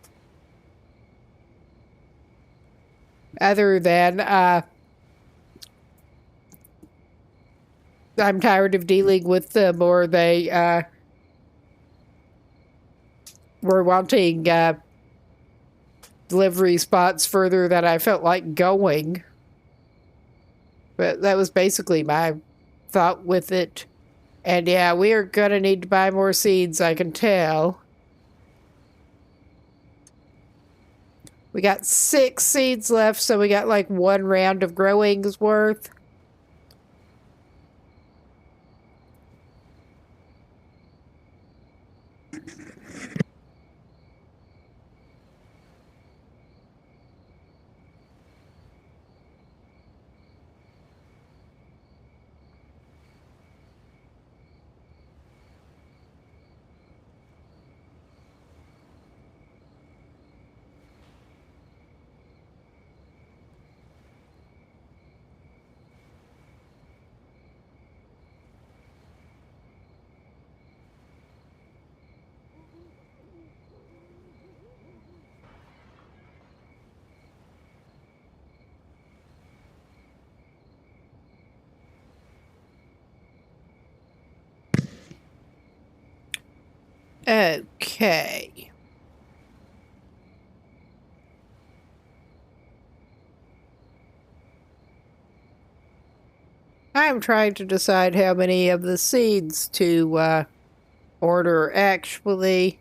other than I'm tired of dealing with them, or they were wanting delivery spots further than I felt like going. But that was basically my thought with it. And yeah, we are going to need to buy more seeds, I can tell. We got 6 seeds left, so we got like 1 round of growing's worth. Okay. I'm trying to decide how many of the seeds to order actually.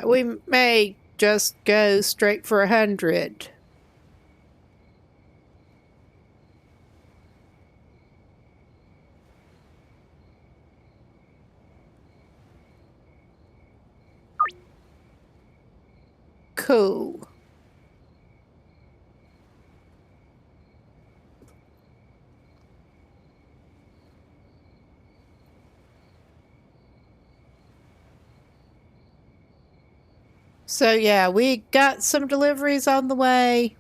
We may just go straight for 100. Cool. So yeah, we got some deliveries on the way.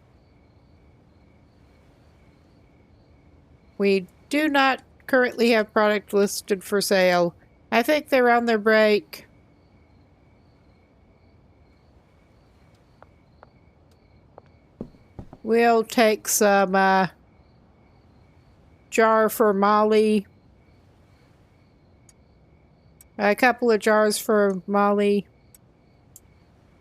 We do not currently have product listed for sale. I think they're on their break. We'll take some jar for Molly. A couple of jars for Molly.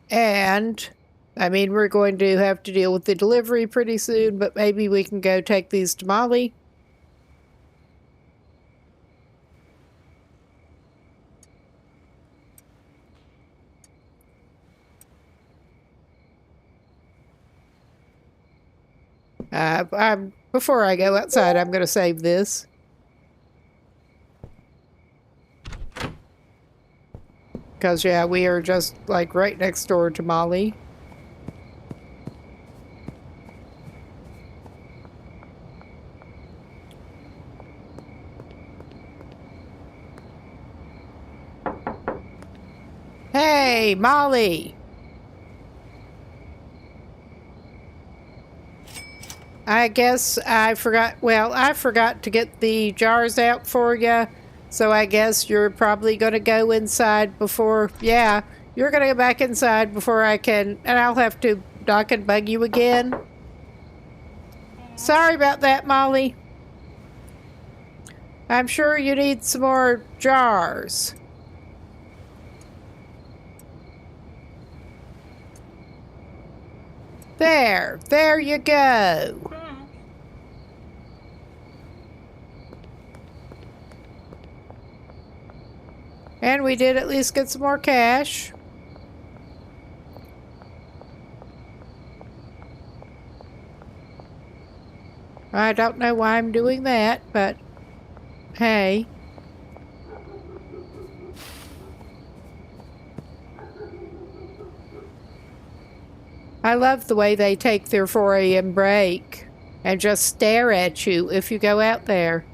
And, I mean, we're going to have to deal with the delivery pretty soon, but maybe we can go take these to Molly. Before I go outside, I'm going to save this. Because, yeah, we are just, like, right next door to Molly. Hey, Molly! I guess I forgot, well, I forgot to get the jars out for you. So I guess you're probably going to go inside before, yeah, you're going to go back inside before I can, and I'll have to dock and bug you again. Sorry about that, Molly. I'm sure you need some more jars. There you go. And we did at least get some more cash. I don't know why I'm doing that, but hey. I love the way they take their 4 a.m. break and just stare at you if you go out there.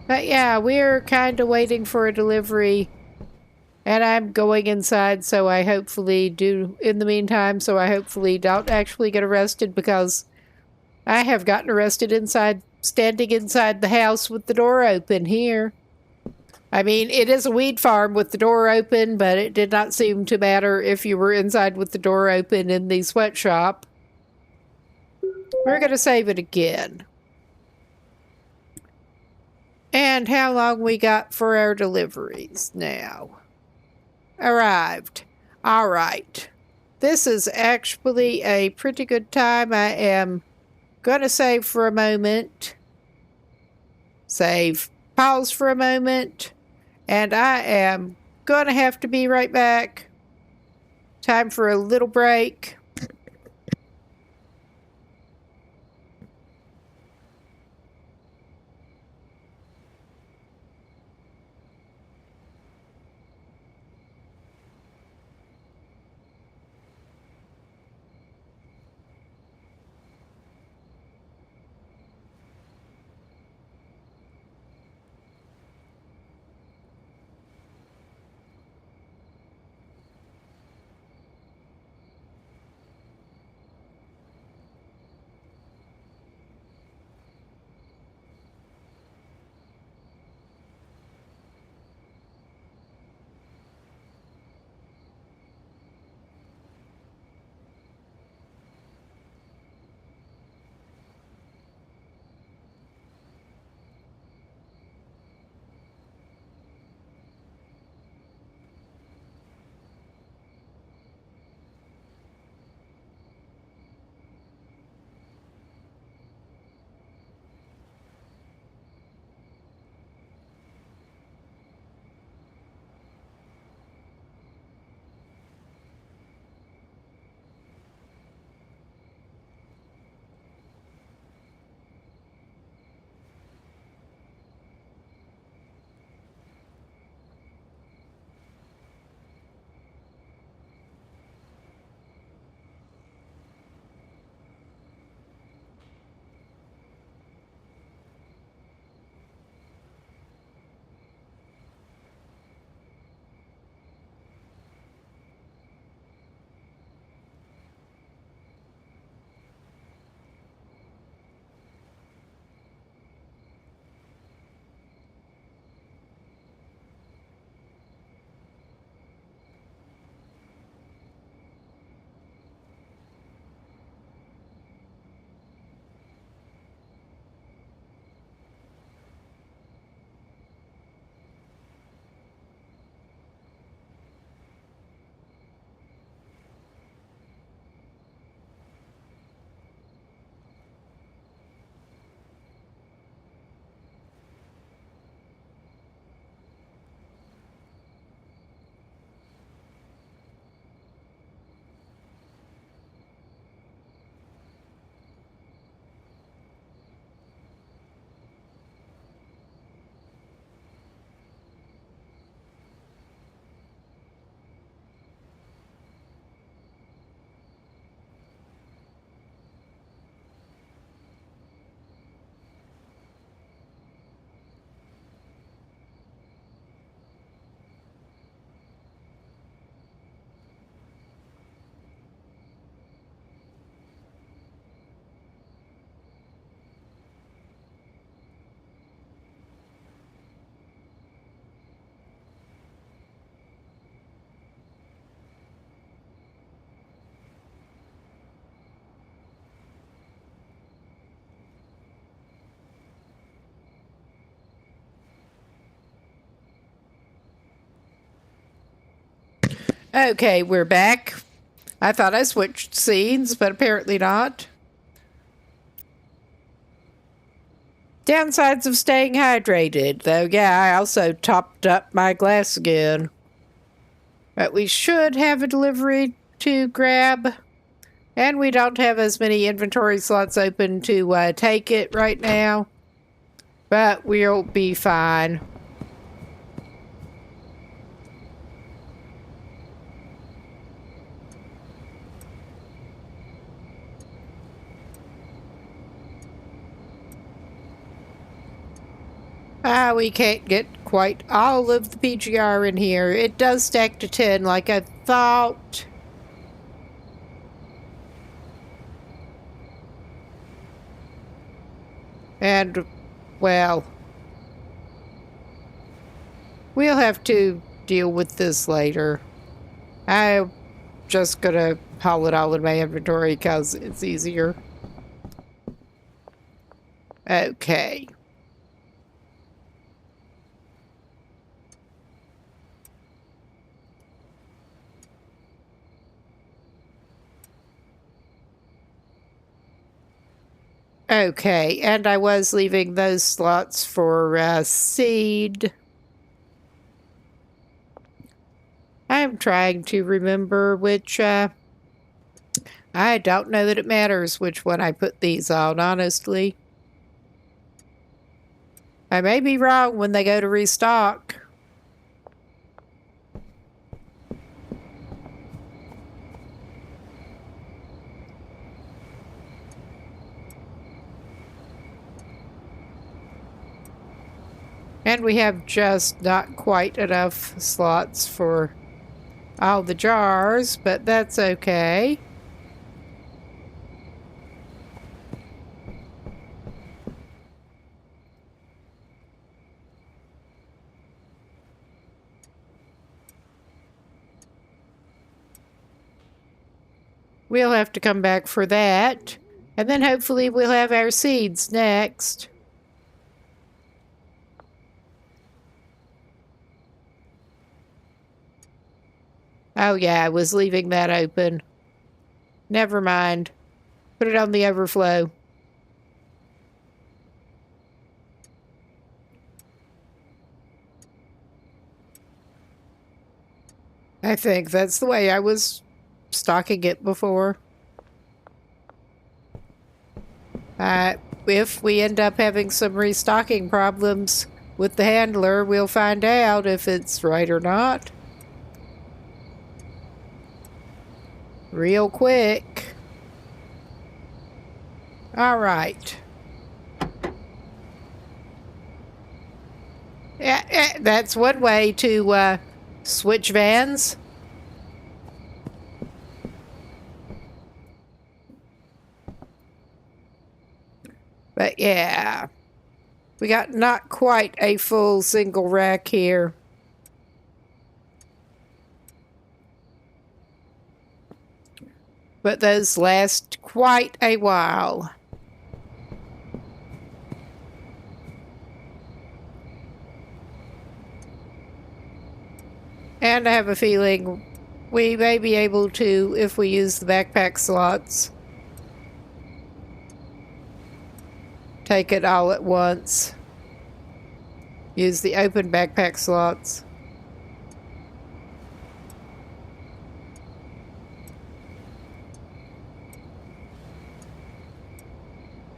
But yeah, we're kind of waiting for a delivery. And I'm going inside, so I hopefully do, in the meantime, so I hopefully don't actually get arrested, because I have gotten arrested standing inside the house with the door open here. I mean, it is a weed farm with the door open, but it did not seem to matter if you were inside with the door open in the sweatshop. We're going to save it again. And how long we got for our deliveries now? Arrived. All right. This is actually a pretty good time. I am going to save for a moment. Save. Pause for a moment. And I am going to have to be right back. Time for a little break. Okay, we're back. I thought I switched scenes, but apparently not. Downsides of staying hydrated, though, yeah, I also topped up my glass again. But we should have a delivery to grab, and we don't have as many inventory slots open to take it right now, but we'll be fine. We can't get quite all of the PGR in here. It does stack to 10 like I thought. And, well, we'll have to deal with this later. I'm just gonna haul it all in my inventory because it's easier. Okay. Okay, and I was leaving those slots for seed. I'm trying to remember which, I don't know that it matters which one I put these on, honestly. I may be wrong when they go to restock. And we have just not quite enough slots for all the jars, but that's okay. We'll have to come back for that. And then hopefully we'll have our seeds next. Oh yeah, I was leaving that open. Never mind. Put it on the overflow. I think that's the way I was stocking it before. If we end up having some restocking problems with the handler, we'll find out if it's right or not. Real quick. All right. Yeah, that's one way to switch vans. But yeah, we got not quite a full single rack here. But those last quite a while. And I have a feeling we may be able to, if we use the backpack slots, take it all at once. Use the open backpack slots.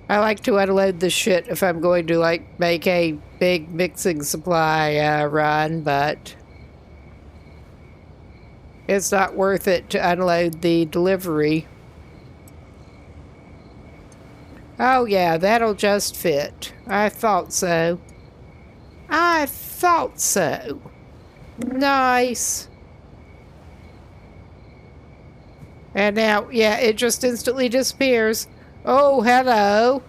I like to unload the shit if I'm going to, like, make a big mixing supply run, but it's not worth it to unload the delivery. Oh yeah, that'll just fit. I thought so. I thought so. Nice. And now, yeah, it just instantly disappears. Oh, hello.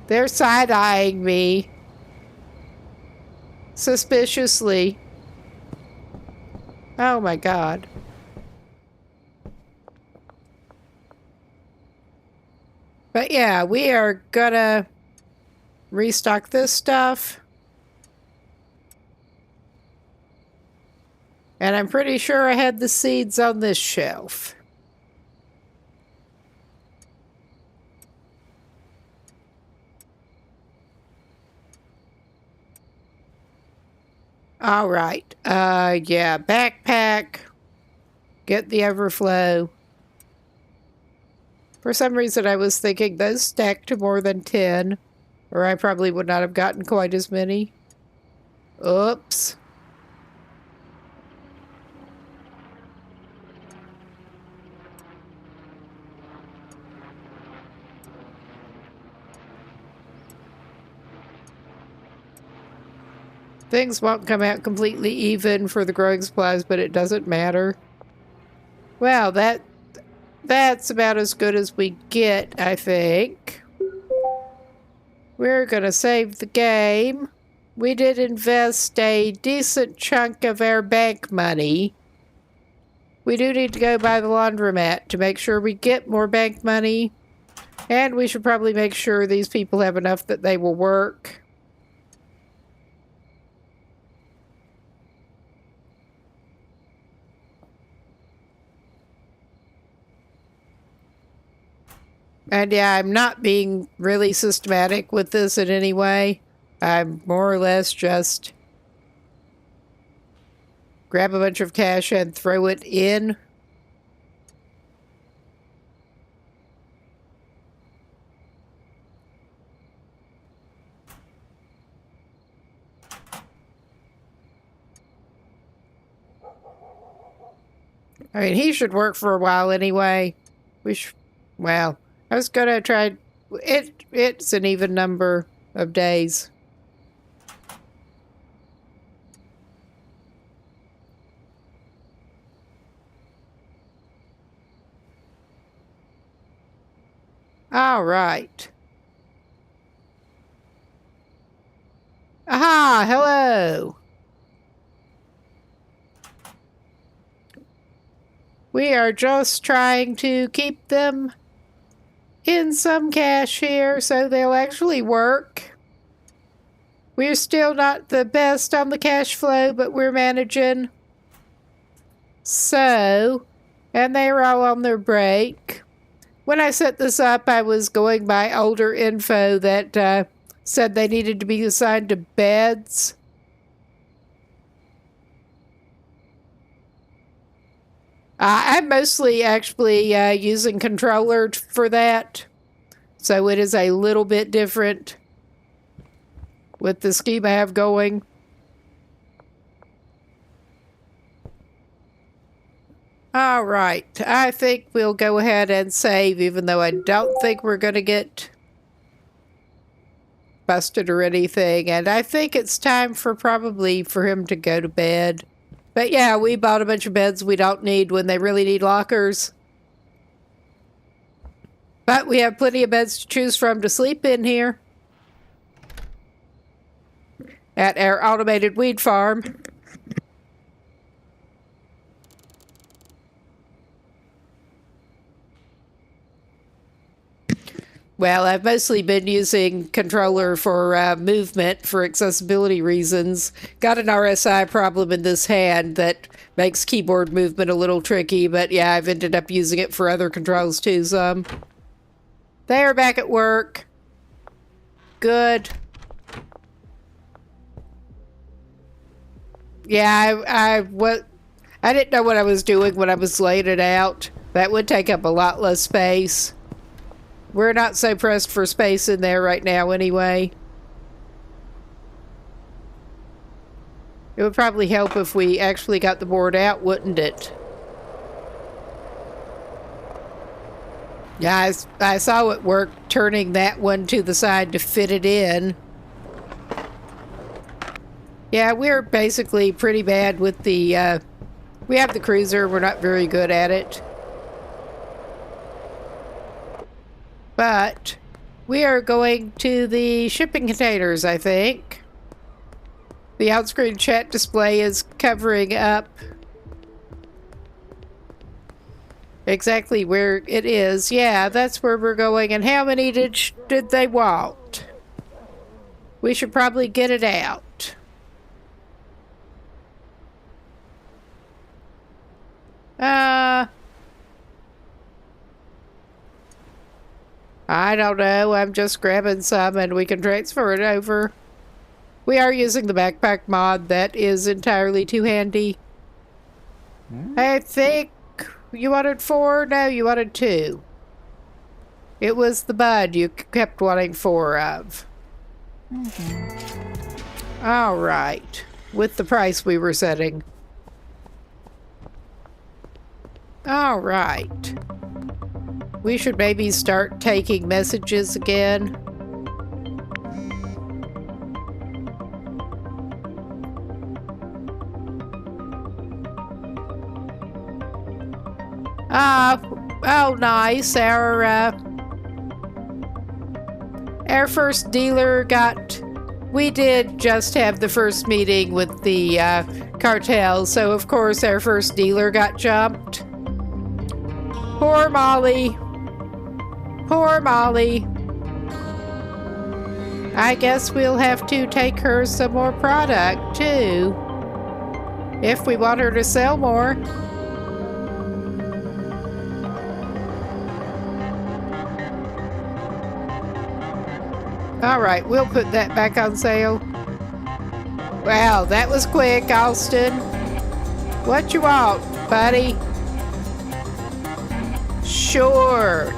They're side-eyeing me. Suspiciously. Oh my god. But yeah, we are gonna restock this stuff. And I'm pretty sure I had the seeds on this shelf. All right. Yeah, backpack. Get the overflow. For some reason, I was thinking those stacked to more than 10, or I probably would not have gotten quite as many. Oops. Things won't come out completely even for the growing supplies, but it doesn't matter. Well, that's about as good as we get, I think. We're gonna save the game. We did invest a decent chunk of our bank money. We do need to go by the laundromat to make sure we get more bank money. And we should probably make sure these people have enough that they will work. And yeah, I'm not being really systematic with this in any way. I'm more or less just grab a bunch of cash and throw it in. I mean, he should work for a while anyway. Well, I was gonna try it. It's an even number of days. All right. Aha, hello. We are just trying to keep them in some cash here so they'll actually work. We're still not the best on the cash flow, but we're managing. So, and they were all on their break. When I set this up, I was going by older info that said they needed to be assigned to beds. I'm mostly actually using controller for that, so it is a little bit different with the scheme I have going. All right, I think we'll go ahead and save, even though I don't think we're going to get busted or anything, and I think it's time probably for him to go to bed. But yeah, we bought a bunch of beds we don't need when they really need lockers. But we have plenty of beds to choose from to sleep in here at our automated weed farm. Well, I've mostly been using controller for movement for accessibility reasons. Got an RSI problem in this hand that makes keyboard movement a little tricky, but yeah, I've ended up using it for other controls too some. They are back at work. Good. Yeah, I didn't know what I was doing when I was laying it out. That would take up a lot less space. We're not so pressed for space in there right now anyway. It would probably help if we actually got the board out, wouldn't it? Yeah, I saw it work turning that one to the side to fit it in. Yeah, we're basically pretty bad with the, we have the cruiser, we're not very good at it. But we are going to the shipping containers, I think. The outscreen chat display is covering up exactly where it is. Yeah, that's where we're going. And how many did they want? We should probably get it out. I don't know. I'm just grabbing some and we can transfer it over. We are using the backpack mod. That is entirely too handy. I think you wanted 4? No, you wanted 2. It was the bud you kept wanting 4 of. All right. With the price we were setting. All right. We should maybe start taking messages again. Oh, nice. Our first dealer got... We did just have the first meeting with the cartel, so of course our first dealer got jumped. Poor Molly. Poor Molly. I guess we'll have to take her some more product, too. If we want her to sell more. Alright, we'll put that back on sale. Wow, that was quick, Alston. What you want, buddy? Sure.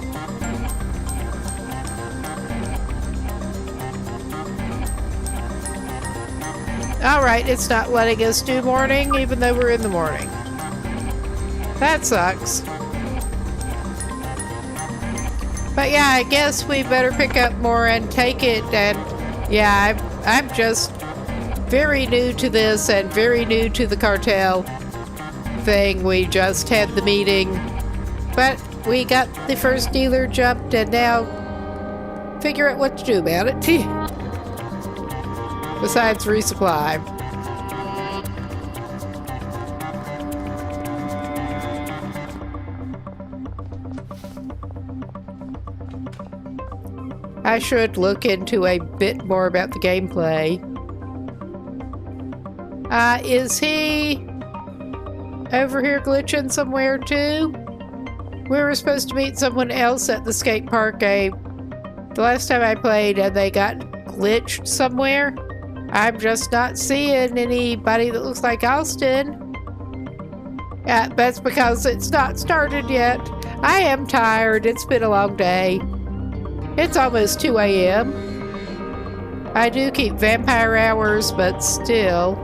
Alright, it's not letting us do morning, even though we're in the morning. That sucks. But yeah, I guess we better pick up more and take it. And yeah, I'm just very new to this and very new to the cartel thing. We just had the meeting. But we got the first dealer jumped and now figure out what to do about it. Besides resupply. I should look into a bit more about the gameplay. Is he over here glitching somewhere too? We were supposed to meet someone else at the skate park the last time I played and they got glitched somewhere. I'm just not seeing anybody that looks like Alston. Yeah, that's because it's not started yet. I am tired. It's been a long day. It's almost 2 a.m. I do keep vampire hours, but still.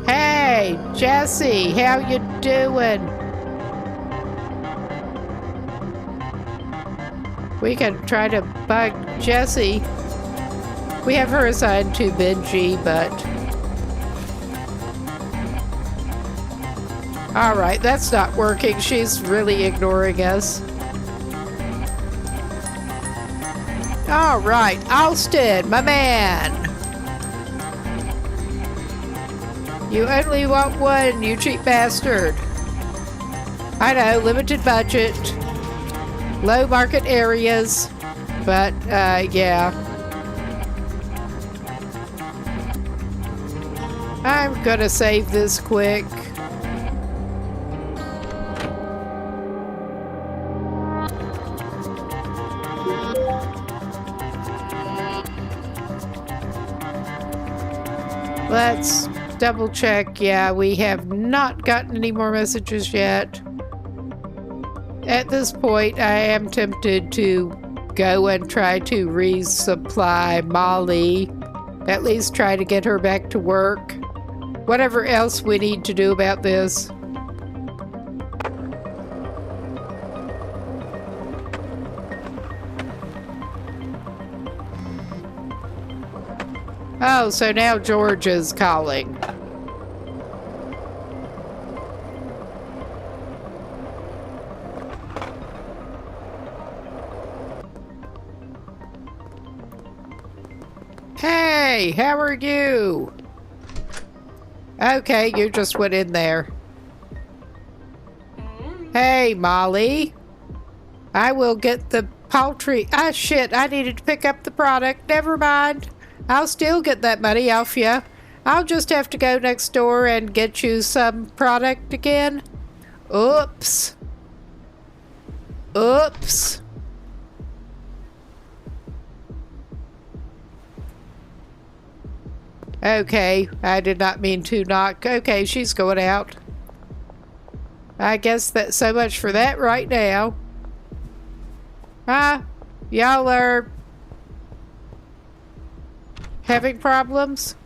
Hey, Jesse, how you doing? We can try to bug Jessie. We have her assigned to Benji, but... Alright, that's not working. She's really ignoring us. Alright, Alston, my man. You only want one, you cheap bastard. I know, limited budget. Low market areas. But, yeah. I'm gonna save this quick. Let's double check. Yeah, we have not gotten any more messages yet. At this point, I am tempted to go and try to resupply Molly. At least try to get her back to work. Whatever else we need to do about this. Oh, so now George is calling. Hey, how are you? Okay, you just went in there. Hey, Molly. I will get the poultry. Ah, shit, I needed to pick up the product. Never mind. I'll still get that money off you. I'll just have to go next door and get you some product again. Oops. Oops. Okay, I did not mean to knock. Okay, she's going out. I guess that's so much for that right now. Y'all are having problems?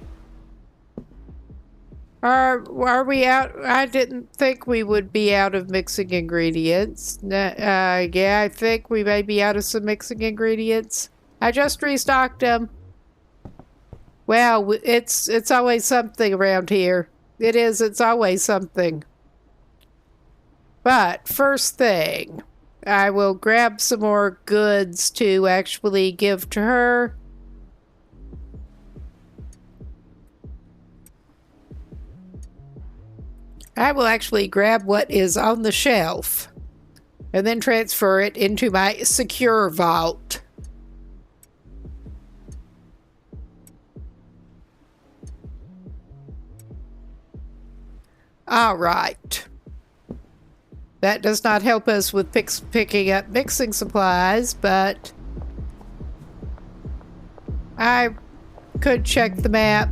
Are we out? I didn't think we would be out of mixing ingredients. Yeah, I think we may be out of some mixing ingredients. I just restocked them. Well, it's always something around here. It is, it's always something. But first thing, I will grab some more goods to actually give to her. I will actually grab what is on the shelf and then transfer it into my secure vault. All right. That does not help us with picking up mixing supplies, but I could check the map,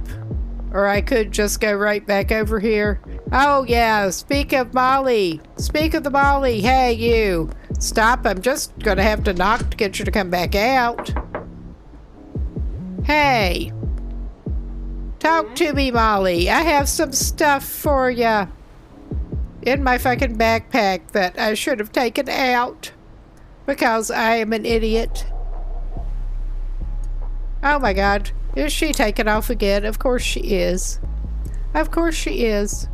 or I could just go right back over here. Oh yeah, speak of Molly. Speak of the Molly. Hey, you. Stop, I'm just gonna have to knock to get you to come back out. Hey. Talk to me, Molly. I have some stuff for ya in my fucking backpack that I should have taken out because I am an idiot. Oh my god. Is she taking off again? Of course she is. Of course she is.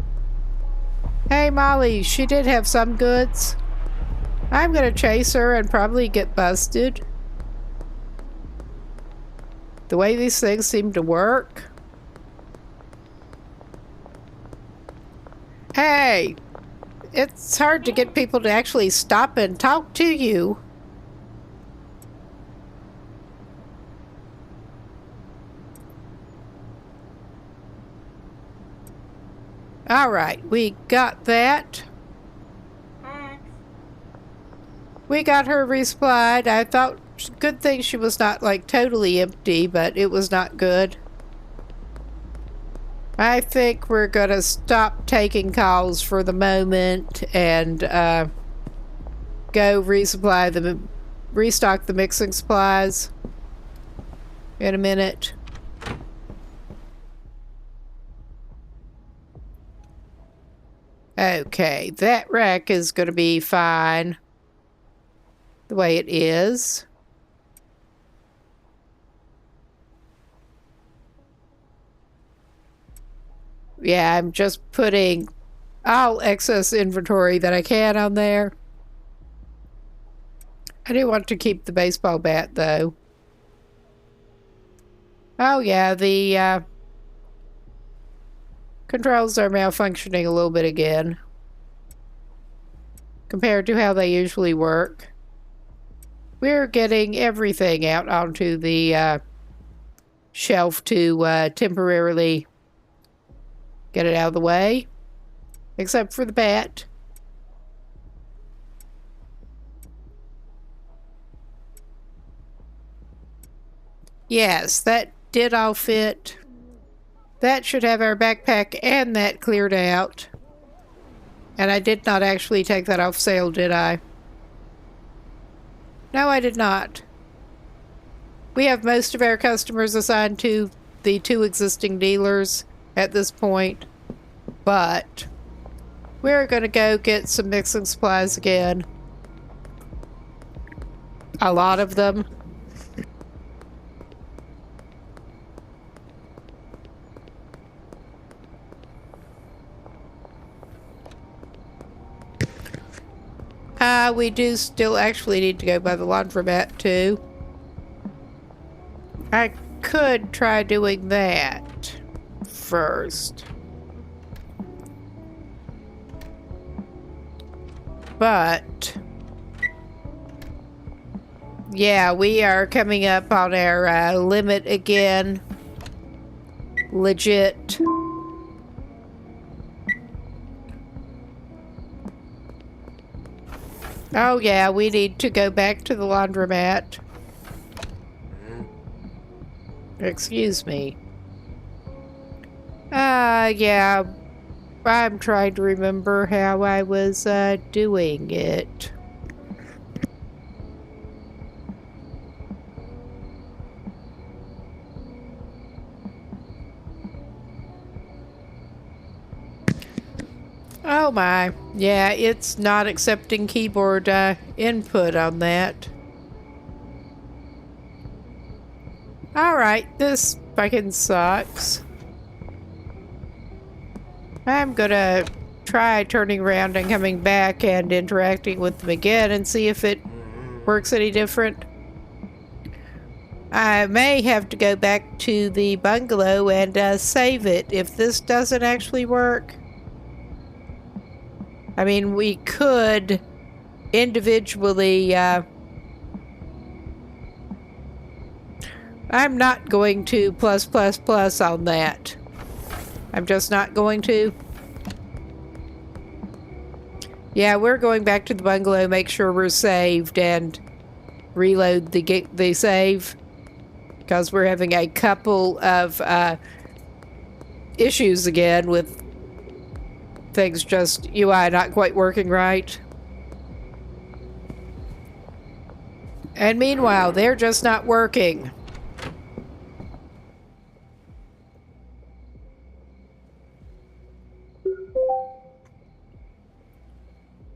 Hey, Molly, she did have some goods. I'm gonna chase her and probably get busted. The way these things seem to work. Hey, it's hard to get people to actually stop and talk to you. All right, we got that. We got her resupplied. I thought, good thing she was not like totally empty, but it was not good. I think we're gonna stop taking calls for the moment and go restock the mixing supplies in a minute. Okay, that rack is going to be fine the way it is. Yeah, I'm just putting all excess inventory that I can on there. I do want to keep the baseball bat, though. Oh, yeah, the controls are malfunctioning a little bit again compared to how they usually work. We're getting everything out onto the shelf to temporarily get it out of the way, except for the bat. Yes, that did all fit. That should have our backpack and that cleared out. And I did not actually take that off sale, did I? No, I did not. We have most of our customers assigned to the 2 existing dealers at this point, but we're gonna go get some mixing supplies again. A lot of them. We do still actually need to go by the laundromat too. I could try doing that first. But yeah, we are coming up on our limit again. Legit. Oh yeah, we need to go back to the laundromat. Excuse me. Yeah. I'm trying to remember how I was, doing it. Oh my. Yeah, it's not accepting keyboard, input on that. Alright, this fucking sucks. I'm gonna try turning around and coming back and interacting with them again and see if it works any different. I may have to go back to the bungalow and save it if this doesn't actually work. I mean, we could individually, I'm not going to plus on that. I'm just not going to. Yeah, we're going back to the bungalow, make sure we're saved, and reload the save. Because we're having a couple of issues again with things just UI not quite working right. And meanwhile, they're just not working.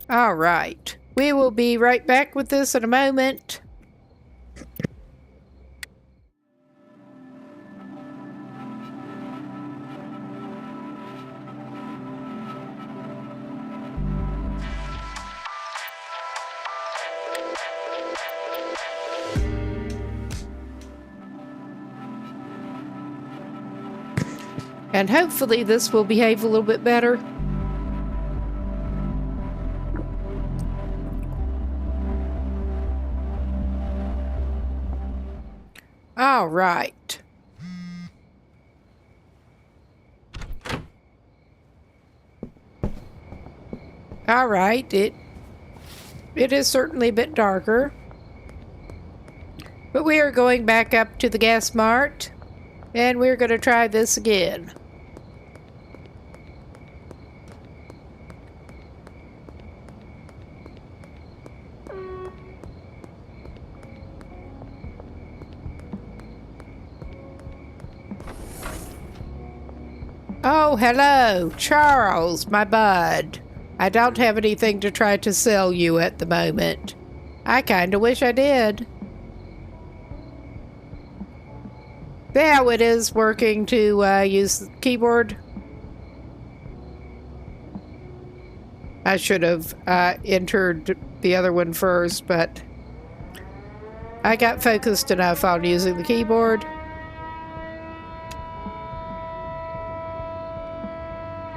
All right. We will be right back with this in a moment. And hopefully this will behave a little bit better. All right. All right, it is certainly a bit darker. But we are going back up to the gas mart, and we're going to try this again. Oh, hello, Charles, my bud. I don't have anything to try to sell you at the moment. I kinda wish I did. Now it is working to use the keyboard. I should have entered the other one first, but I got focused enough on using the keyboard.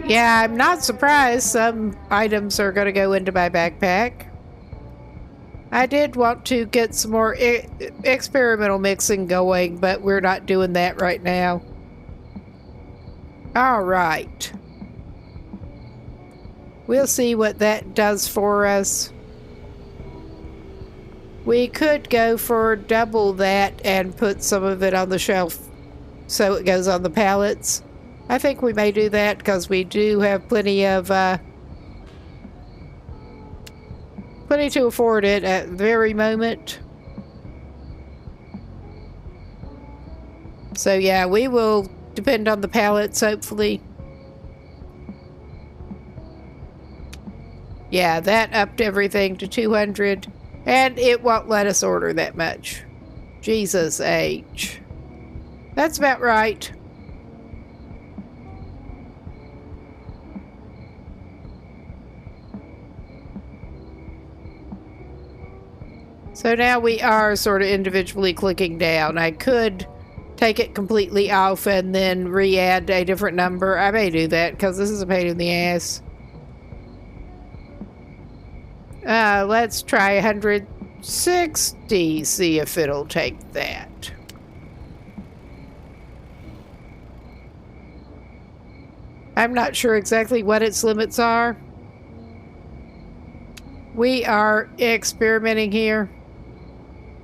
Yeah, I'm not surprised some items are going to go into my backpack. I did want to get some more experimental mixing going, but we're not doing that right now. All right. We'll see what that does for us. We could go for double that and put some of it on the shelf so it goes on the pallets. I think we may do that because we do have plenty to afford it at the very moment. So yeah, we will depend on the pallets, hopefully. Yeah, that upped everything to 200, and it won't let us order that much. Jesus H. That's about right. So now we are sort of individually clicking down. I could take it completely off and then re-add a different number. I may do that because this is a pain in the ass. Let's try 160, see if it'll take that. I'm not sure exactly what its limits are. We are experimenting here.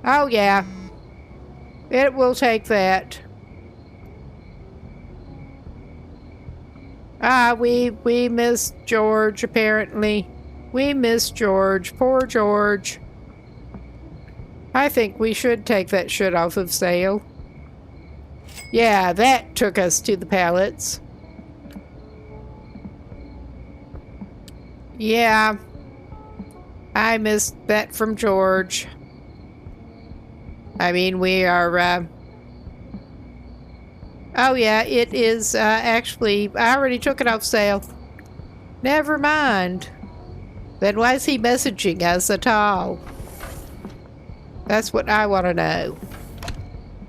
Oh, yeah. It will take that. We missed George, apparently. We missed George. Poor George. I think we should take that shit off of sale. Yeah, that took us to the pallets. Yeah. I missed that from George. I mean, we are, oh, yeah, it is, actually, I already took it off sale. Never mind. Then why is he messaging us at all? That's what I want to know.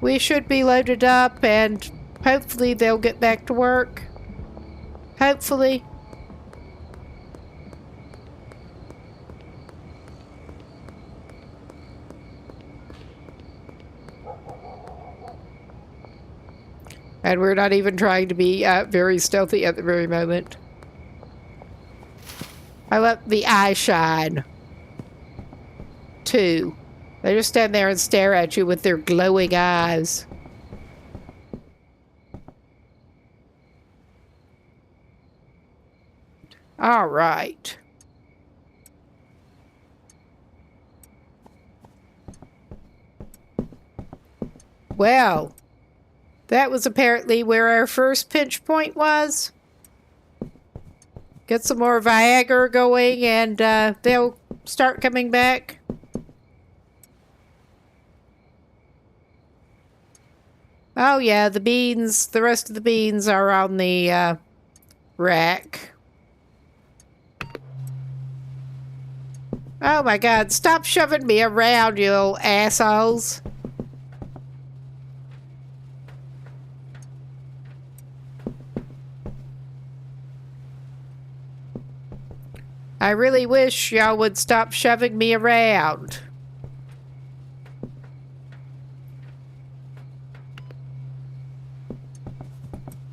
We should be loaded up, and hopefully they'll get back to work. Hopefully. And we're not even trying to be very stealthy at the very moment. I let the eye shine. Too. They just stand there and stare at you with their glowing eyes. All right. Well, that was apparently where our first pinch point was. Get some more Viagra going and they'll start coming back. Oh yeah, the beans, the rest of the beans are on the rack. Oh my God, stop shoving me around, you little assholes. I really wish y'all would stop shoving me around.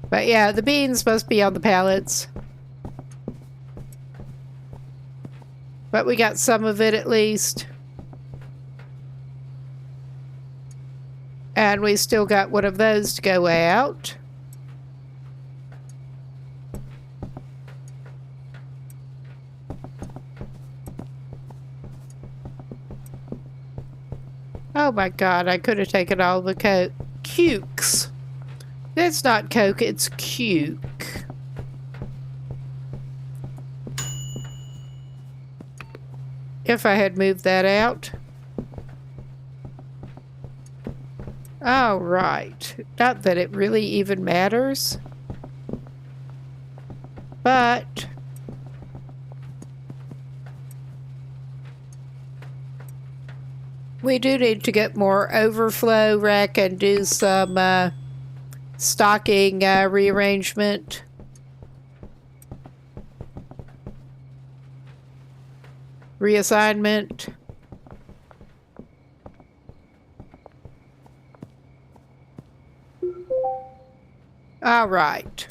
But yeah, the beans must be on the pallets. But we got some of it at least. And we still got one of those to go out. Oh my God, I could have taken all the cukes. It's not Coke, it's Cuke. If I had moved that out. All right. Not that it really even matters. But we do need to get more overflow rack and do some stocking rearrangement. Reassignment. All right.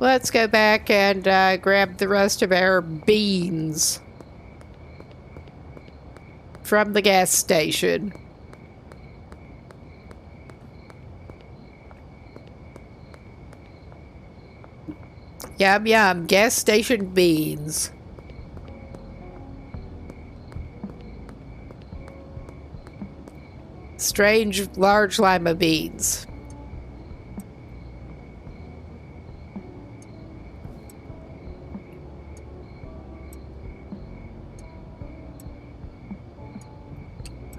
Let's go back and grab the rest of our beans from the gas station. Yum yum, gas station beans. Strange large lima beans.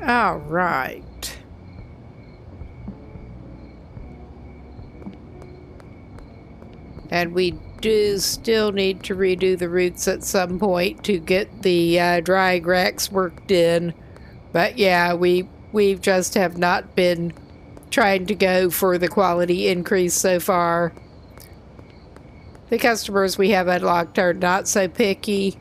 All right. And we do still need to redo the roots at some point to get the drying racks worked in. But yeah, we just have not been trying to go for the quality increase so far. The customers we have unlocked are not so picky.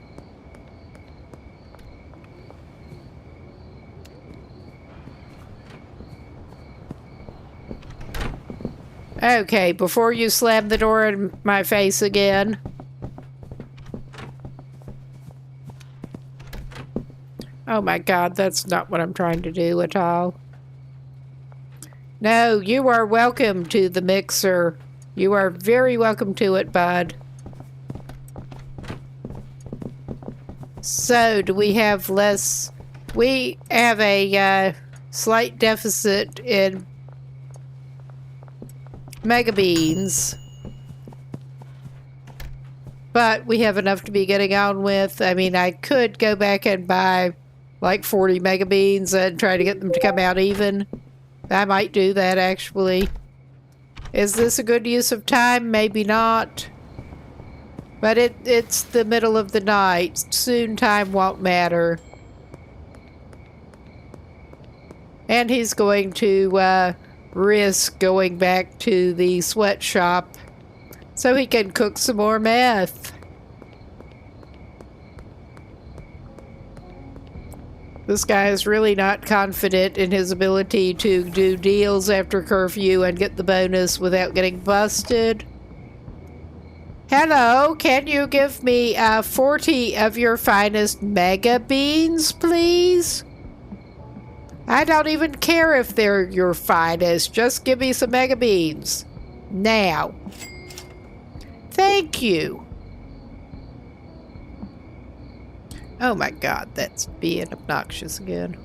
Okay, before you slam the door in my face again. Oh my God, that's not what I'm trying to do at all. No, you are welcome to the mixer. You are very welcome to it, bud. So, do we have less? We have a slight deficit in mega beans. But we have enough to be getting on with. I mean, I could go back and buy like 40 mega beans and try to get them to come out even. I might do that, actually. Is this a good use of time? Maybe not. But it's the middle of the night. Soon time won't matter. And he's going to risk going back to the sweatshop so he can cook some more meth. This guy is really not confident in his ability to do deals after curfew and get the bonus without getting busted. Hello, can you give me 40 of your finest mega beans, please? I don't even care if they're your finest. Just give me some mega beans. Now. Thank you. Oh my God, that's being obnoxious again.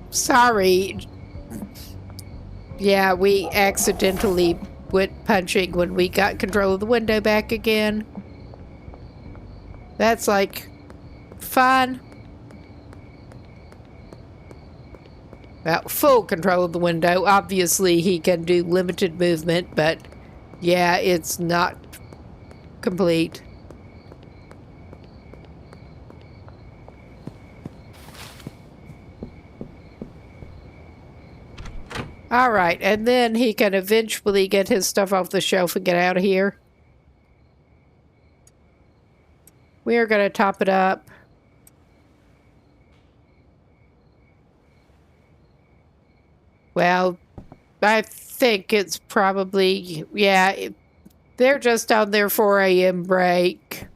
Sorry. Yeah, we accidentally went punching when we got control of the window back again. That's like fun. Well, full control of the window. Obviously, he can do limited movement, but yeah, it's not complete. All right, and then he can eventually get his stuff off the shelf and get out of here. We are going to top it up. Well, I think it's probably, yeah, they're just on their 4 a.m. break.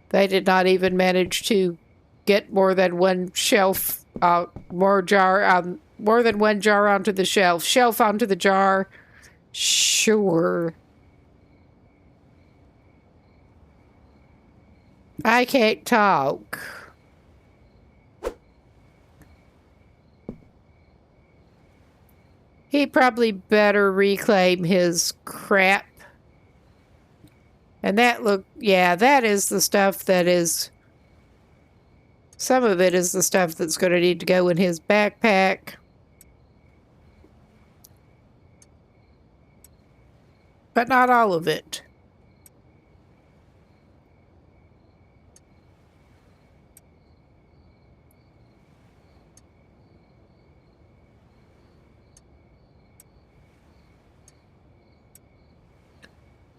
They did not even manage to get more than one shelf, more than one jar onto the shelf. Shelf onto the jar. Sure. I can't talk. He probably better reclaim his crap. And that is the stuff that is... Some of it is the stuff that's going to need to go in his backpack. But not all of it.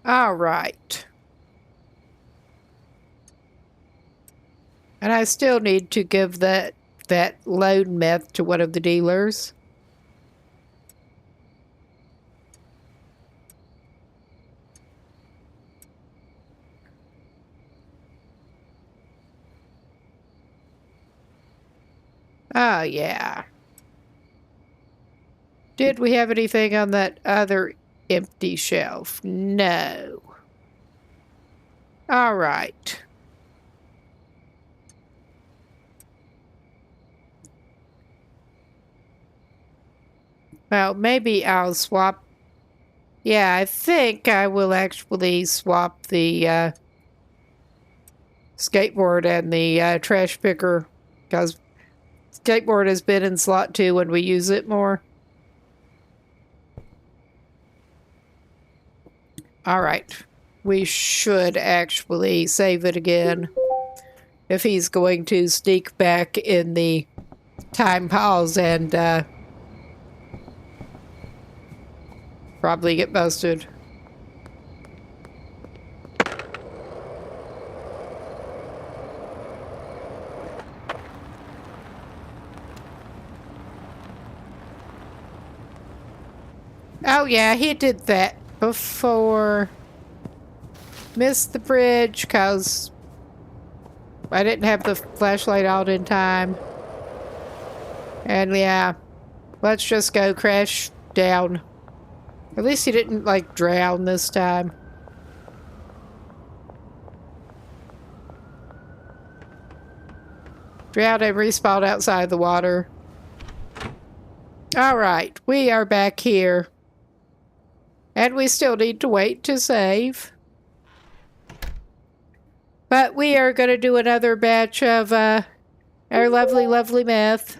All right. And I still need to give that loan meth to one of the dealers. Oh, yeah. Did we have anything on that other empty shelf? No. All right. Well, maybe I'll swap. Yeah, I think I will actually swap the skateboard and the trash picker, because skateboard has been in slot 2 when we use it more. All right. We should actually save it again if he's going to sneak back in the time pause and probably get busted. Oh yeah, he did that before. missed the bridge because I didn't have the flashlight out in time. And yeah, let's just go crash down. At least he didn't, like, drown this time. Drown and respawn outside the water. Alright, we are back here. And we still need to wait to save. But we are going to do another batch of our lovely, lovely meth.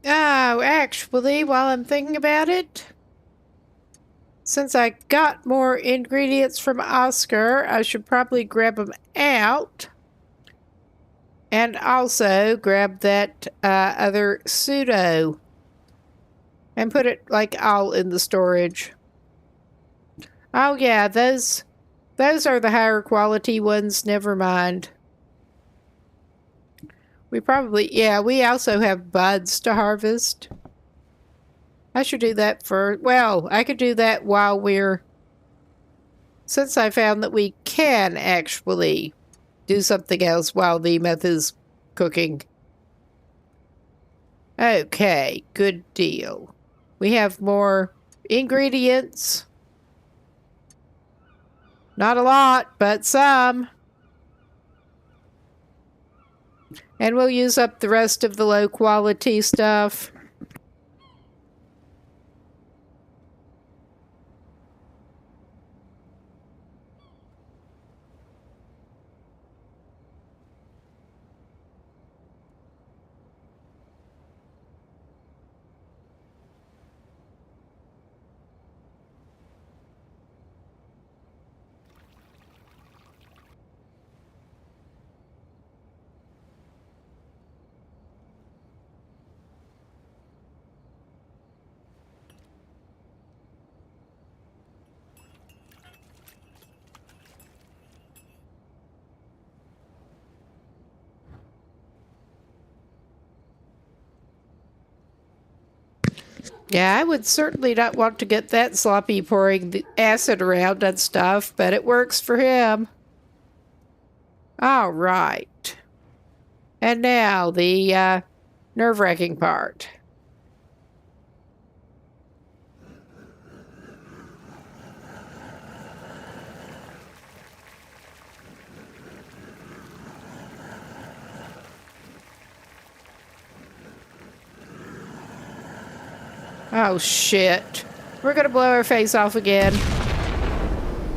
Oh, actually, while I'm thinking about it, since I got more ingredients from Oscar, I should probably grab them out. And also grab that other pseudo. And put it, like, all in the storage. Oh, yeah, those are the higher quality ones. Never mind. We probably, yeah, we also have buds to harvest. I should do that for, well, I could do that while we're, since I found that we can actually do something else while the meth is cooking. Okay, good deal. We have more ingredients. Not a lot, but some. And we'll use up the rest of the low quality stuff. Yeah, I would certainly not want to get that sloppy pouring the acid around and stuff, but it works for him. All right. And now the nerve-wracking part. Oh, shit. We're gonna blow our face off again.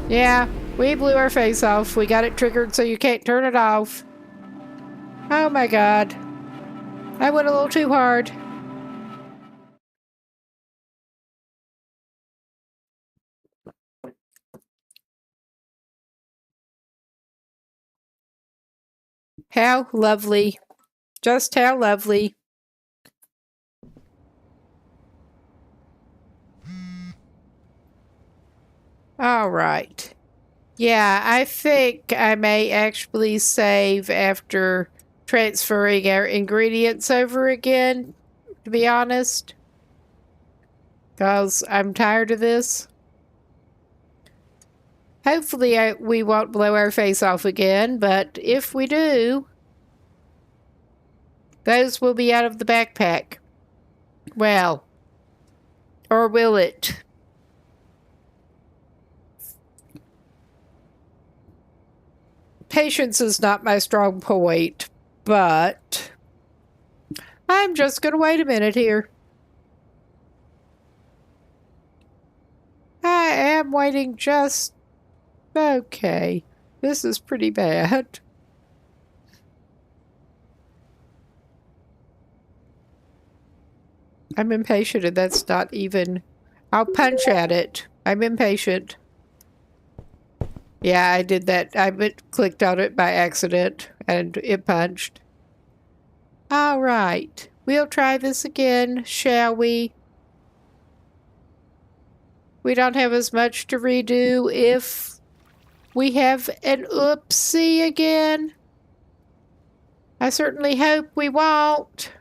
Yeah, we blew our face off. We got it triggered so you can't turn it off. Oh my god. I went a little too hard. How lovely. Just how lovely. All right. Yeah, I think I may actually save after transferring our ingredients over again, to be honest. Because I'm tired of this. Hopefully we won't blow our face off again, but if we do, those will be out of the backpack. Well, or will it? Patience is not my strong point, but I'm just going to wait a minute here. I am waiting just... Okay, this is pretty bad. I'm impatient and that's not even... I'll punch at it. I'm impatient. Yeah, I did that. I clicked on it by accident and it punched. All right, we'll try this again, shall we? We don't have as much to redo if we have an oopsie again? I certainly hope we won't.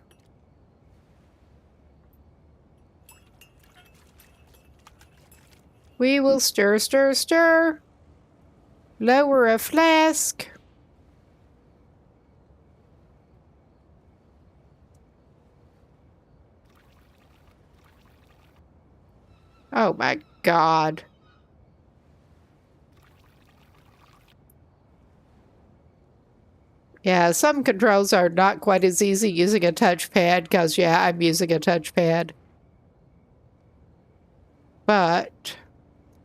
We will stir, stir, stir. Lower a flask. Oh my God. Yeah, some controls are not quite as easy using a touchpad because, yeah, I'm using a touchpad. But,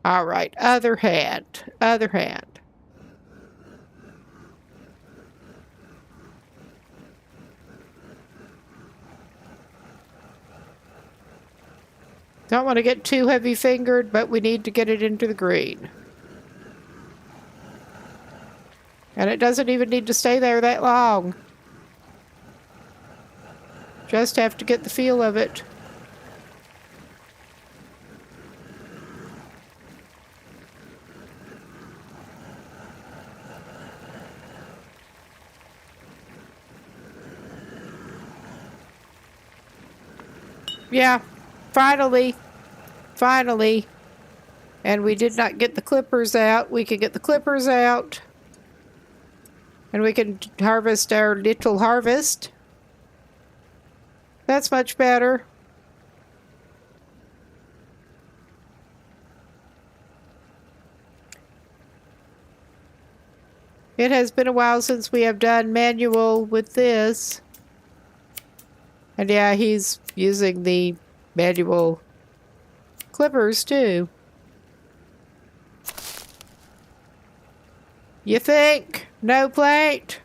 all right, other hand, other hand. Don't want to get too heavy-fingered, but we need to get it into the green. And it doesn't even need to stay there that long. Just have to get the feel of it. Yeah, finally. Finally. And we did not get the clippers out. We can get the clippers out. And we can harvest our little harvest. That's much better. It has been a while since we have done manual with this. And yeah, he's using the manual clippers too. You think? No plate?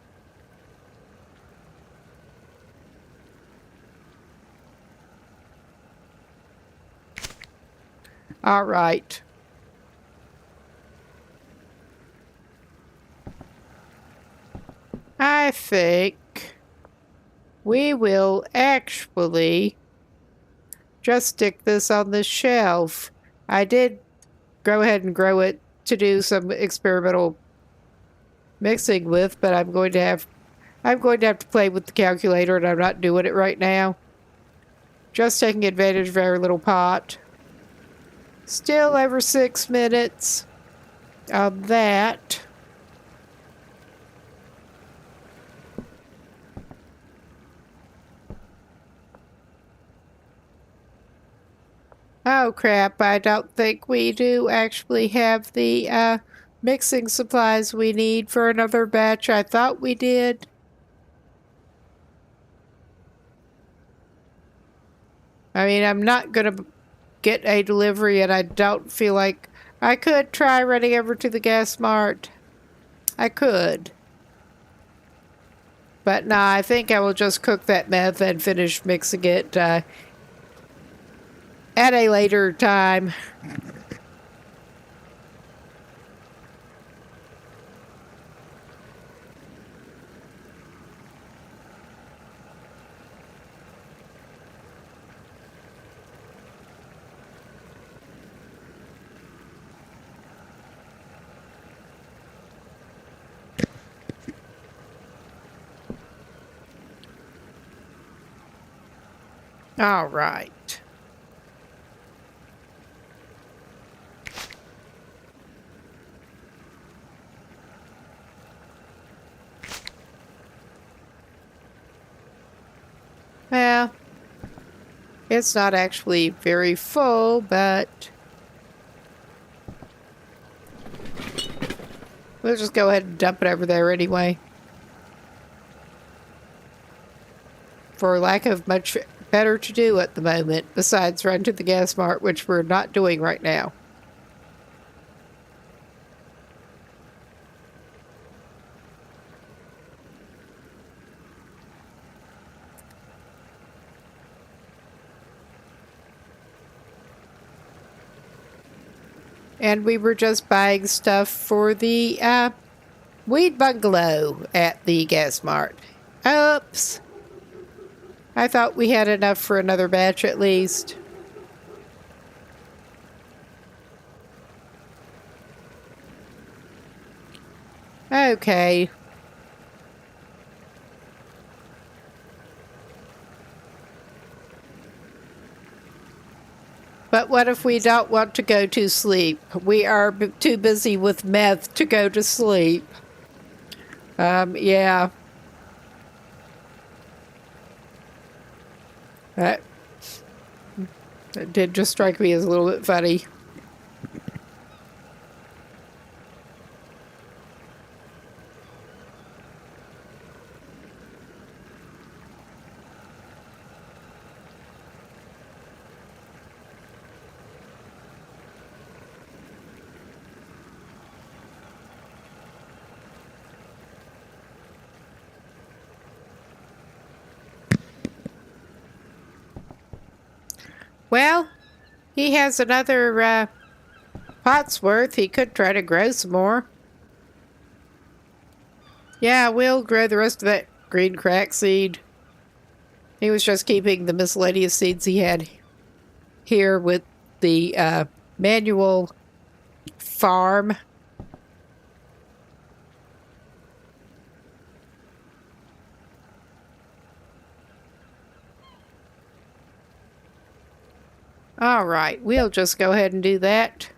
All right. I think we will actually just stick this on the shelf. I did go ahead and grow it to do some experimental mixing with, but I'm going to have to play with the calculator, and I'm not doing it right now. Just taking advantage of our little pot. Still over 6 minutes on that. Oh crap, I don't think we do actually have the mixing supplies we need for another batch. I thought we did. I mean, I'm not gonna get a delivery, and I don't feel like I could try running over to the gas mart. I could. But nah, I think I will just cook that meth and finish mixing it at a later time. All right. Well, it's not actually very full, but we'll just go ahead and dump it over there anyway. For lack of much better to do at the moment, besides run to the gas mart, which we're not doing right now. And we were just buying stuff for the weed bungalow at the gas mart. Oops. I thought we had enough for another batch at least. Okay. But what if we don't want to go to sleep? We are too busy with meth to go to sleep. Yeah. That, that did just strike me as a little bit funny. Well, he has another pot's worth. He could try to grow some more. Yeah, we'll grow the rest of that green crack seed. He was just keeping the miscellaneous seeds he had here with the manual farm. All right, we'll just go ahead and do that.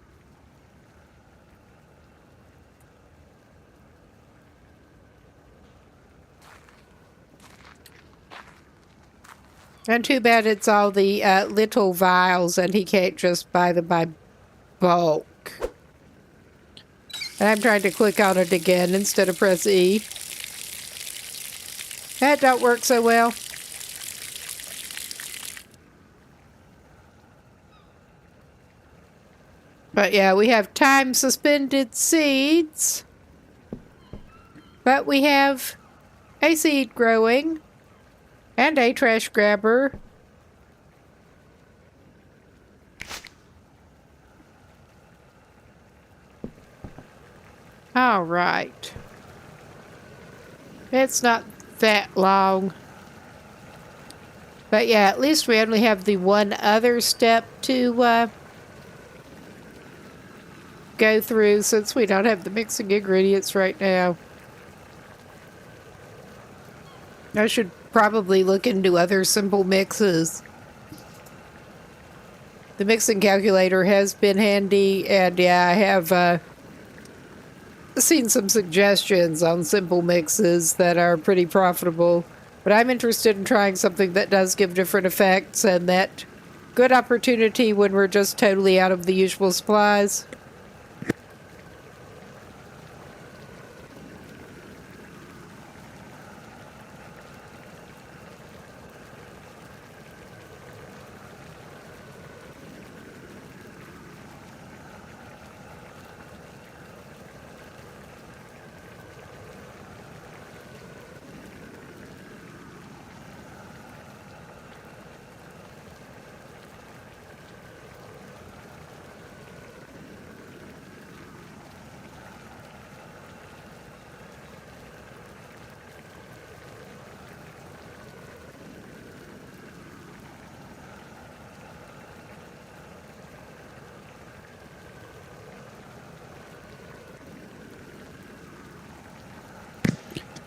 And too bad it's all the little vials and he can't just buy them by bulk. And I'm trying to click on it again instead of press E. That don't work so well. But yeah, we have time suspended seeds. But we have a seed growing and a trash grabber. All right. It's not that long. But yeah, at least we only have the one other step to go through since we don't have the mixing ingredients right now. I should probably look into other simple mixes. The mixing calculator has been handy, and yeah, I have seen some suggestions on simple mixes that are pretty profitable. But I'm interested in trying something that does give different effects and that good opportunity when we're just totally out of the usual supplies.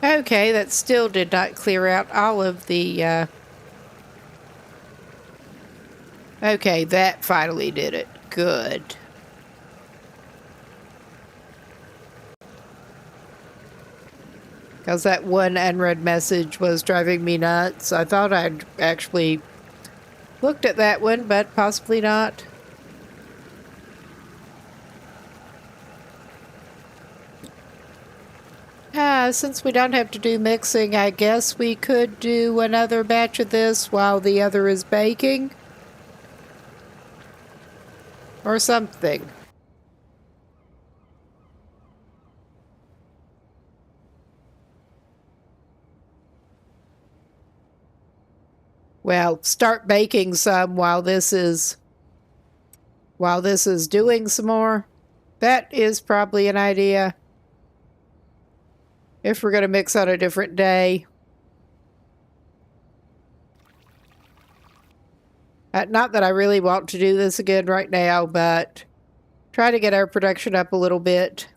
Okay, that still did not clear out all of the, Okay, that finally did it. Good. Because that one unread message was driving me nuts. I thought I'd actually looked at that one, but possibly not. Since we don't have to do mixing, I guess we could do another batch of this while the other is baking. Or something. Well, start baking some while this is doing some more. That is probably an idea. If we're going to mix on a different day. Not that I really want to do this again right now, but try to get our production up a little bit.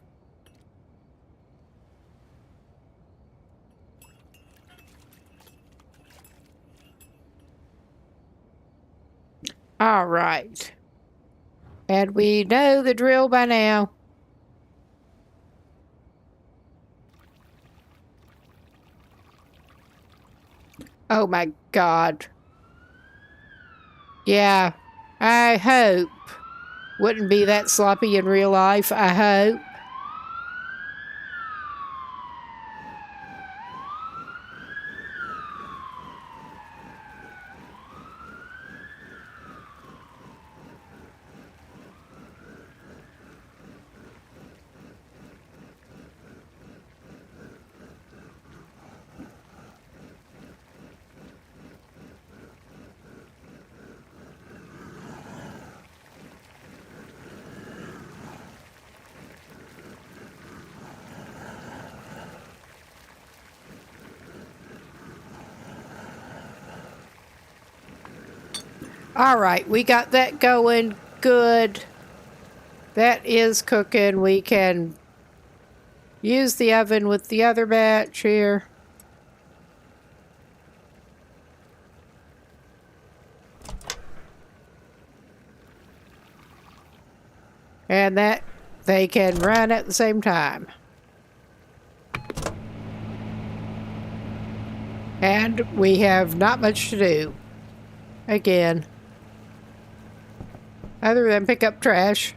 All right. And we know the drill by now. Oh my God. Yeah, I hope. Wouldn't be that sloppy in real life, I hope. All right, we got that going good. That is cooking. We can use the oven with the other batch here. And that they can run at the same time. And we have not much to do. Again. Other than pick up trash.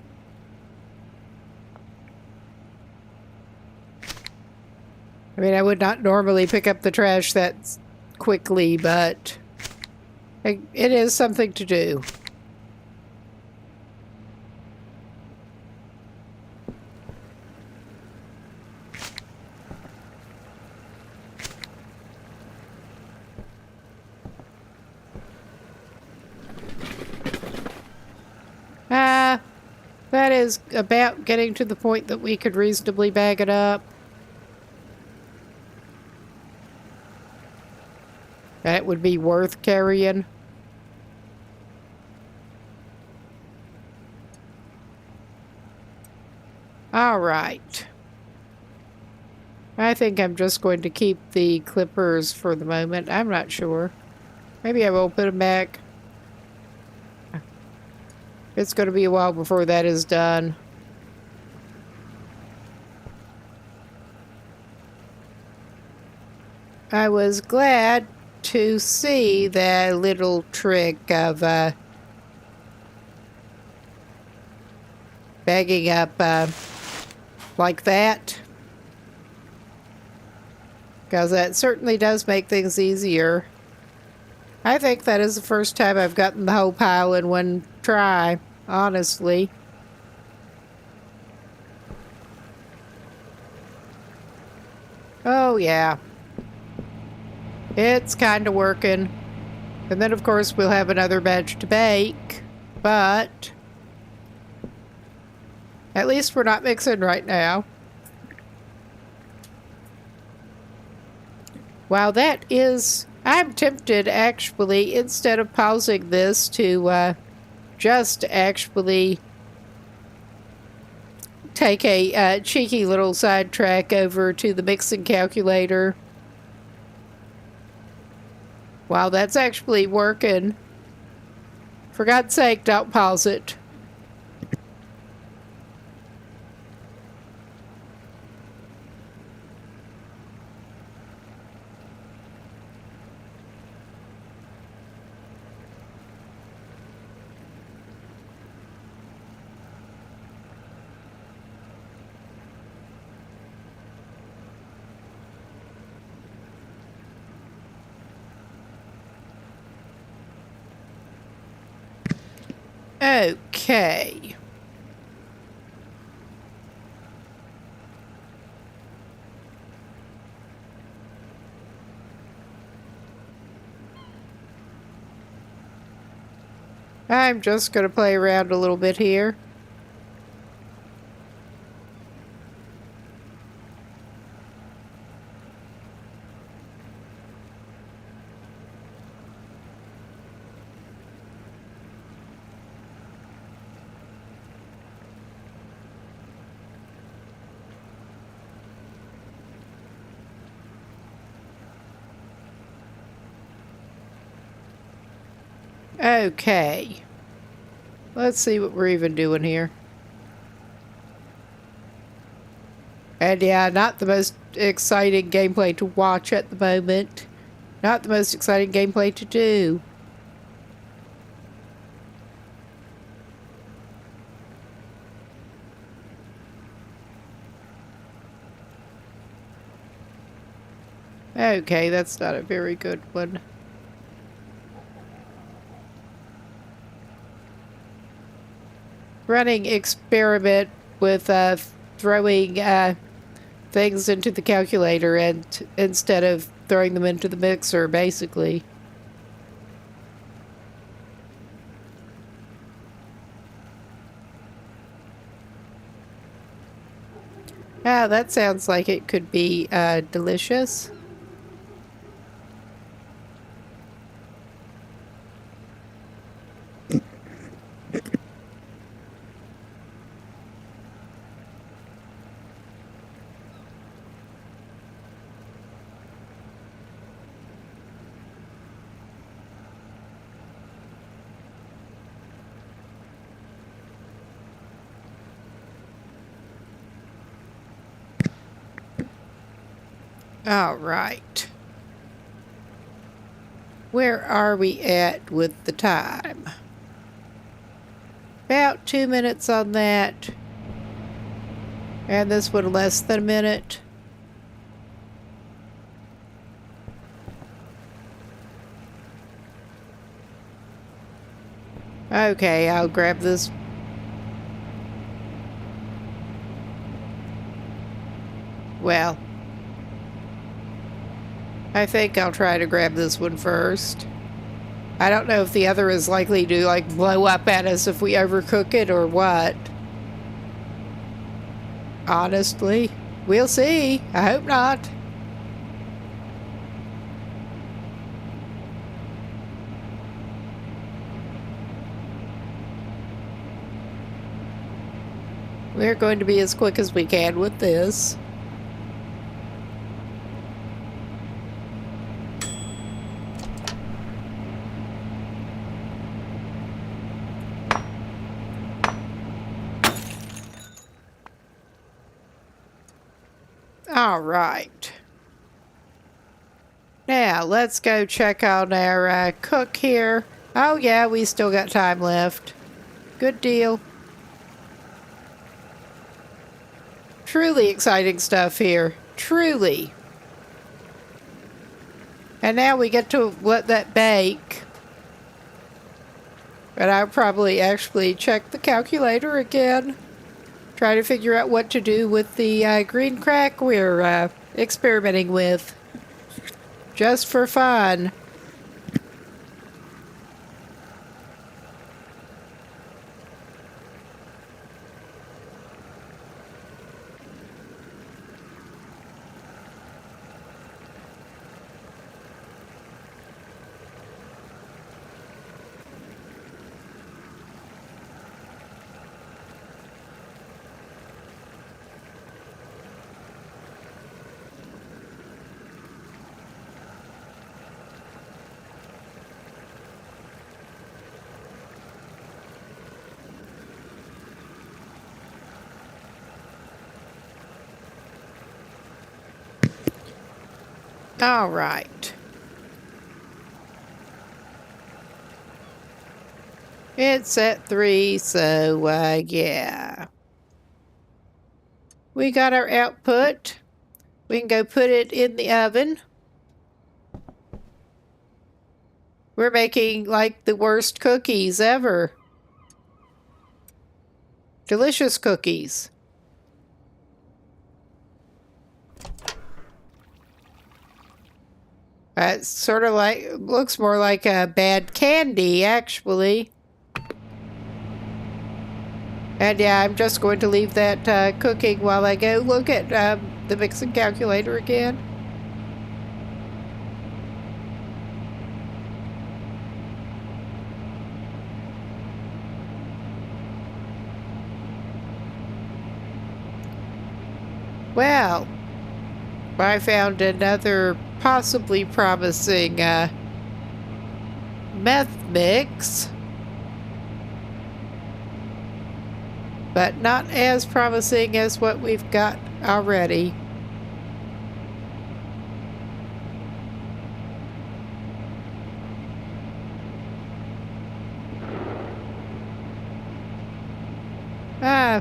I mean, I would not normally pick up the trash that quickly, but it is something to do. That is about getting to the point that we could reasonably bag it up. That would be worth carrying. All right. I think I'm just going to keep the clippers for the moment. I'm not sure. Maybe I will put them back. It's going to be a while before that is done. I was glad to see that little trick of bagging up like that. Because that certainly does make things easier. I think that is the first time I've gotten the whole pile in one try, honestly. Oh, yeah. It's kind of working. And then, of course, we'll have another batch to bake. But at least we're not mixing right now. Wow, that is... I'm tempted, actually, instead of pausing this, to just actually take a cheeky little sidetrack over to the mixing calculator. Wow, that's actually working. For God's sake, don't pause it. Okay. I'm just going to play around a little bit here. Okay. Let's see what we're even doing here. And yeah, not the most exciting gameplay to watch at the moment. Not the most exciting gameplay to do. Okay, that's not a very good one. Running experiment with throwing things into the calculator and instead of throwing them into the mixer, basically. Ah, that sounds like it could be delicious. All right. Where are we at with the time? About 2 minutes on that. And this one less than a minute. Okay, I'll grab this. Well, I think I'll try to grab this one first. I don't know if the other is likely to, like, blow up at us if we overcook it or what. Honestly, we'll see. I hope not. We're going to be as quick as we can with this. All right. Now, let's go check on our cook here. Oh, yeah, we still got time left. Good deal. Truly exciting stuff here. Truly. And now we get to let that bake. And I'll probably actually check the calculator again. Try to figure out what to do with the green crack we're experimenting with. Just for fun. All right. It's at 3, so yeah. We got our output. We can go put it in the oven. We're making like the worst cookies ever. Delicious cookies. It's sort of like, looks more like a bad candy, actually. And yeah, I'm just going to leave that cooking while I go look at the mixing calculator again. Well, I found another possibly promising meth mix. but not as promising as what we've got already.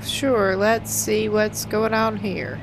Sure, let's see what's going on here.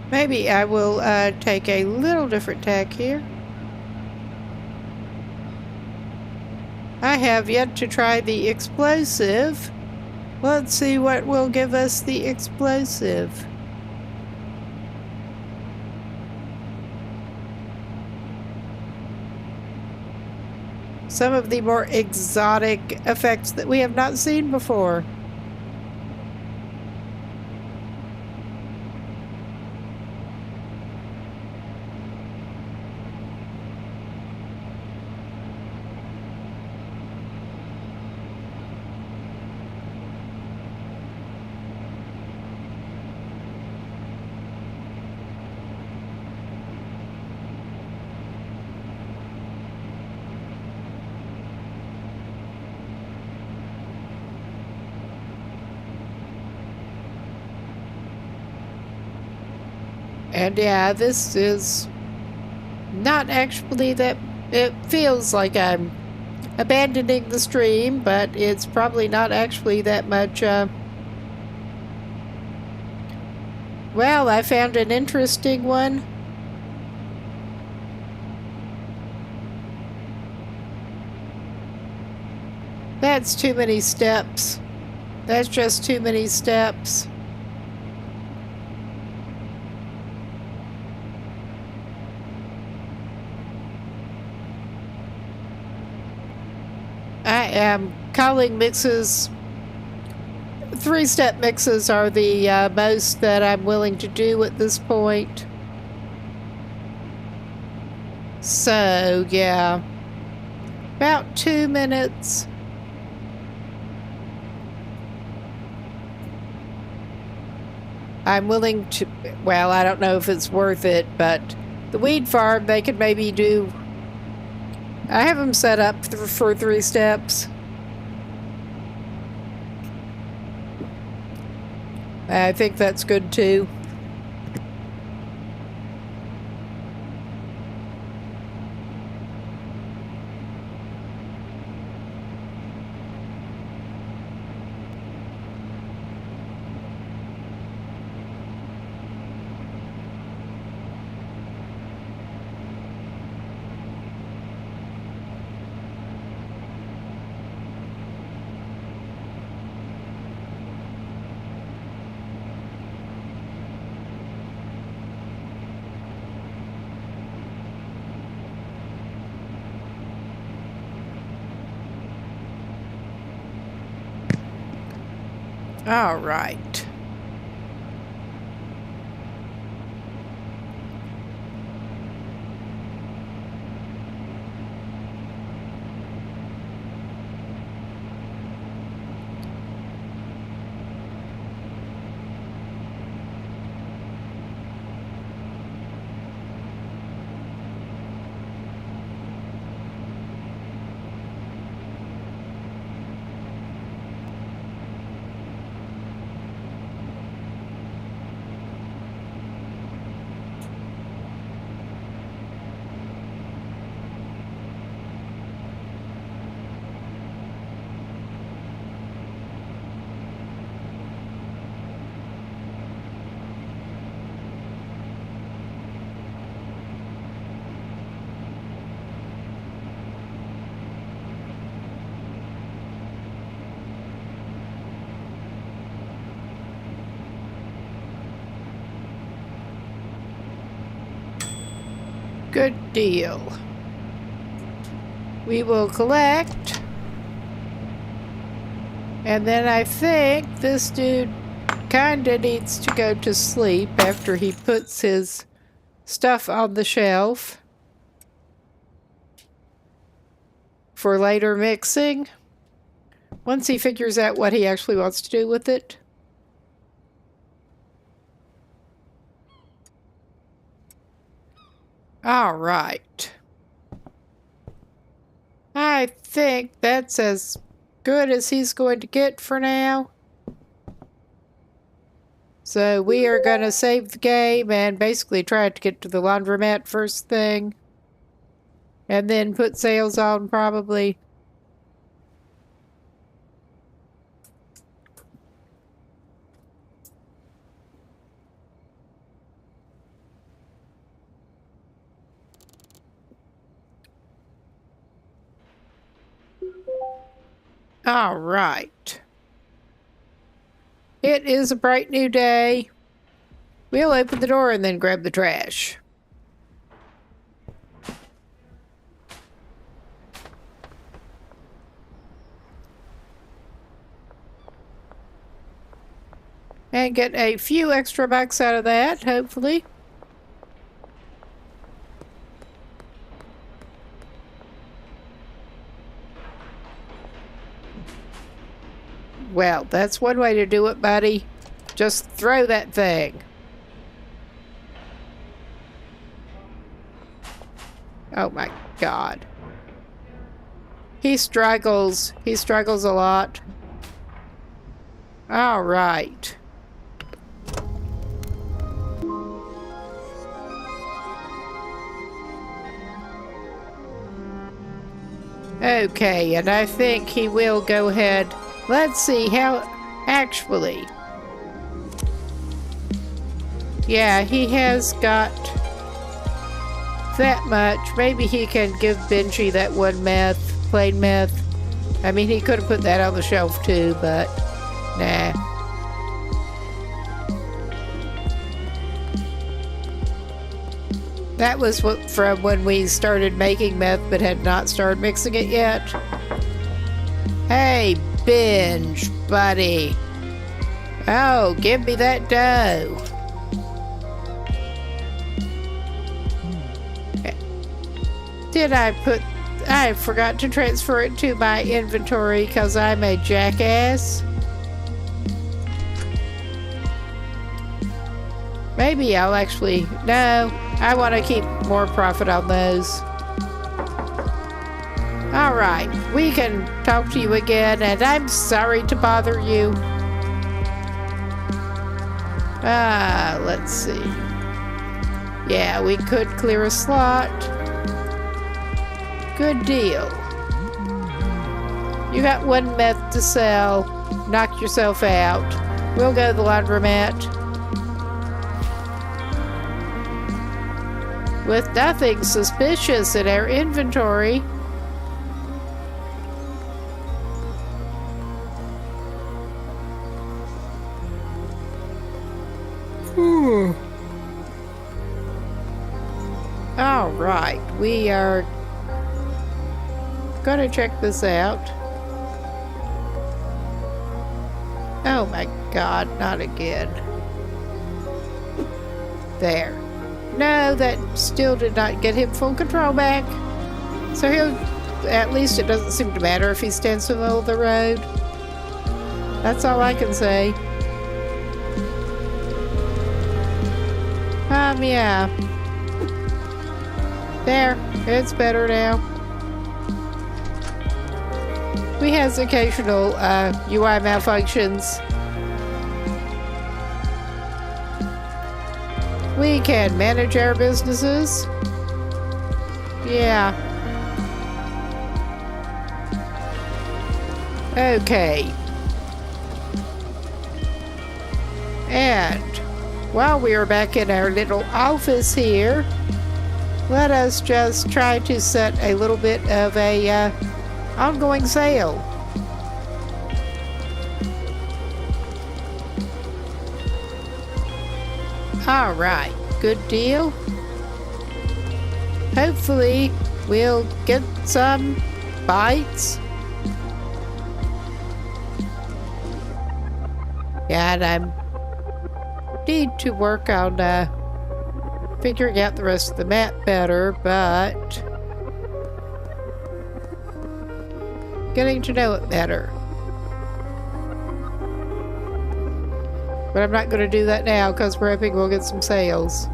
Maybe I will take a little different tack here. I have yet to try the explosive. Let's see what will give us the explosive. Some of the more exotic effects that we have not seen before. And yeah, this is not actually that... It feels like I'm abandoning the stream, but it's probably not actually that much... Well, I found an interesting one. That's too many steps. That's just too many steps. I am calling mixes. 3-step mixes are the most that I'm willing to do at this point. So, yeah. About 2 minutes. I'm willing to... Well, I don't know if it's worth it, but the weed farm, they could maybe do... I have them set up for 3 steps. I think that's good too. All right. Good deal. We will collect. And then I think this dude kinda needs to go to sleep after he puts his stuff on the shelf for later mixing. Once he figures out what he actually wants to do with it. All right. I think that's as good as he's going to get for now. So we are going to save the game and basically try to get to the laundromat first thing. And then put sales on probably. All right. It is a bright new day. We'll open the door and then grab the trash. And get a few extra bucks out of that, hopefully. Well, that's one way to do it, buddy. Just throw that thing. Oh my God. He struggles. He struggles a lot. All right. Okay, and I think he will go ahead. Let's see how, actually. Yeah, he has got that much. Maybe he can give Benji that one meth, plain meth. I mean, he could have put that on the shelf too, but nah. That was from when we started making meth but had not started mixing it yet. Hey, Binge, buddy. Oh, give me that dough. I forgot to transfer it to my inventory because I'm a jackass. Maybe I'll actually, no, I want to keep more profit on those. All right, we can talk to you again, and I'm sorry to bother you. Let's see. Yeah, we could clear a slot. Good deal. You got one meth to sell. Knock yourself out. We'll go to the laundromat. With nothing suspicious in our inventory. All right, we are gonna check this out. Oh my God, not again. There. No, that still did not get him full control back. So at least it doesn't seem to matter if he stands in the middle of the road. That's all I can say. Yeah. There, it's better now. We have occasional UI malfunctions. We can manage our businesses. Yeah. Okay. And while we are back in our little office here, let us just try to set a little bit of a ongoing sale. All right, good deal. hopefully we'll get some bites. Yeah, and I need to work on figuring out the rest of the map better, but getting to know it better. But I'm not going to do that now because we're hoping we'll get some sales.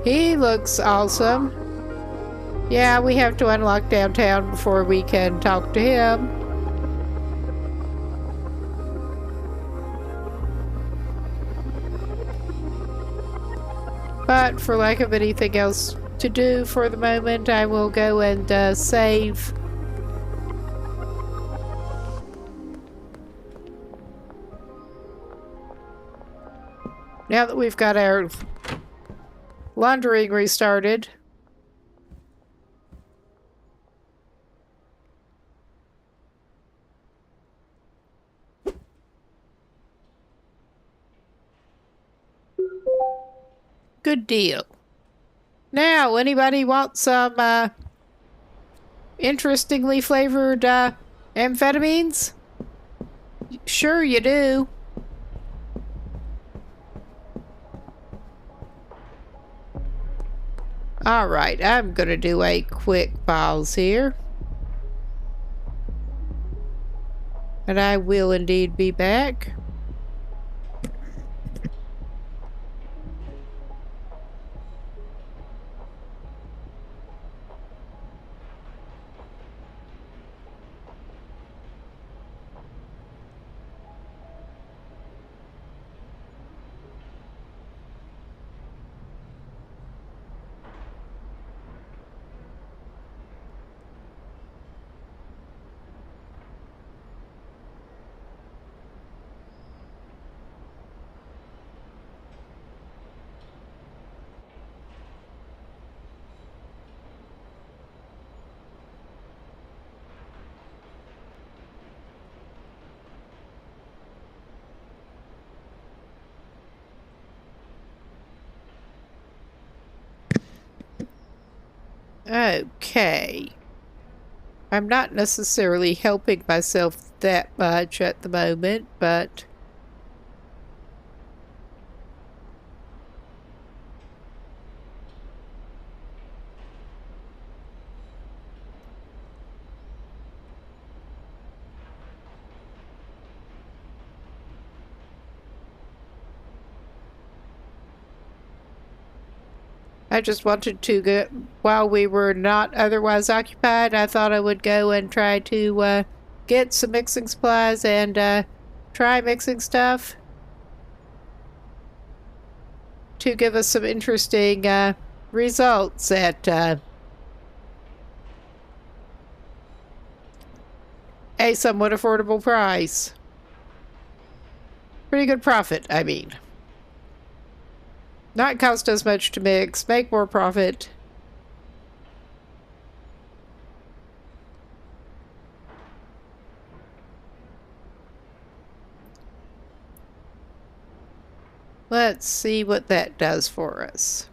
He looks awesome. Yeah, we have to unlock downtown before we can talk to him. But for lack of anything else to do for the moment, I will go and save. Now that we've got our laundering restarted. Good deal. Now, anybody want some interestingly flavored amphetamines? Sure you do. Alright, I'm gonna do a quick pause here. And I will indeed be back. Okay. I'm not necessarily helping myself that much at the moment, but I just wanted to go, while we were not otherwise occupied, I thought I would go and try to get some mixing supplies and try mixing stuff to give us some interesting results at a somewhat affordable price. Pretty good profit, I mean. Not cost as much to mix, make more profit. Let's see what that does for us.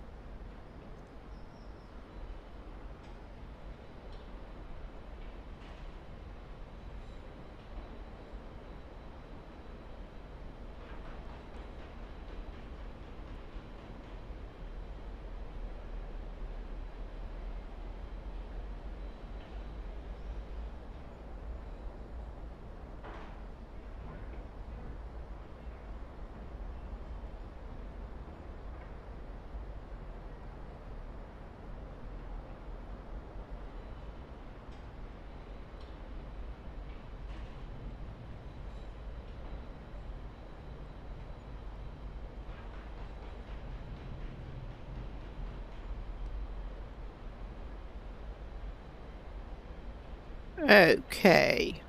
Okay.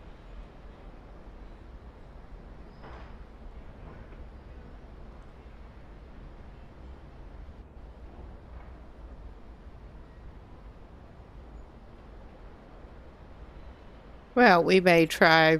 Well, we may try.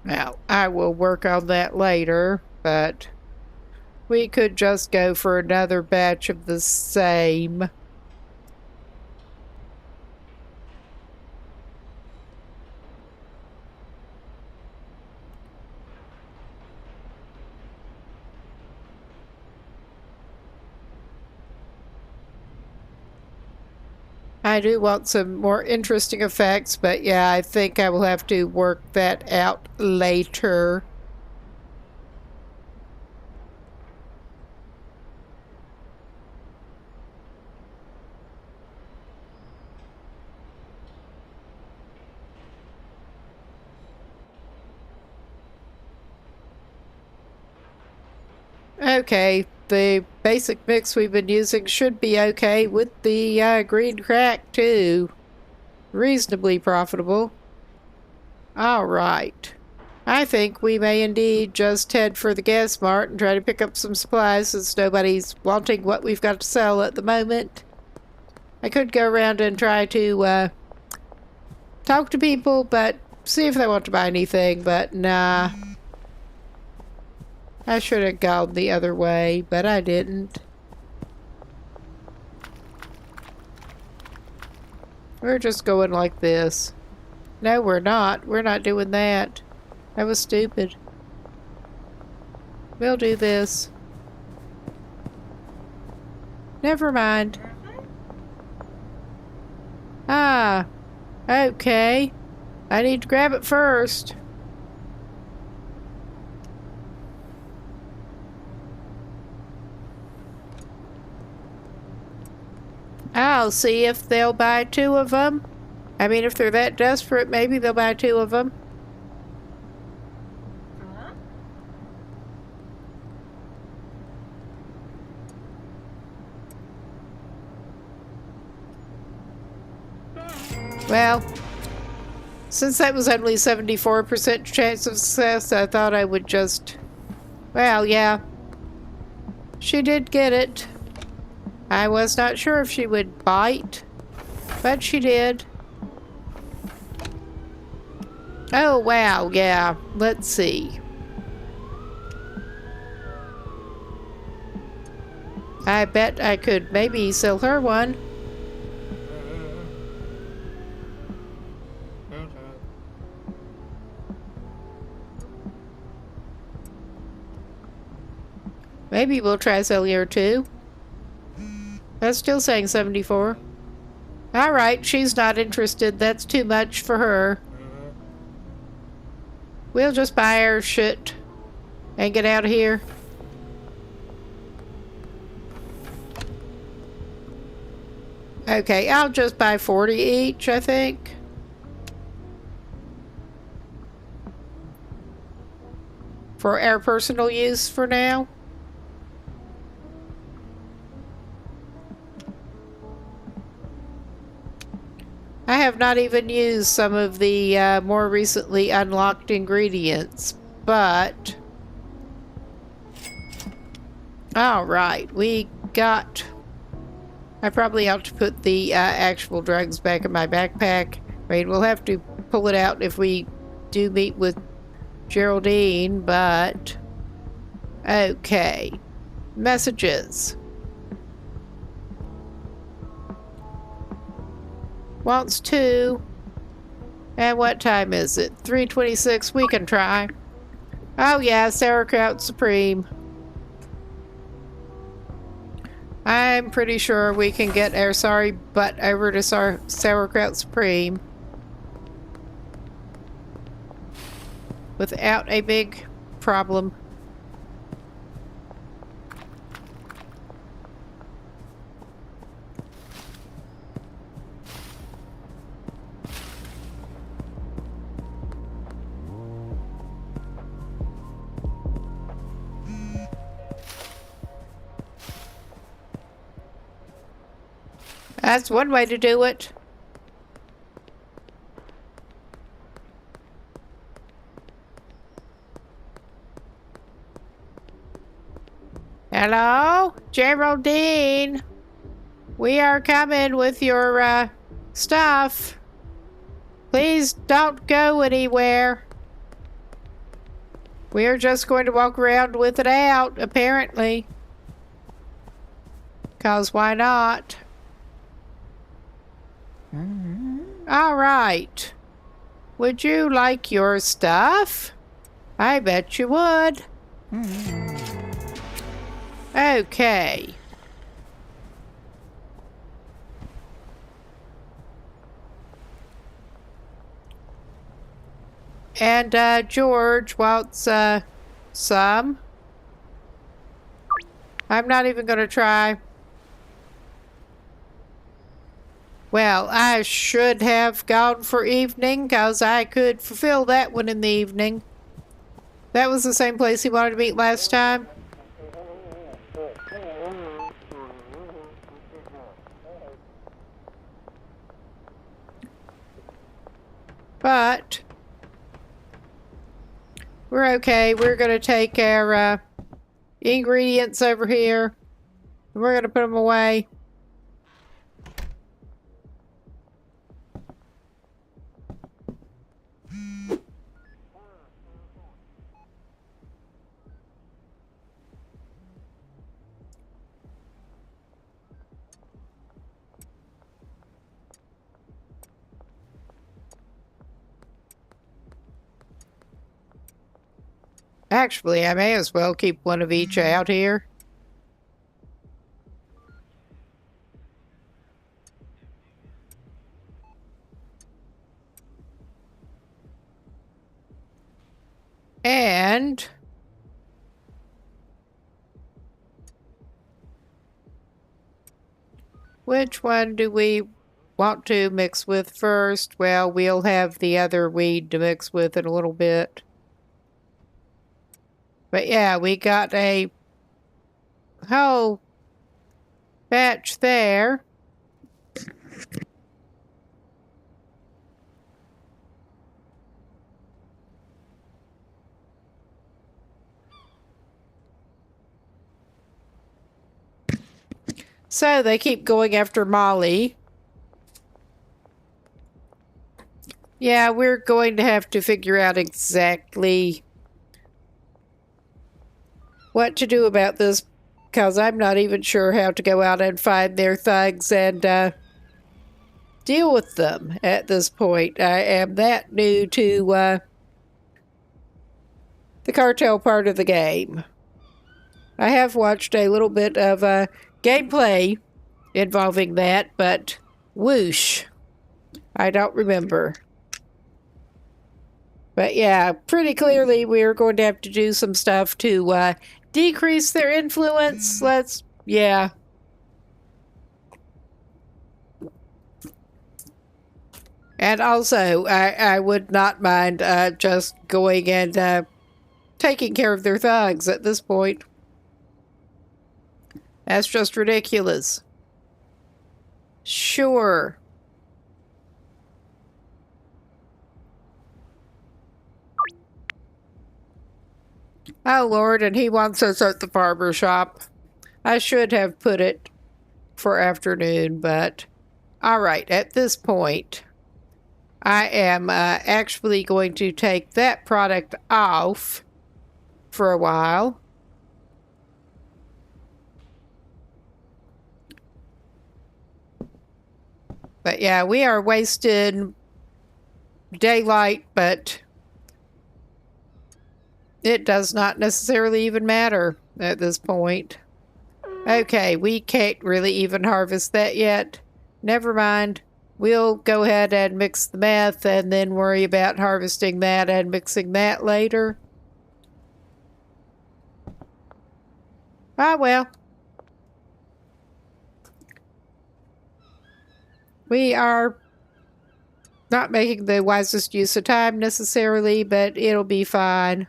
Now, I will work on that later, but we could just go for another batch of the same. I do want some more interesting effects, but yeah, I think I will have to work that out later. Okay, the basic mix we've been using should be okay with the green crack too. Reasonably profitable. Alright. I think we may indeed just head for the gas mart and try to pick up some supplies since nobody's wanting what we've got to sell at the moment. I could go around and try to talk to people, but see if they want to buy anything, but nah. I should have gone the other way, but I didn't. We're just going like this. No, we're not. We're not doing that. That was stupid. We'll do this. Never mind. Ah. Okay. I need to grab it first. I'll see if they'll buy 2 of them. I mean, if they're that desperate, maybe they'll buy 2 of them. Well, since that was only 74% chance of success, I thought I would just... Well, yeah. She did get it. I was not sure if she would bite, but she did. Oh, wow, yeah. Let's see. I bet I could maybe sell her one. Maybe we'll try selling her too. That's still saying 74. Alright, she's not interested. That's too much for her. We'll just buy her shit and get out of here. Okay, I'll just buy 40 each, I think. For our personal use for now. I have not even used some of the more recently unlocked ingredients, but... Alright, we got... I probably ought to put the actual drugs back in my backpack. I mean, we'll have to pull it out if we do meet with Geraldine, but... Okay. Messages. Wants 2. And what time is it? 3:26. We can try. Oh yeah, sauerkraut supreme. I'm pretty sure we can get our sorry butt over to sauerkraut supreme without a big problem. That's one way to do it. Hello? Geraldine? We are coming with your, stuff. Please don't go anywhere. We're just going to walk around with it out, apparently. 'Cause why not? All right. Would you like your stuff? I bet you would. Okay. And, George wants, some. I'm not even gonna try. Well, I should have gone for evening, 'cause I could fulfill that one in the evening. That was the same place he wanted to meet last time. But we're okay. We're gonna take our ingredients over here. And we're gonna put them away. Actually, I may as well keep one of each out here. And which one do we want to mix with first? Well, we'll have the other weed to mix with in a little bit. But yeah, we got a whole batch there. So they keep going after Molly. Yeah, we're going to have to figure out exactly what to do about this, because I'm not even sure how to go out and find their thugs and deal with them at this point. I am that new to the cartel part of the game. I have watched a little bit of gameplay involving that, but whoosh, I don't remember. But yeah, pretty clearly we're going to have to do some stuff to decrease their influence. Yeah. And also, I would not mind just going and taking care of their thugs at this point. That's just ridiculous. Sure. Oh, Lord, and he wants us at the barber shop. I should have put it for afternoon, but all right, at this point, I am actually going to take that product off for a while. But yeah, we are wasting daylight, but it does not necessarily even matter at this point. Okay, we can't really even harvest that yet. Never mind. We'll go ahead and mix the meth and then worry about harvesting that and mixing that later. Ah, well. We are not making the wisest use of time necessarily, but it'll be fine.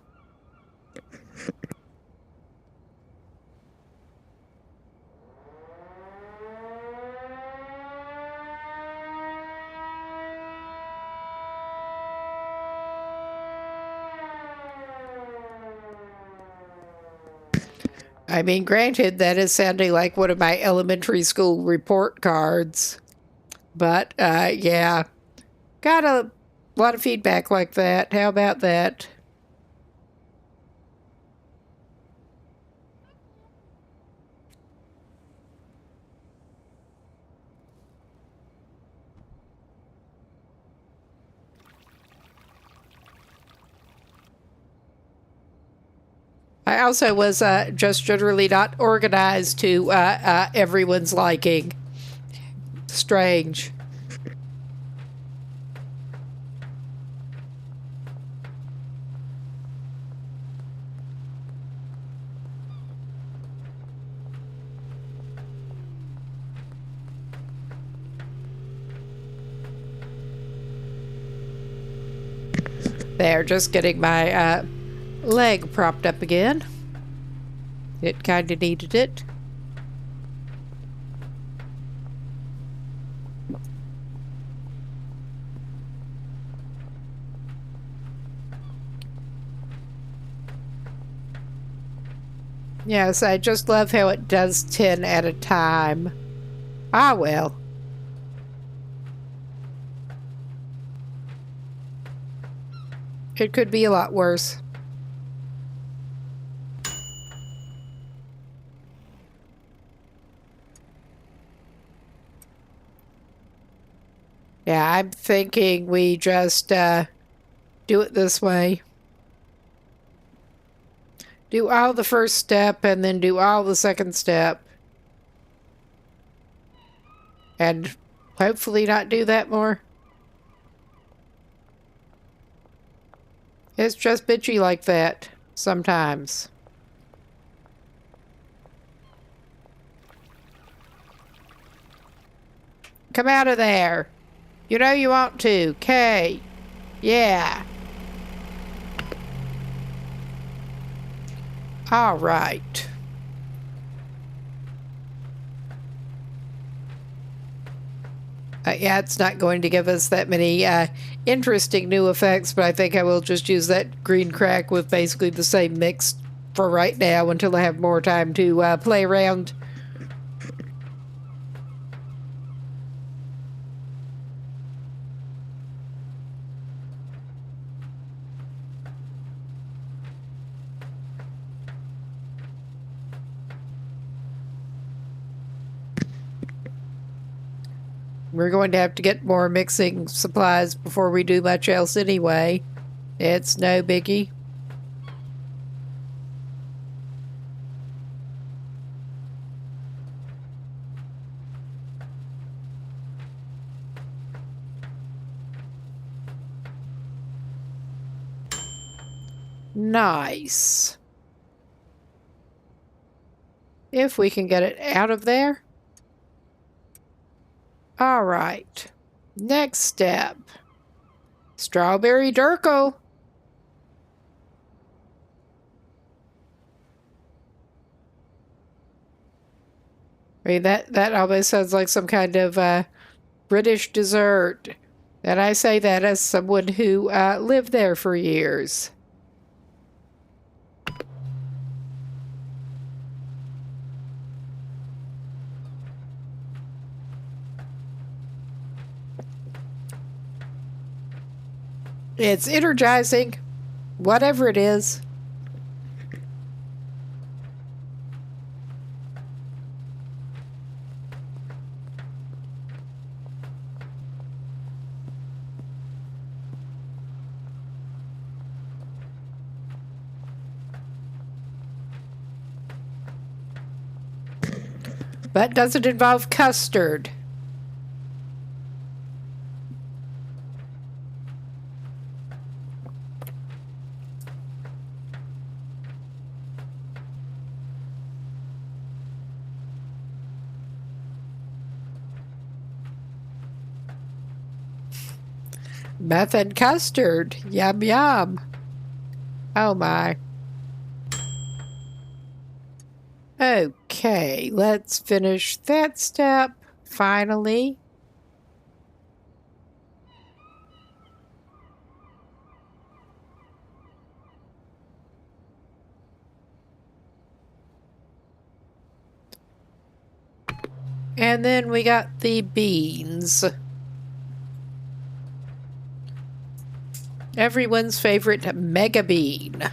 I mean, granted, that is sounding like one of my elementary school report cards. But, yeah. Got a lot of feedback like that. How about that? I also was just generally not organized to everyone's liking. Strange. There, just getting my leg propped up again. It kind of needed it. Yes, I just love how it does 10 at a time. Ah, well. It could be a lot worse. Yeah, I'm thinking we just do it this way. Do all the first step and then do all the second step. And hopefully not do that more. It's just bitchy like that sometimes. Come out of there. You know you want to. Okay. Yeah. All right. Yeah, it's not going to give us that many interesting new effects, but I think I will just use that green crack with basically the same mix for right now until I have more time to play around. We're going to have to get more mixing supplies before we do much else anyway. It's no biggie. Nice. If we can get it out of there. All right. Next step. Strawberry Durkle. I mean, that almost sounds like some kind of British dessert. And I say that as someone who lived there for years. It's energizing, whatever it is. But does it involve custard? Meth and custard. Yum, yum. Oh, my. Okay, let's finish that step, finally. And then we got the beans. Everyone's favorite mega bean.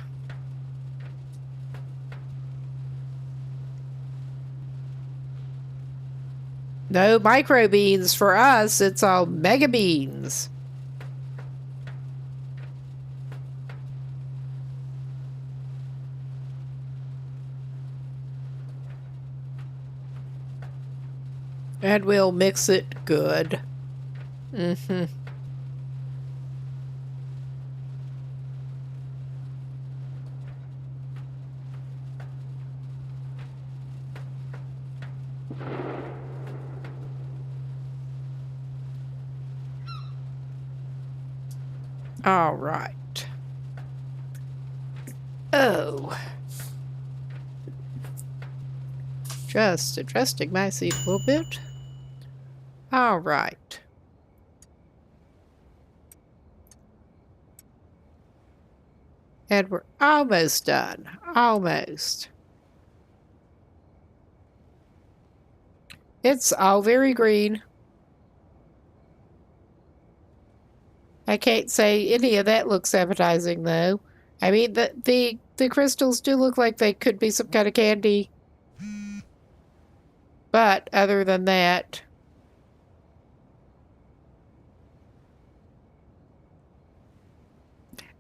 No micro beans for us, it's all mega beans. And we'll mix it good. Mm-hmm. All right. Oh. Just adjusting my seat a little bit. All right. And we're almost done. Almost. It's all very green. I can't say any of that looks appetizing, though. I mean, the crystals do look like they could be some kind of candy. But other than that...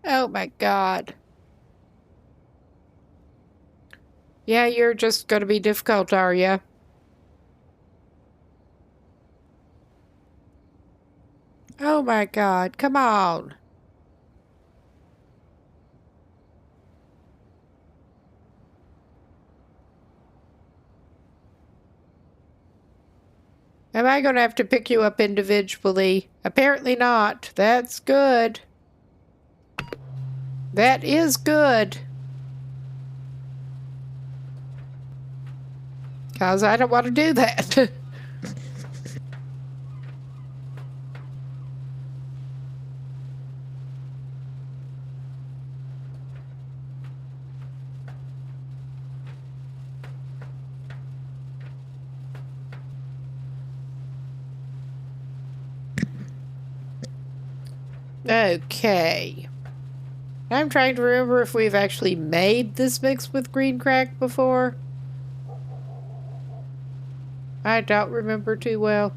Oh my god. Yeah, you're just gonna be difficult, are ya? Oh my god, come on. Am I gonna have to pick you up individually? Apparently not. That's good. That is good. 'Cause I don't want to do that. Okay. I'm trying to remember if we've actually made this mix with green crack before. I don't remember too well.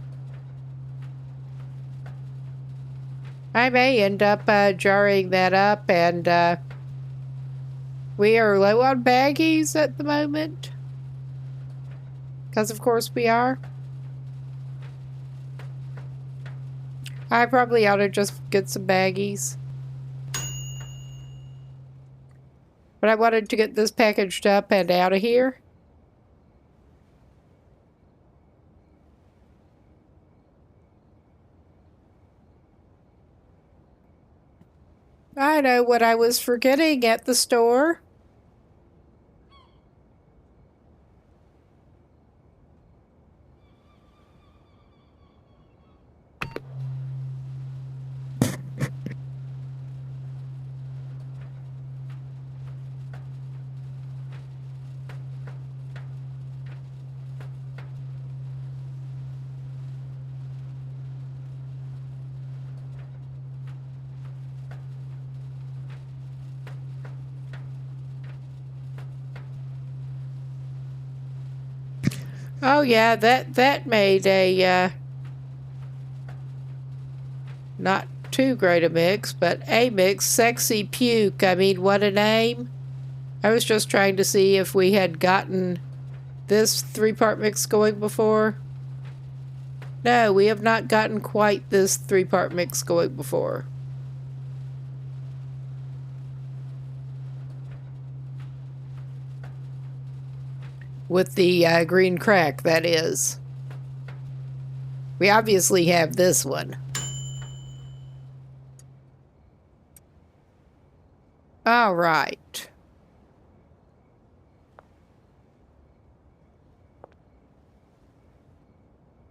I may end up jarring that up, and we are low on baggies at the moment. Because of course we are. I probably ought to just get some baggies. But I wanted to get this packaged up and out of here. I know what I was forgetting at the store. Oh yeah, that made a not too great a mix, but a mix. Sexy puke. I mean, what a name. I was just trying to see if we had gotten this 3-part mix going before. No, we have not gotten quite this 3-part mix going before. With the green crack, that is. We obviously have this one. All right.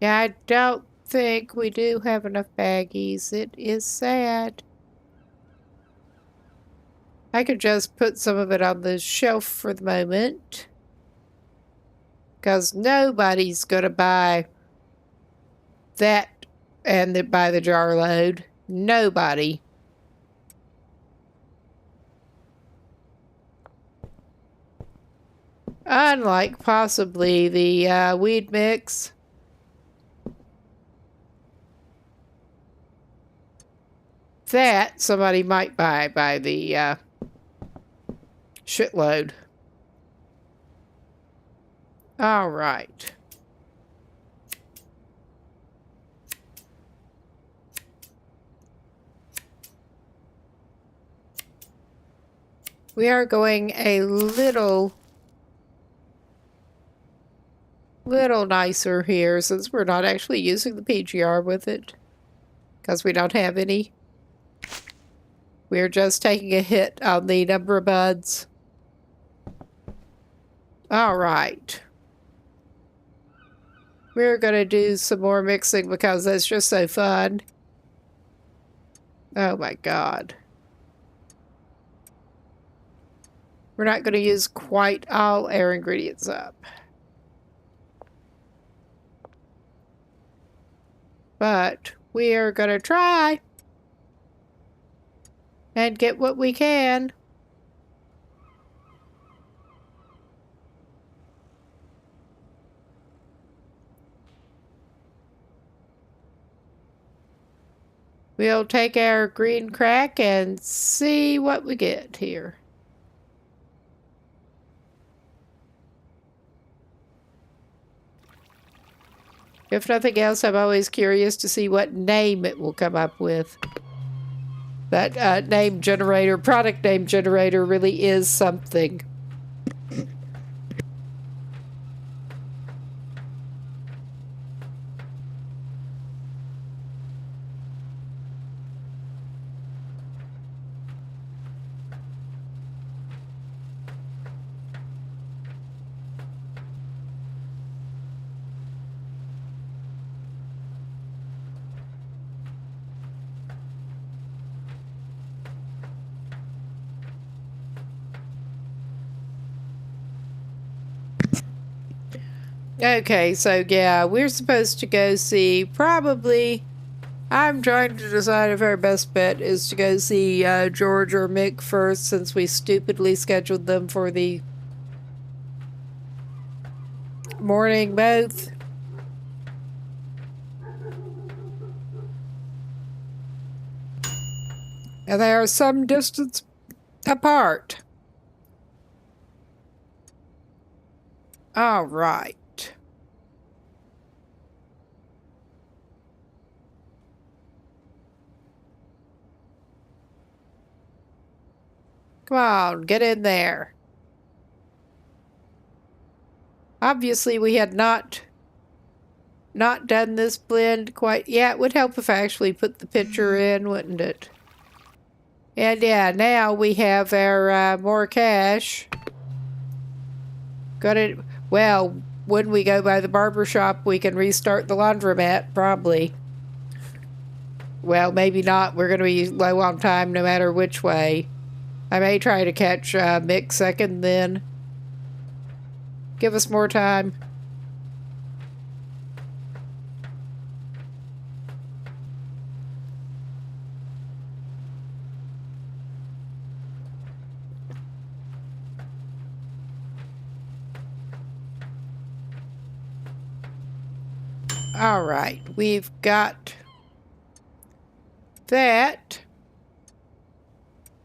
Yeah, I don't think we do have enough baggies. It is sad. I could just put some of it on the shelf for the moment. Because nobody's going to buy that and buy the jar load. Nobody. Unlike possibly the weed mix. That somebody might buy by the shitload. All right. We are going a little nicer here since we're not actually using the PGR with it because we don't have any. We're just taking a hit on the number of buds. All right. We're going to do some more mixing because that's just so fun. Oh my God. We're not going to use quite all our ingredients up. But we are going to try and get what we can. We'll take our green crack and see what we get here. If nothing else, I'm always curious to see what name it will come up with. That name generator, product name generator really is something. Okay, so yeah, we're supposed to go see probably... I'm trying to decide if our best bet is to go see George or Mick first since we stupidly scheduled them for the morning both. And they are some distance apart. All right. Come on, get in there. Obviously, we had not done this blend quite. Yeah, it would help if I actually put the picture in, wouldn't it? And yeah, now we have our more cash. Got it. Well, when we go by the barber shop, we can restart the laundromat, probably. Well, maybe not. We're going to be low on time no matter which way. I may try to catch Mick second then. Give us more time. All right, we've got that.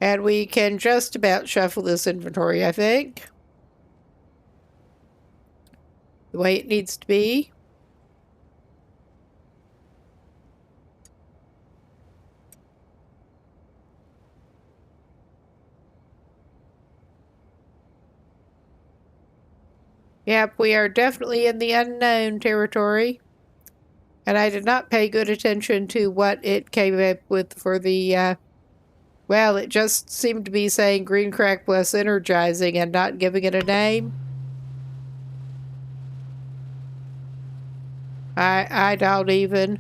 And we can just about shuffle this inventory, I think. The way it needs to be. Yep, we are definitely in the unknown territory. And I did not pay good attention to what it came up with for the... well, it just seemed to be saying green crack plus energizing and not giving it a name. I don't even.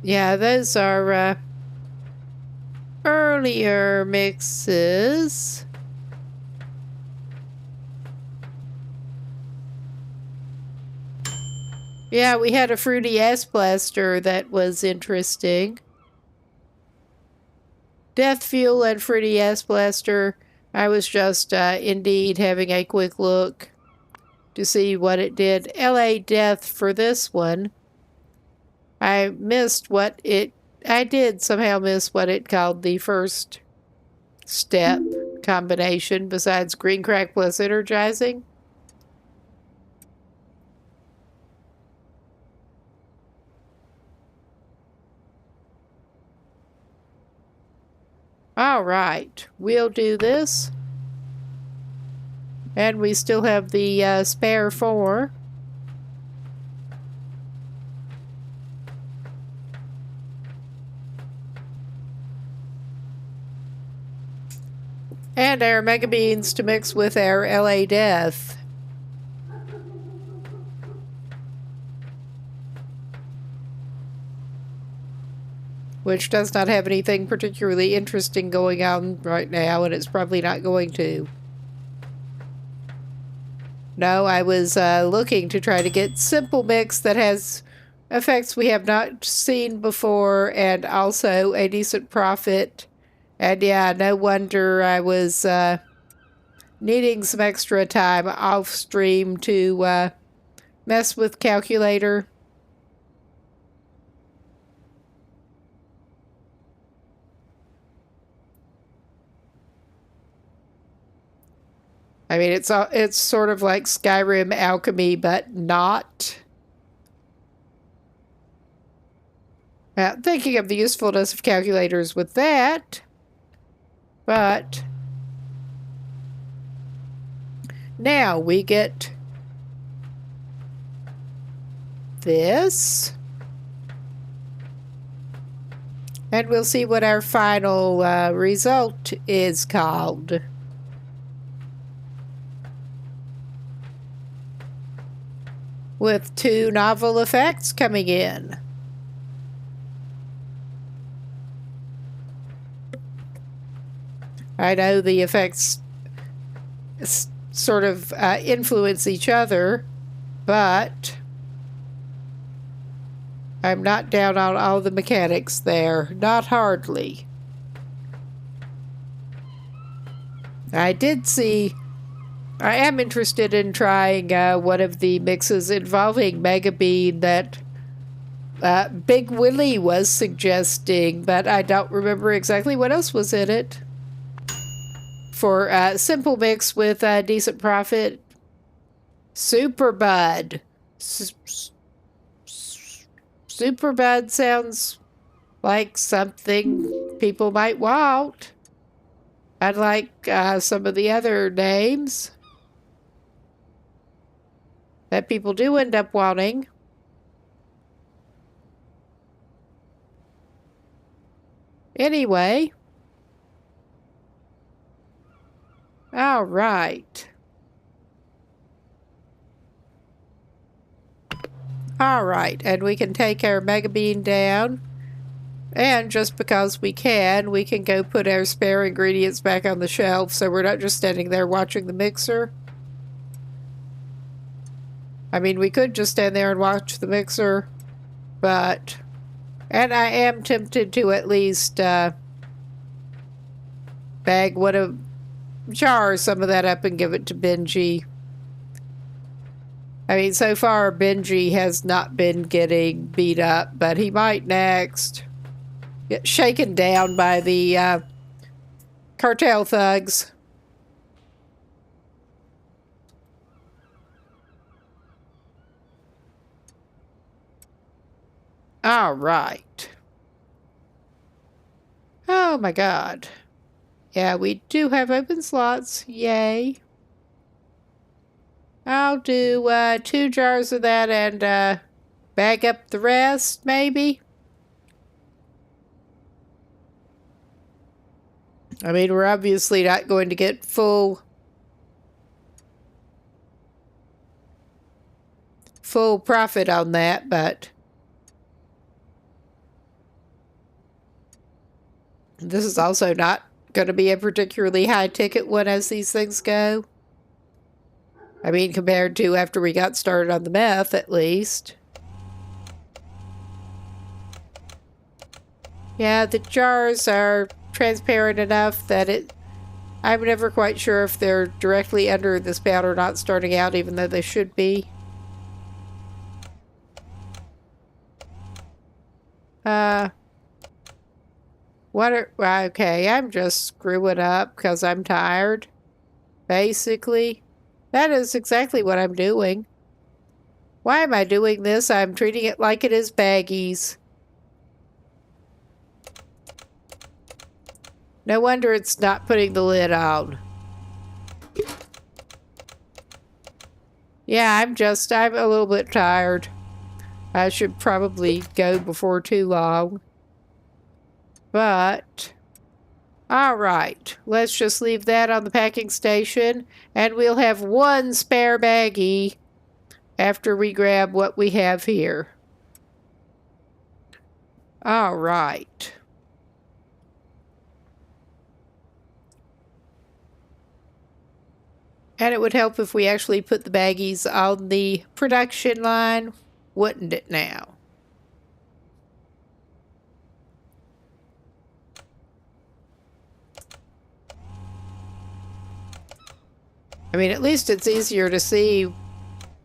Yeah, those are earlier mixes. Yeah, we had a fruity ass blaster that was interesting. Death Fuel and fruity ass blaster. I was just indeed having a quick look to see what it did. LA Death for this one. I did somehow miss what it called the first step combination besides green crack plus energizing. All right, we'll do this. And we still have the spare 4. And our Mega Beans to mix with our LA Death. Which does not have anything particularly interesting going on right now, and it's probably not going to. No, I was looking to try to get simple mix that has effects we have not seen before and also a decent profit. And yeah, no wonder I was needing some extra time off stream to mess with calculator. I mean, it's sort of like Skyrim alchemy, but not. Thinking of the usefulness of calculators with that, but now we get this, and we'll see what our final result is called. With 2 novel effects coming in. I know the effects sort of influence each other, but I'm not down on all the mechanics there. Not hardly. I am interested in trying one of the mixes involving Mega Bean that Big Willie was suggesting, but I don't remember exactly what else was in it. For simple mix with decent profit, Superbud. Superbud sounds like something people might want. Unlike some of the other names that people do end up wanting. Anyway. All right. All right, and we can take our Mega Bean down. And just because we can go put our spare ingredients back on the shelf so we're not just standing there watching the mixer. I mean, we could just stand there and watch the mixer, but... And I am tempted to at least bag jar some of that up and give it to Benji. I mean, so far Benji has not been getting beat up, but he might next. Get shaken down by the cartel thugs. All right. Oh my god. Yeah, we do have open slots. Yay. I'll do 2 jars of that and bag up the rest, maybe. I mean, we're obviously not going to get full profit on that, but this is also not going to be a particularly high ticket one as these things go. I mean, compared to after we got started on the meth, at least. Yeah, the jars are transparent enough that I'm never quite sure if they're directly under the spout or not starting out, even though they should be. Okay, I'm just screwing up because I'm tired. Basically, that is exactly what I'm doing. Why am I doing this? I'm treating it like it is baggies. No wonder it's not putting the lid on. Yeah, I'm a little bit tired. I should probably go before too long. But, all right, let's just leave that on the packing station, and we'll have one spare baggie after we grab what we have here. All right. And it would help if we actually put the baggies on the production line, wouldn't it now? I mean, at least it's easier to see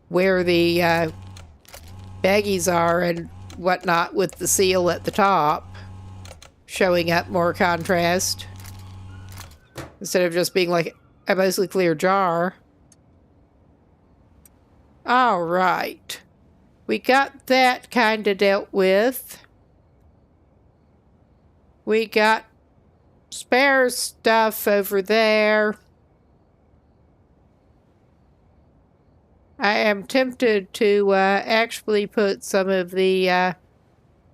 where the baggies are and whatnot with the seal at the top showing up more contrast instead of just being like a mostly clear jar. All right. We got that kind of dealt with. We got spare stuff over there. I am tempted to actually put some of the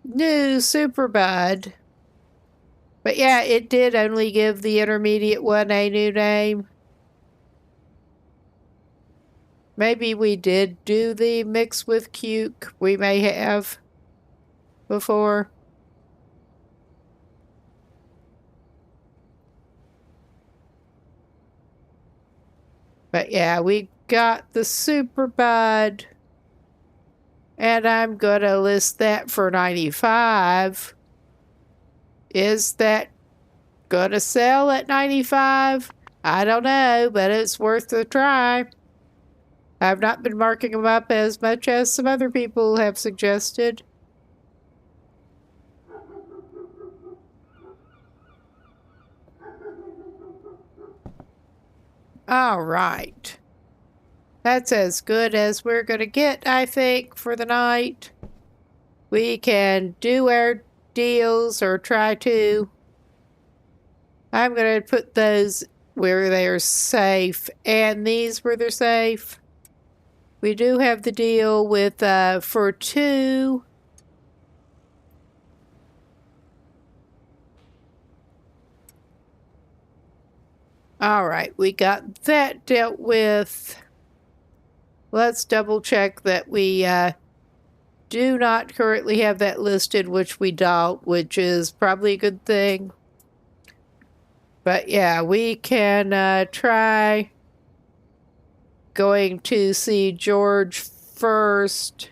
new Super Bud. But yeah, it did only give the intermediate one a new name. Maybe we did do the mix with Cuke. We may have before. But yeah, we got the Super Bud. And I'm going to list that for 95. Is that going to sell at 95? I don't know, but it's worth a try. I've not been marking them up as much as some other people have suggested. All right. That's as good as we're going to get, I think, for the night. We can do our deals or try to. I'm going to put those where they're safe and these where they're safe. We do have the deal with for 2. All right, we got that dealt with. Let's double check that we do not currently have that listed, which we don't, which is probably a good thing. But yeah, we can try going to see George first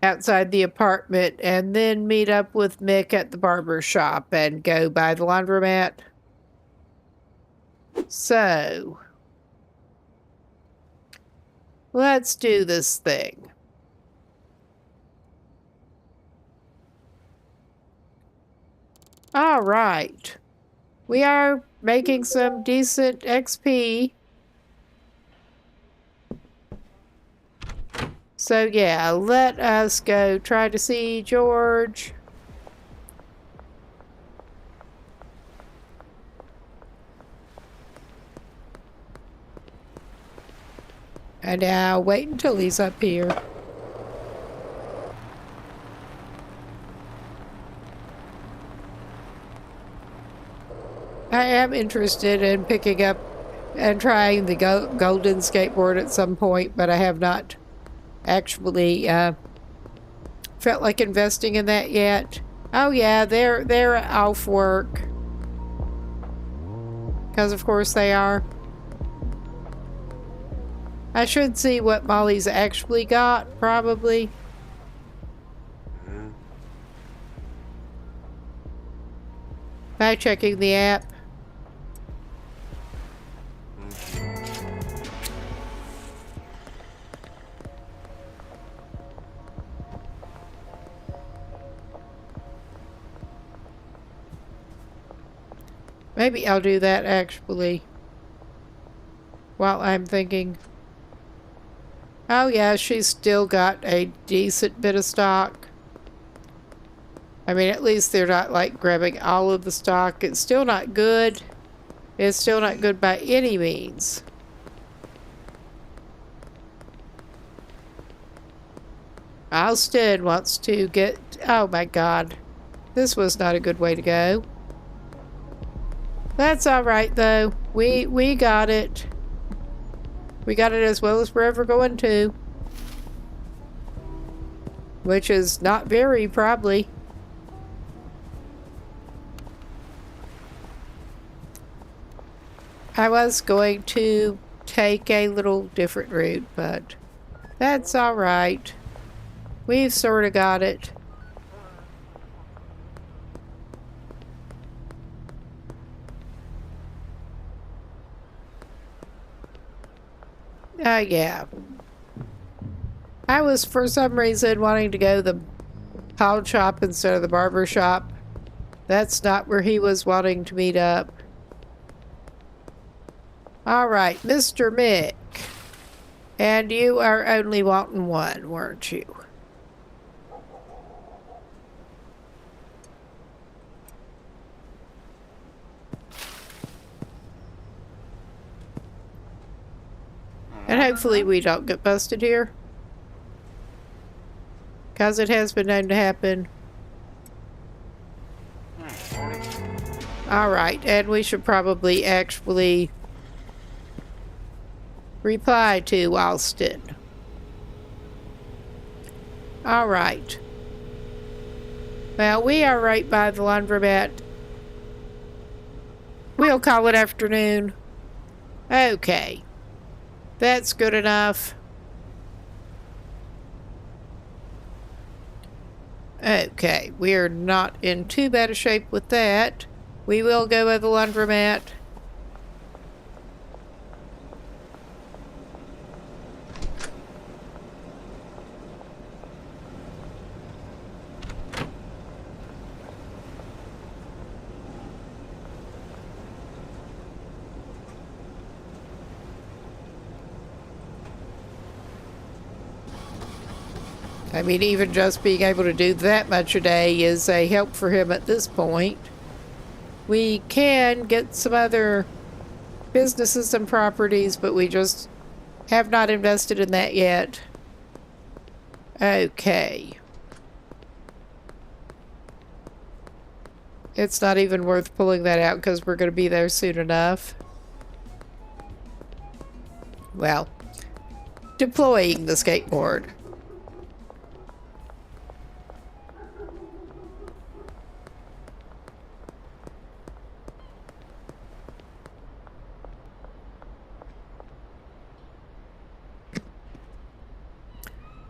outside the apartment and then meet up with Mick at the barber shop and go by the laundromat. So, let's do this thing. All right. We are making some decent XP. So yeah, let us go try to see George. And now wait until he's up here. I am interested in picking up and trying the golden skateboard at some point, but I have not actually felt like investing in that yet. Oh yeah, they're off work. Because of course they are. I should see what Molly's actually got, probably. I checking the app? Maybe I'll do that actually while I'm thinking. Oh yeah, she's still got a decent bit of stock. I mean, at least they're not like grabbing all of the stock. It's still not good. It's still not good by any means. Alston wants to get... Oh my god. This was not a good way to go. That's alright though. We got it. We got it as well as we're ever going to. Which is not very, probably. I was going to take a little different route, but that's alright. We've sort of got it. Yeah. I was, for some reason, wanting to go the pawn shop instead of the barber shop. That's not where he was wanting to meet up. Alright, Mr. Mick. And you are only wanting one, weren't you? And hopefully we don't get busted here. Because it has been known to happen. Alright, and we should probably actually reply to Alston. Alright. Well, we are right by the laundromat. We'll call it afternoon. Okay. That's good enough. Okay, we're not in too bad a shape with that. We will go by the laundromat. I mean, even just being able to do that much a day is a help for him at this point. We can get some other businesses and properties, but we just have not invested in that yet. Okay. It's not even worth pulling that out because we're going to be there soon enough. Well, deploying the skateboard.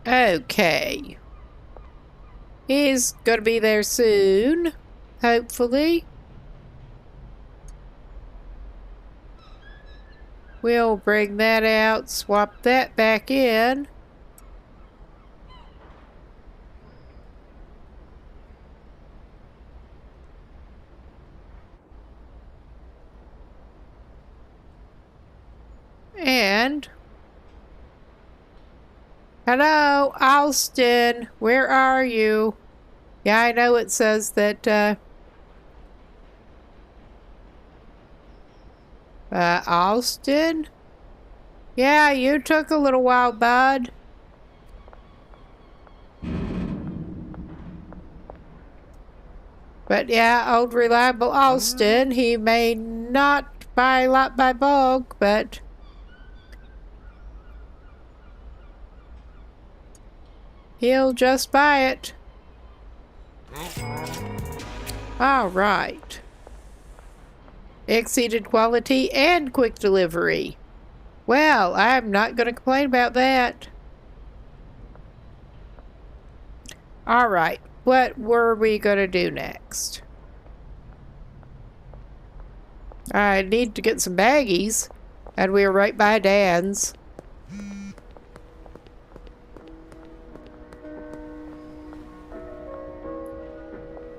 Okay. He's gonna be there soon, hopefully. We'll bring that out, swap that back in. And... Hello, Alston. Where are you? Yeah, I know it says that, Alston? Yeah, you took a little while, bud. But yeah, old reliable Alston, he may not buy a lot by bulk, but... he'll just buy it. Alright. Exceeded quality and quick delivery. Well, I'm not going to complain about that. Alright, what were we going to do next? I need to get some baggies. And we are right by Dan's.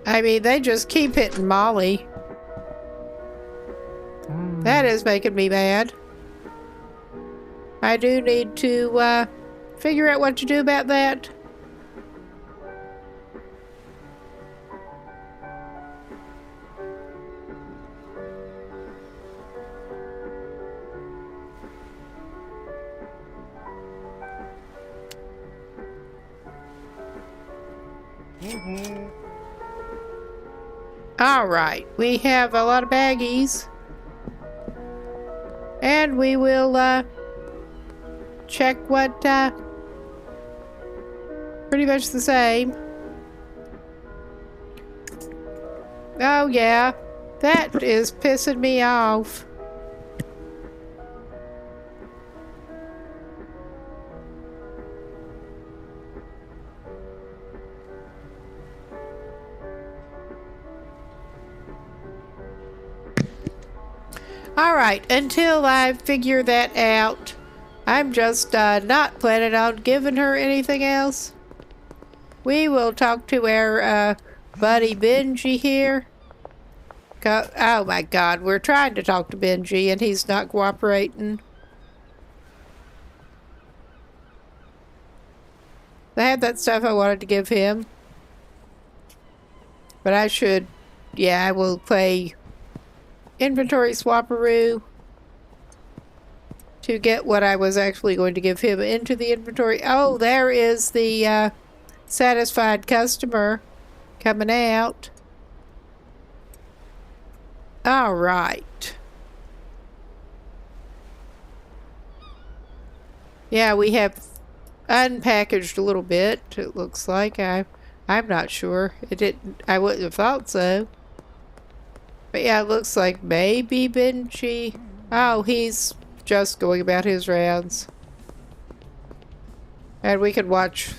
I mean, they just keep hitting Molly. That is making me mad. I do need to figure out what to do about that. All right, we have a lot of baggies. And we will check what pretty much the same. Oh yeah, that is pissing me off. Alright, until I figure that out, I'm just not planning on giving her anything else. We will talk to our buddy Benji here. Oh my god, we're trying to talk to Benji and he's not cooperating. I had that stuff I wanted to give him. But I should, yeah, I will play inventory swapperoo to get what I was actually going to give him into the inventory. Oh, there is the satisfied customer coming out. All right. Yeah, we have unpackaged a little bit, it looks like. I'm not sure. It didn't, I wouldn't have thought so. But yeah, it looks like maybe Benji. Oh, he's just going about his rounds. And we can watch,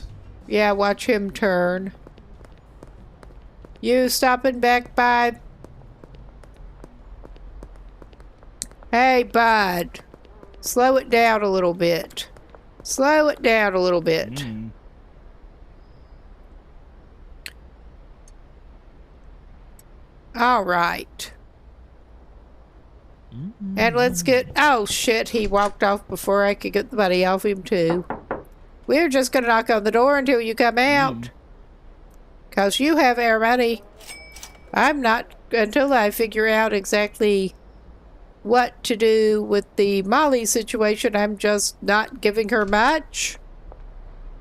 yeah, watch him turn. You stopping back by? Hey, bud. Slow it down a little bit. Slow it down a little bit. All right. And let's get... Oh, shit. He walked off before I could get the money off him, too. We're just going to knock on the door until you come out. Because you have our money. I'm not... Until I figure out exactly what to do with the Molly situation, I'm just not giving her much.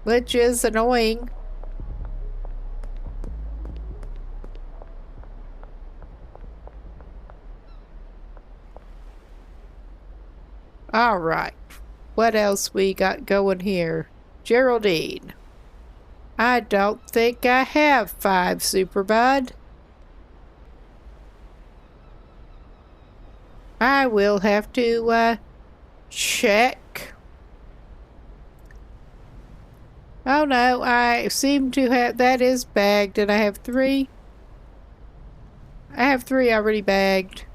Which is annoying. All right. What else we got going here? Geraldine. I don't think I have 5 Superbud. I will have to check. Oh no, I seem to have... That is bagged, and I have 3. I have 3 already bagged.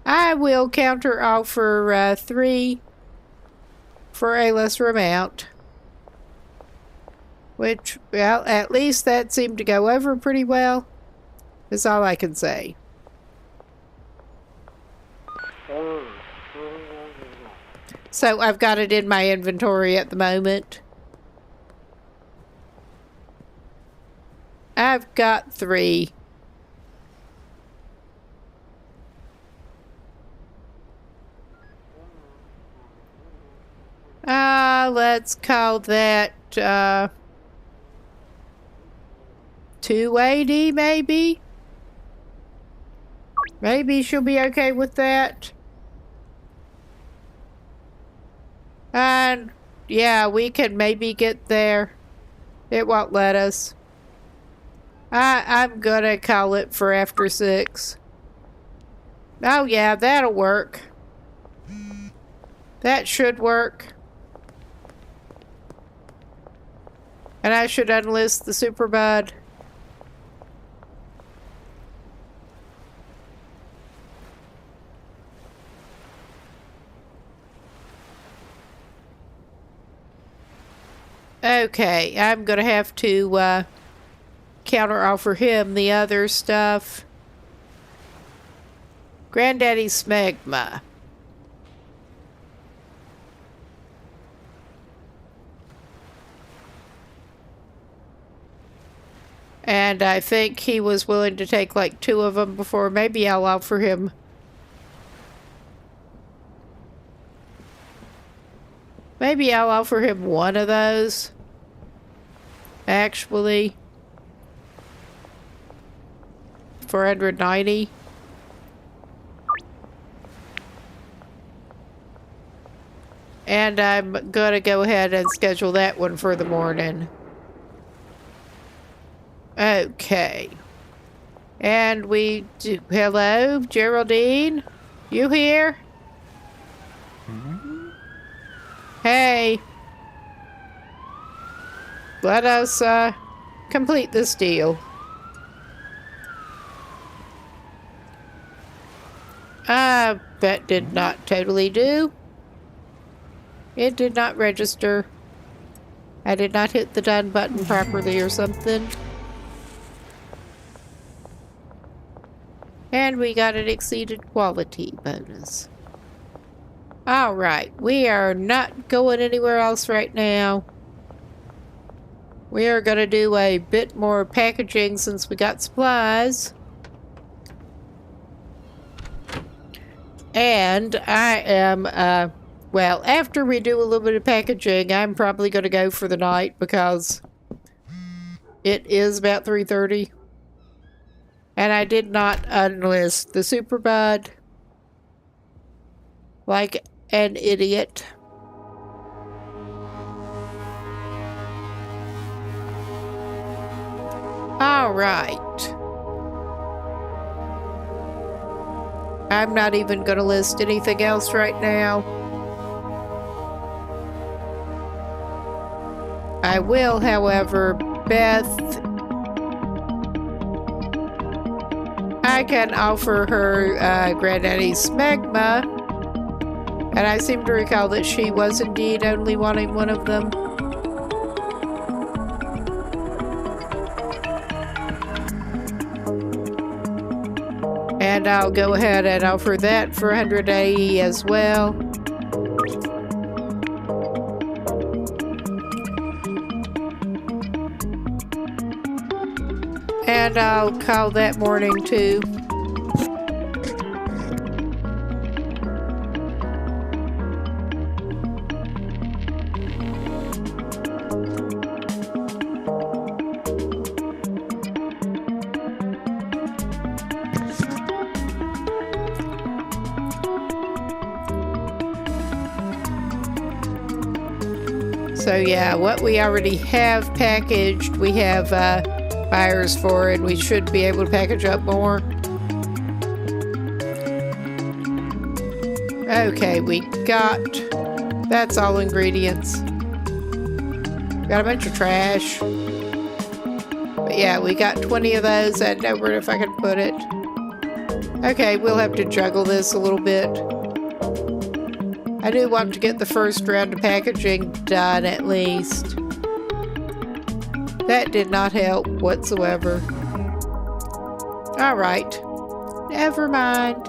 I will counter offer 3 for a lesser amount. Which, well, at least that seemed to go over pretty well. Is all I can say. So I've got it in my inventory at the moment. I've got 3. Let's call that 280 maybe? Maybe she'll be okay with that. And yeah, we can maybe get there. It won't let us. I'm gonna call it for after 6. Oh yeah, that'll work. That should work. And I should unlist the Superbud. Okay, I'm gonna have to counter offer him the other stuff. Granddaddy Smegma. And I think he was willing to take like 2 of them before. Maybe I'll offer him. Maybe I'll offer him 1 of those. Actually. 490. And I'm gonna go ahead and schedule that one for the morning. Okay. And we do. Hello, Geraldine? You here? Hey. Let us complete this deal. That did not totally do. It did not register. I did not hit the done button properly or something. And we got an exceeded quality bonus. Alright, we are not going anywhere else right now. We are going to do a bit more packaging since we got supplies. And I am, well, after we do a little bit of packaging, I'm probably going to go for the night because it is about 3:30. And I did not unlist the Superbud like an idiot. All right. I'm not even going to list anything else right now. I will, however, Beth, I can offer her Granddaddy Smegma, and I seem to recall that she was indeed only wanting 1 of them. And I'll go ahead and offer that for 100 AE as well. And I'll call that morning too. So yeah, what we already have packaged, we have buyers for, and we should be able to package up more. Okay, we got, that's all ingredients. Got a bunch of trash. But yeah, we got 20 of those. I don't know where if I can put it. Okay, we'll have to juggle this a little bit. I do want to get the first round of packaging done at least. That did not help whatsoever. Alright. Never mind.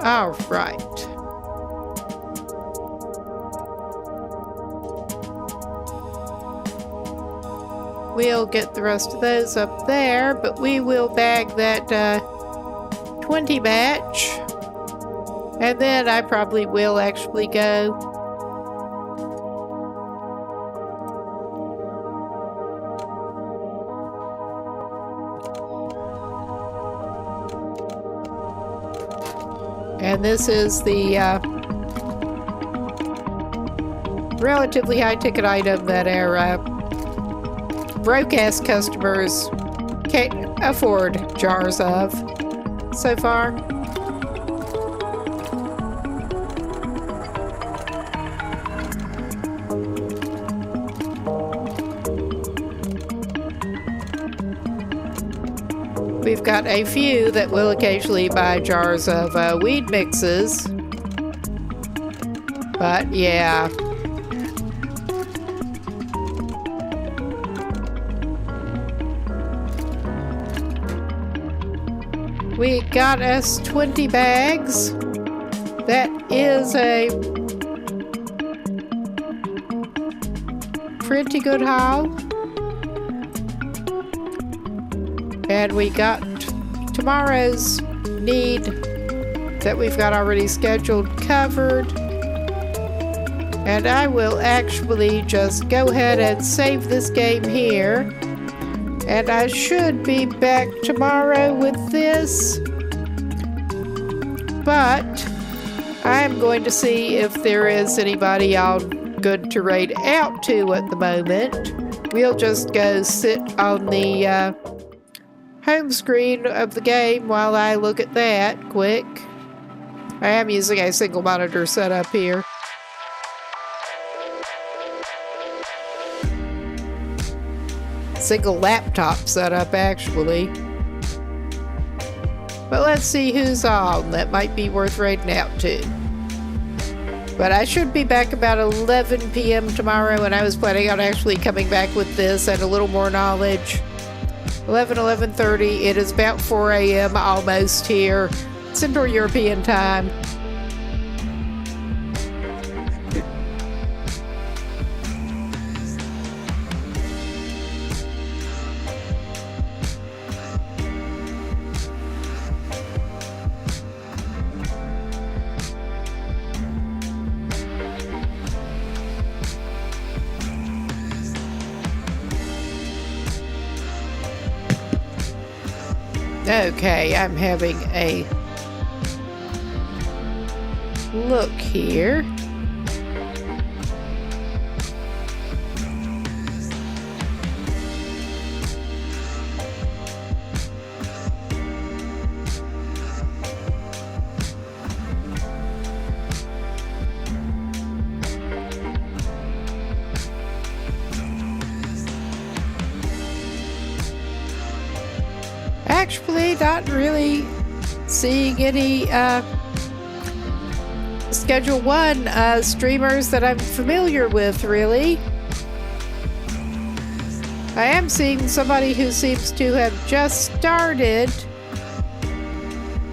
Alright. We'll get the rest of those up there, but we will bag that 20 batch. And then I probably will actually go. And this is the relatively high ticket item that our broke-ass customers can't afford jars of so far. We've got a few that will occasionally buy jars of weed mixes, But yeah. We got us 20 bags. That is a pretty good haul. And we got tomorrow's need that we've got already scheduled covered. And I will actually just go ahead and save this game here. And I should be back tomorrow with this. But I'm going to see if there is anybody all good to raid out to at the moment. We'll just go sit on the home screen of the game while I look at that quick. I am using a single monitor setup here. Single laptop setup, actually. But let's see who's on. That might be worth raiding out to. But I should be back about 11 p.m. tomorrow, and I was planning on actually coming back with this and a little more knowledge. 11:30. It is about 4 a.m. almost here. Central European time. Okay, I'm having a look here. Actually, not really seeing any Schedule 1 streamers that I'm familiar with, really. I am seeing somebody who seems to have just started.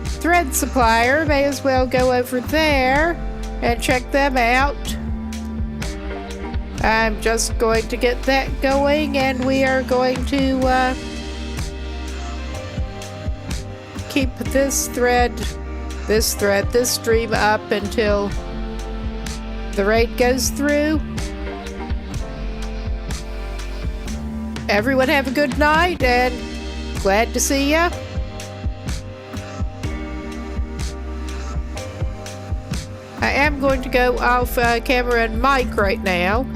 Thread Supplier, may as well go over there and check them out. I'm just going to get that going, and we are going to keep this stream up until the raid goes through. Everyone have a good night, and glad to see ya. I am going to go off camera and mic right now.